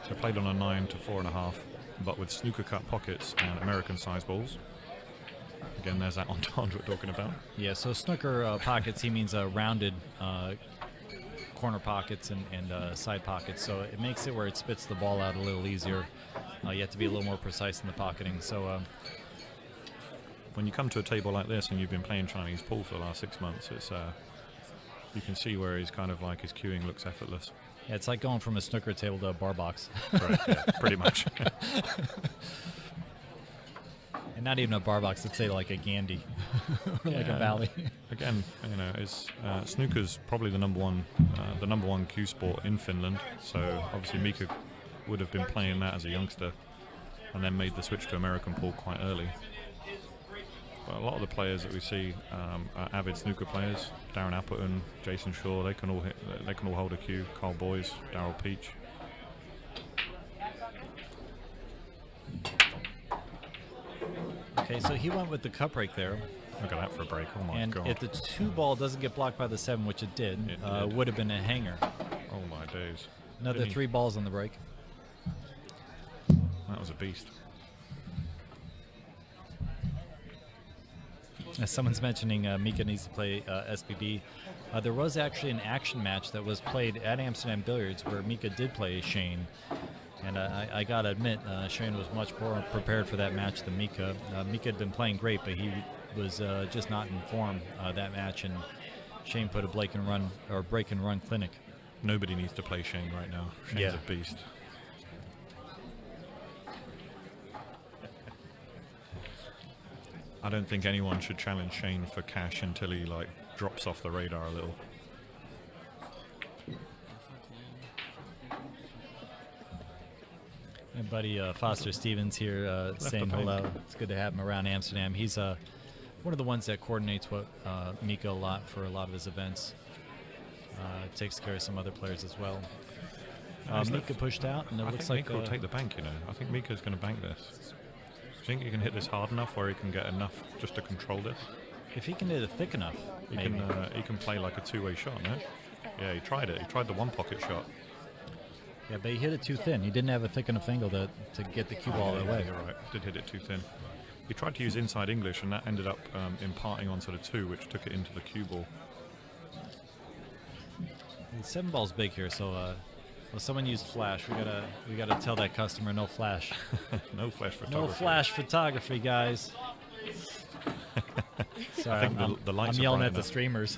Speaker 2: So played on a 9 to 4.5, but with snooker cut pockets and American size balls. Again, there's that entente we're talking about.
Speaker 4: Yeah, so snooker pockets, he means rounded corner pockets and side pockets. So it makes it where it spits the ball out a little easier. You have to be a little more precise in the pocketing. So
Speaker 2: when you come to a table like this and you've been playing Chinese pool for the last 6 months, it's you can see where he's kind of like his cueing looks effortless.
Speaker 4: Yeah, it's like going from a snooker table to a bar box.
Speaker 2: Right, yeah, pretty much.
Speaker 4: And not even a bar box, let's say like a Gandhi, or like a Valley.
Speaker 2: Again, you know, it's snooker's probably the number one cue sport in Finland. So obviously Mika would have been playing that as a youngster, and then made the switch to American pool quite early. But a lot of the players that we see are avid snooker players. Darren Appleton, Jason Shaw, they can all hold a cue. Carl Boyes, Darryl Peach.
Speaker 4: Okay, so he went with the cup break there.
Speaker 2: Look at that for a break. Oh my
Speaker 4: and
Speaker 2: god.
Speaker 4: If the 2-ball doesn't get blocked by the 7, which it did, would have been a hanger.
Speaker 2: Oh my days.
Speaker 4: Another 3 balls on the break.
Speaker 2: That was a beast.
Speaker 4: As someone's mentioning, Mika needs to play SBB. There was actually an action match that was played at Amsterdam Billiards where Mika did play Shane. And I gotta admit, Shane was much more prepared for that match than Mika. Mika had been playing great, but he was just not in form that match, and Shane put a break and run clinic.
Speaker 2: Nobody needs to play Shane right now. Shane's a beast. I don't think anyone should challenge Shane for cash until he like drops off the radar a little.
Speaker 4: My buddy Foster Stevens here saying hello. It's good to have him around Amsterdam. He's one of the ones that coordinates what Mika a lot for a lot of his events. Takes care of some other players as well. Mika pushed out, and it looks like
Speaker 2: Mika will take the bank. You know, I think Mika's going to bank this. Do you think he can hit this hard enough where he can get enough just to control this?
Speaker 4: If he can hit it thick enough,
Speaker 2: he can play like a two-way shot, no? Yeah, he tried it. He tried the one-pocket shot.
Speaker 4: Yeah, but he hit it too thin. He didn't have a thick enough angle to get the cue ball that way.
Speaker 2: You're right. Did hit it too thin. He tried to use inside English, and that ended up imparting onto the 2, which took it into the cue ball.
Speaker 4: And 7 ball's big here, so well, someone used flash. We gotta tell that customer no flash.
Speaker 2: No flash photography.
Speaker 4: No flash photography, guys. Sorry,
Speaker 2: I think the lights
Speaker 4: I'm
Speaker 2: are
Speaker 4: yelling
Speaker 2: bright
Speaker 4: at the
Speaker 2: enough.
Speaker 4: streamers.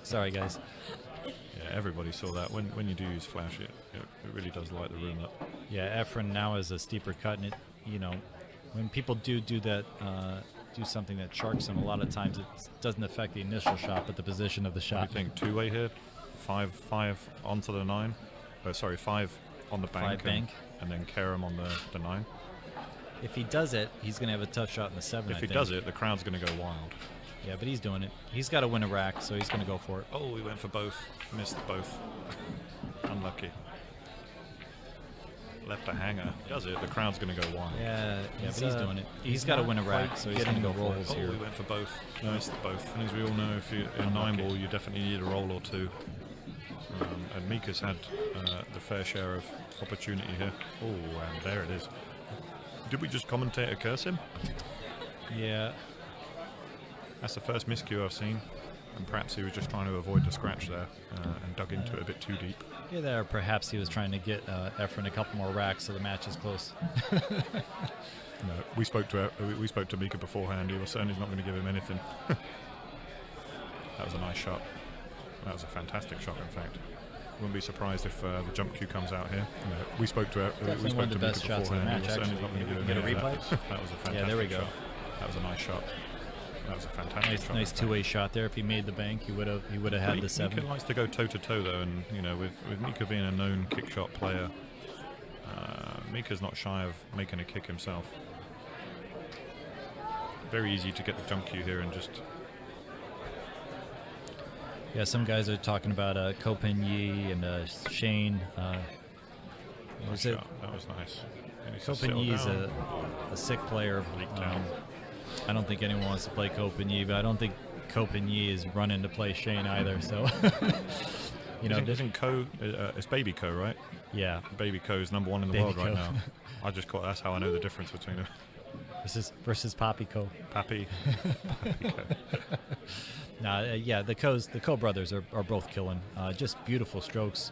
Speaker 4: Sorry, guys.
Speaker 2: Yeah, everybody saw that. When you do use flash, it really does light the room up.
Speaker 4: Yeah, Efren now is a steeper cut, and it, you know, when people do that, do something that sharks them, a lot of times it doesn't affect the initial shot, but the position of the shot.
Speaker 2: What do you think? Two-way here, 5 onto the 9. Sorry, 5 on the bank, and then Karam on the 9.
Speaker 4: If he does it, he's going to have a tough shot in the 7.
Speaker 2: If he does it, the crowd's going to go wild.
Speaker 4: Yeah, but he's doing it. He's got to win a rack, so he's going to go for it.
Speaker 2: Oh, he went for both. Missed both. Unlucky. Left a hanger. Does it, the crowd's going to go wild.
Speaker 4: Yeah, but he's doing it. He's got to win a rack, so he's going to go rolls here.
Speaker 2: Oh, he went for both. Missed both. And as we all know, if you in 9-ball, you definitely need a roll or two. And Mika's had the fair share of opportunity here. Oh, and there it is. Did we just commentate a curse him?
Speaker 4: Yeah.
Speaker 2: That's the first miscue I've seen. And perhaps he was just trying to avoid the scratch there and dug into it a bit too deep.
Speaker 4: Yeah, there. Perhaps he was trying to get Efren a couple more racks so the match is close.
Speaker 2: No, we spoke to Mika beforehand. He was saying he's not going to give him anything. That was a nice shot. That was a fantastic shot, in fact. Wouldn't be surprised if the jump cue comes out here. No, we spoke to
Speaker 4: one of the best
Speaker 2: Mika
Speaker 4: shots of the
Speaker 2: beforehand.
Speaker 4: match.
Speaker 2: He was saying he's not going to give him
Speaker 4: Get a
Speaker 2: anything.
Speaker 4: replay?
Speaker 2: That was a fantastic
Speaker 4: Yeah, there we go.
Speaker 2: shot. That was a nice shot. That was a fantastic shot.
Speaker 4: Nice two-way shot there. If he made the bank, he would have had the 7.
Speaker 2: Mika likes to go toe-to-toe though, and you know, with Mika being a known kick shot player, Mika's not shy of making a kick himself. Very easy to get the jump cue here and just.
Speaker 4: Yeah, some guys are talking about Kopen Yi and Shane.
Speaker 2: That was nice.
Speaker 4: Kopen Yi is a sick player. I don't think anyone wants to play Kopen Yi, but I don't think Kopen Yi is running to play Shane either. So,
Speaker 2: isn't Ko? It's Baby Ko, right?
Speaker 4: Yeah,
Speaker 2: Baby Ko is number 1 in the world right now. I just caught. That's how I know the difference between them.
Speaker 4: Versus Papi Ko.
Speaker 2: Papi Ko.
Speaker 4: Yeah, the Ko brothers are both killing. Just beautiful strokes.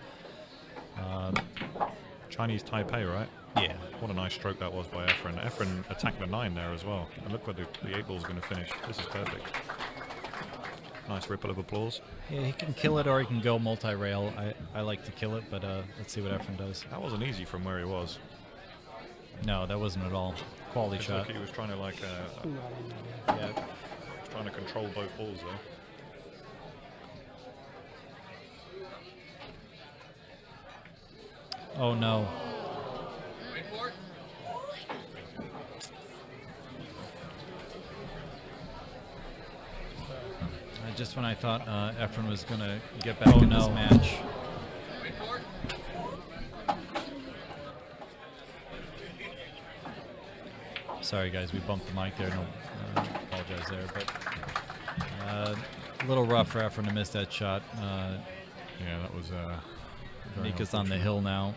Speaker 2: Chinese Taipei, right?
Speaker 4: Yeah.
Speaker 2: What a nice stroke that was by Efren. Efren attacked the 9 there as well. And look where the 8-ball's going to finish. This is perfect. Nice ripple of applause.
Speaker 4: Yeah, he can kill it or he can go multi-rail. I like to kill it, but let's see what Efren does.
Speaker 2: That wasn't easy from where he was.
Speaker 4: No, that wasn't at all. Quality shot.
Speaker 2: Look, he was trying to trying to control both balls though.
Speaker 4: Oh no. Just when I thought Efren was going to get back in this match. Sorry guys, we bumped the mic there. No, apologize there, but a little rough for Efren to miss that shot.
Speaker 2: Yeah, that was.
Speaker 4: Mika's on the hill now.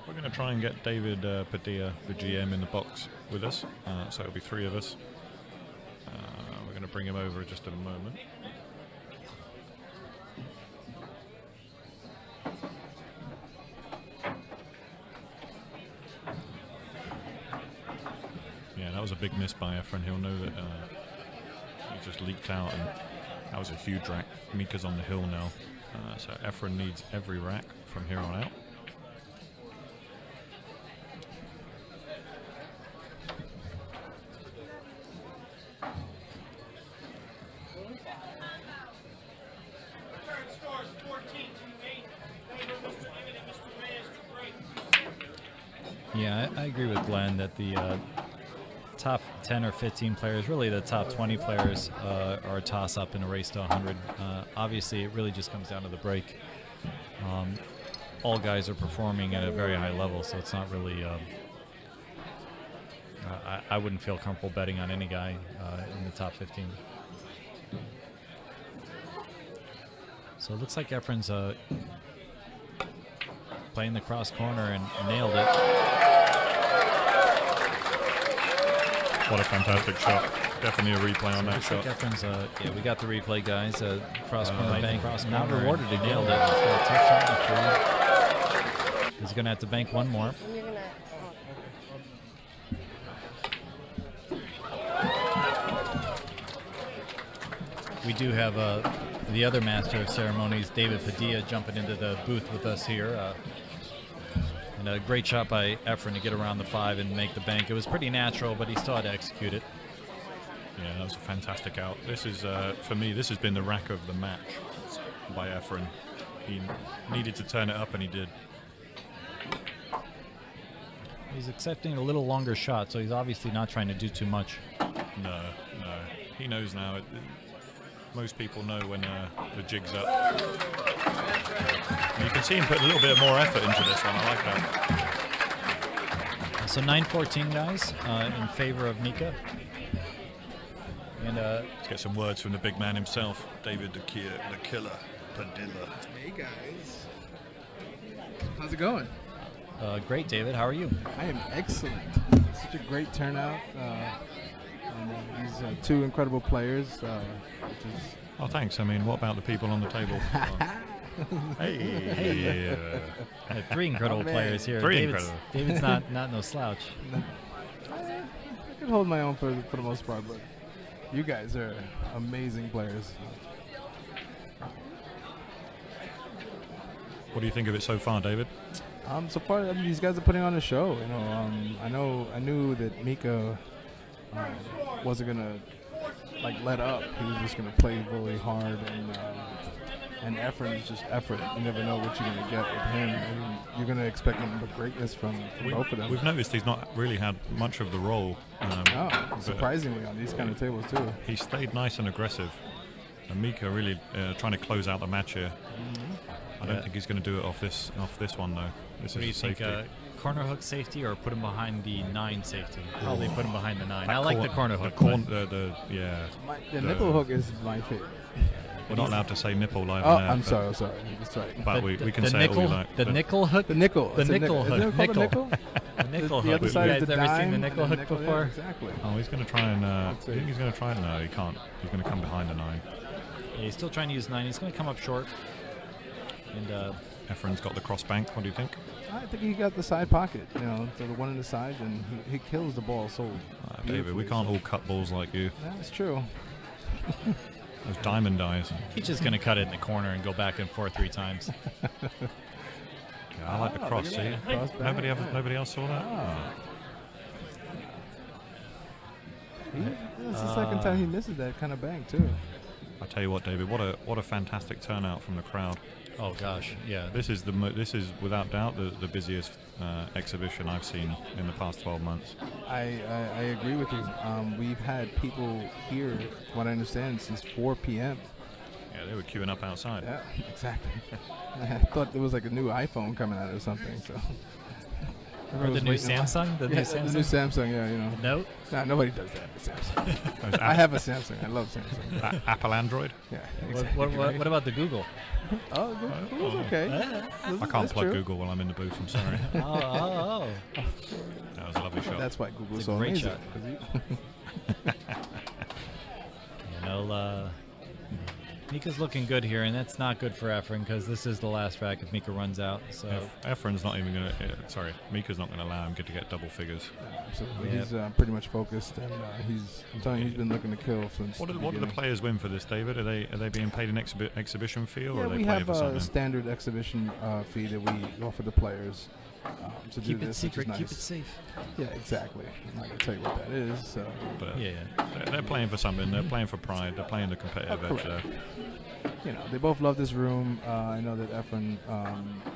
Speaker 2: We're going to try and get David Padilla, the GM, in the box with us. So it'll be 3 of us. We're going to bring him over in just a moment. Yeah, that was a big miss by Efren. He'll know that he just leaked out, and that was a huge rack. Mika's on the hill now. So Efren needs every rack from here on out.
Speaker 4: Yeah, I agree with Glenn that the top 10 or 15 players, really the top 20 players, are a toss-up in a race to 100. Obviously, it really just comes down to the break. All guys are performing at a very high level, so it's not really... I wouldn't feel comfortable betting on any guy in the top 15. So it looks like Efren's playing the cross corner and nailed it.
Speaker 2: What a fantastic shot. Definitely a replay on that
Speaker 4: Looks
Speaker 2: shot.
Speaker 4: like Efren's, yeah, we got the replay, guys. Cross corner bank, not
Speaker 2: corner,
Speaker 4: rewarded. He nailed it. He's got a tough shot. He's going to have to bank one more.
Speaker 5: You're gonna.
Speaker 4: We do have the other master of ceremonies, David Padilla, jumping into the booth with us here. And a great shot by Efren to get around the 5 and make the bank. It was pretty natural, but he still had to execute it.
Speaker 2: Yeah, that was a fantastic out. This is, for me, this has been the rack of the match by Efren. He needed to turn it up, and he did.
Speaker 4: He's accepting a little longer shot, so he's obviously not trying to do too much.
Speaker 2: No. He knows now. Most people know when the jig's up. And you can see him put a little bit more effort into this one. I like that.
Speaker 4: So 9-14, guys, in favor of Mika. And
Speaker 2: let's get some words from the big man himself, David the Killer Padilla.
Speaker 3: Hey guys, how's it going?
Speaker 4: Great, David. How are you?
Speaker 3: I am excellent. Such a great turnout. And these two incredible players. Which is
Speaker 2: Oh, thanks. I mean, what about the people on the table? Hey.
Speaker 4: Three incredible players here.
Speaker 2: Three
Speaker 4: David's not no slouch.
Speaker 3: I can hold my own for the most part, but you guys are amazing players.
Speaker 2: What do you think of it so far, David?
Speaker 3: So far, I mean, these guys are putting on a show. You know, I knew that Mika wasn't gonna let up. He was just gonna play really hard, and Efren is just effort. You never know what you're gonna get with him, and you're gonna expect nothing but greatness from both of them.
Speaker 2: We've noticed he's not really had much of the role.
Speaker 3: Surprisingly on these kind of tables too.
Speaker 2: He stayed nice and aggressive, and Mika really trying to close out the match here. I don't think he's going to do it off this one though. This
Speaker 4: What do you
Speaker 2: is
Speaker 4: think?
Speaker 2: safety.
Speaker 4: Corner hook safety or put him behind the 9 safety? Probably put him behind the 9.
Speaker 2: That
Speaker 4: I like the corner hook.
Speaker 2: The
Speaker 3: Nipple hook is my favorite.
Speaker 2: We're not allowed to say nipple live
Speaker 3: Oh,
Speaker 2: on air.
Speaker 3: I'm sorry. That's right.
Speaker 2: But we can say
Speaker 4: nickel,
Speaker 2: it all we like.
Speaker 4: the nickel hook.
Speaker 3: The nickel.
Speaker 4: The
Speaker 3: It's a
Speaker 4: nickel
Speaker 3: Isn't it
Speaker 4: hook.
Speaker 3: called a
Speaker 4: Nickel.
Speaker 3: nickel?
Speaker 4: The nickel
Speaker 3: The
Speaker 4: hook.
Speaker 3: other side
Speaker 4: You
Speaker 3: is
Speaker 4: guys
Speaker 3: the
Speaker 4: ever
Speaker 3: dime.
Speaker 4: seen the nickel hook
Speaker 3: Yeah,
Speaker 4: before?
Speaker 3: exactly.
Speaker 2: Oh, he's going to try and. You think he's going to try it? No, he can't. He's going to come behind the 9.
Speaker 4: Yeah, he's still trying to use 9. He's going to come up short. And
Speaker 2: Efren's got the cross bank. What do you think?
Speaker 3: I think he got the side pocket, so the one in the side, and he kills the ball so
Speaker 2: David, we can't all cut balls like you.
Speaker 3: That's true.
Speaker 2: Those diamond eyes.
Speaker 4: he's just going to cut it in the corner and go back and forth 3 times.
Speaker 2: Yeah, I like the cross.
Speaker 3: look at
Speaker 2: See,
Speaker 3: that. Cross back,
Speaker 2: nobody else saw that.
Speaker 3: That's the second time he misses that kind of bank too.
Speaker 2: I tell you what, David, what a fantastic turnout from the crowd.
Speaker 4: Oh gosh, yeah.
Speaker 2: This is without doubt the busiest exhibition I've seen in the past 12 months.
Speaker 3: I agree with you. We've had people here, from what I understand, since 4 p.m.
Speaker 2: Yeah, they were queuing up outside.
Speaker 3: Yeah, exactly. I thought there was like a new iPhone coming out or something. So.
Speaker 4: Or the new Samsung? The new Samsung?
Speaker 3: The new Samsung, yeah, you know.
Speaker 4: Note?
Speaker 3: Nah, nobody does that with Samsung.
Speaker 2: Those
Speaker 3: I have a Samsung. I love Samsung.
Speaker 2: Apple Android.
Speaker 3: Yeah, exactly.
Speaker 4: What about the Google?
Speaker 3: Oh, Google's okay.
Speaker 2: I can't plug Google while I'm in the booth. I'm sorry.
Speaker 4: Oh.
Speaker 2: That was a lovely shot.
Speaker 3: That's why Google's
Speaker 4: It's a
Speaker 3: so
Speaker 4: great
Speaker 3: amazing.
Speaker 4: shot.
Speaker 3: 'Cause
Speaker 4: You know, Mika's looking good here, and that's not good for Efren because this is the last rack if Mika runs out. So
Speaker 2: Efren's not even going to. Mika's not going to allow him to get double figures.
Speaker 3: Absolutely.
Speaker 4: Yeah.
Speaker 3: He's pretty much focused, and I'm telling you, he's been looking to kill since.
Speaker 2: What do the
Speaker 3: beginning.
Speaker 2: players win for this, David? Are they being paid an exhibition fee, or
Speaker 3: Yeah,
Speaker 2: are they
Speaker 3: we
Speaker 2: playing
Speaker 3: have
Speaker 2: for
Speaker 3: a
Speaker 2: something?
Speaker 3: standard exhibition fee that we offer the players to
Speaker 4: keep
Speaker 3: do
Speaker 4: it
Speaker 3: this.
Speaker 4: secret,
Speaker 3: which is
Speaker 4: keep
Speaker 3: nice.
Speaker 4: it safe.
Speaker 3: Yeah, exactly. I'm not gonna tell you what that is. So.
Speaker 2: But
Speaker 4: Yeah.
Speaker 2: they're playing for something. They're playing for pride. They're playing the competitive edge there.
Speaker 3: You know, they both love this room. I know that Efren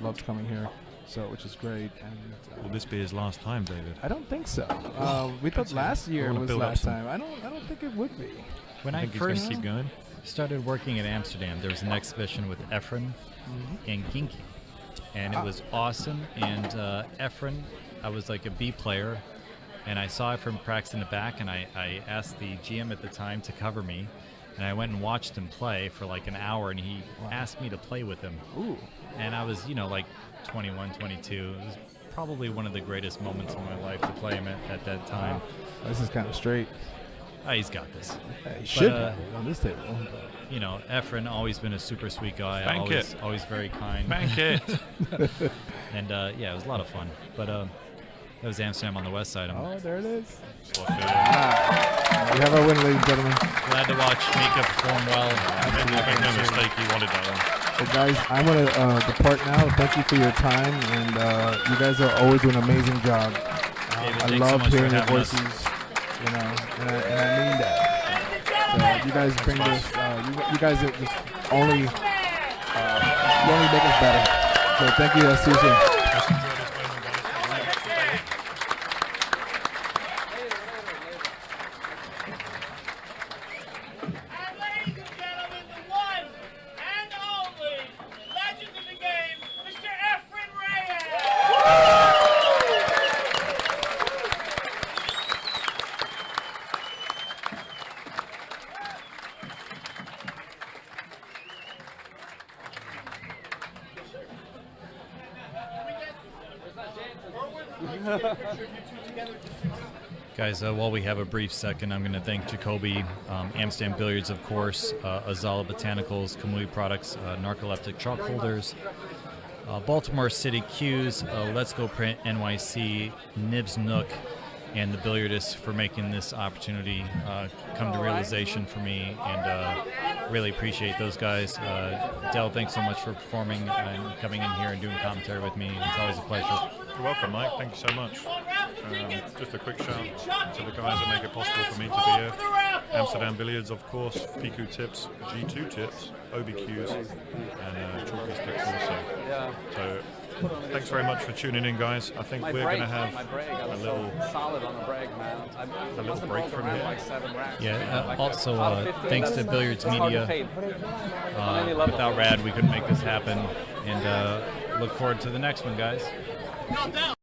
Speaker 3: loves coming here, So, which is great. And
Speaker 2: Will this be his last time, David?
Speaker 3: I don't think so. We thought last year
Speaker 2: wanna
Speaker 3: was
Speaker 2: build up
Speaker 3: last
Speaker 2: some-
Speaker 3: time. I don't think it would be.
Speaker 4: When I
Speaker 2: think he's going
Speaker 4: first
Speaker 2: to keep going?
Speaker 4: started working in Amsterdam, there was an exhibition with Efren and Ginky, and it was awesome. And Efren, I was like a B player, and I saw Efren practice in the back, and I asked the GM at the time to cover me, and I went and watched him play for like an hour, and he asked me to play with him.
Speaker 3: Ooh.
Speaker 4: And I was, like 21, 22. It was probably one of the greatest moments of my life to play him at that time.
Speaker 3: This is kind of straight.
Speaker 4: He's got this.
Speaker 3: He should
Speaker 4: uh,
Speaker 3: on this table.
Speaker 4: Efren always been a super sweet guy.
Speaker 2: Bank it.
Speaker 4: Always very kind.
Speaker 2: Bank it.
Speaker 4: And yeah, it was a lot of fun. But that was Amsterdam on the west side. I'm
Speaker 3: Oh, there it is.
Speaker 2: That's what it
Speaker 3: We have our winner, ladies and gentlemen.
Speaker 4: glad to watch Mika perform well.
Speaker 2: is. Make no mistake, he wanted that one.
Speaker 3: Well, guys, I'm going to depart now. Thank you for your time, and you guys are always doing an amazing job.
Speaker 4: David,
Speaker 3: I
Speaker 4: thanks so
Speaker 3: love
Speaker 4: much for
Speaker 3: hearing your
Speaker 4: having us.
Speaker 3: voices, and I mean that. So you guys bring this, you guys are just only, you only make us better. So thank you, see you soon.
Speaker 2: Let's enjoy this moment, guys.
Speaker 1: And ladies and gentlemen, the one and only legend of the game, Mr. Efren Reyes.
Speaker 4: Guys, while we have a brief second, I'm going to thank Jacoby, Amsterdam Billiards, of course, Azala Botanicals, Kamui Products, Narcoleptic Chalk Holders, Baltimore City Cues, Let's Go Print NYC, Nibs Nook, and the Billiardists for making this opportunity come to realization for me, and really appreciate those guys. Del, thanks so much for performing and coming in here and doing commentary with me. It's always a pleasure.
Speaker 2: You're welcome, Mike. Thank you so much. Just a quick shout to the guys that make it possible for me to be here. Amsterdam Billiards, of course, Piku Tips, G2 Tips, OBQs, and Chalky Sticks also. So thanks very much for tuning in, guys. I think we're going to have a little
Speaker 8: solid on the break, man.
Speaker 2: a little break from here.
Speaker 8: Like 7 racks.
Speaker 4: Yeah, also thanks to Billiards Media. Without Rad, we couldn't make this happen. And look forward to the next one, guys.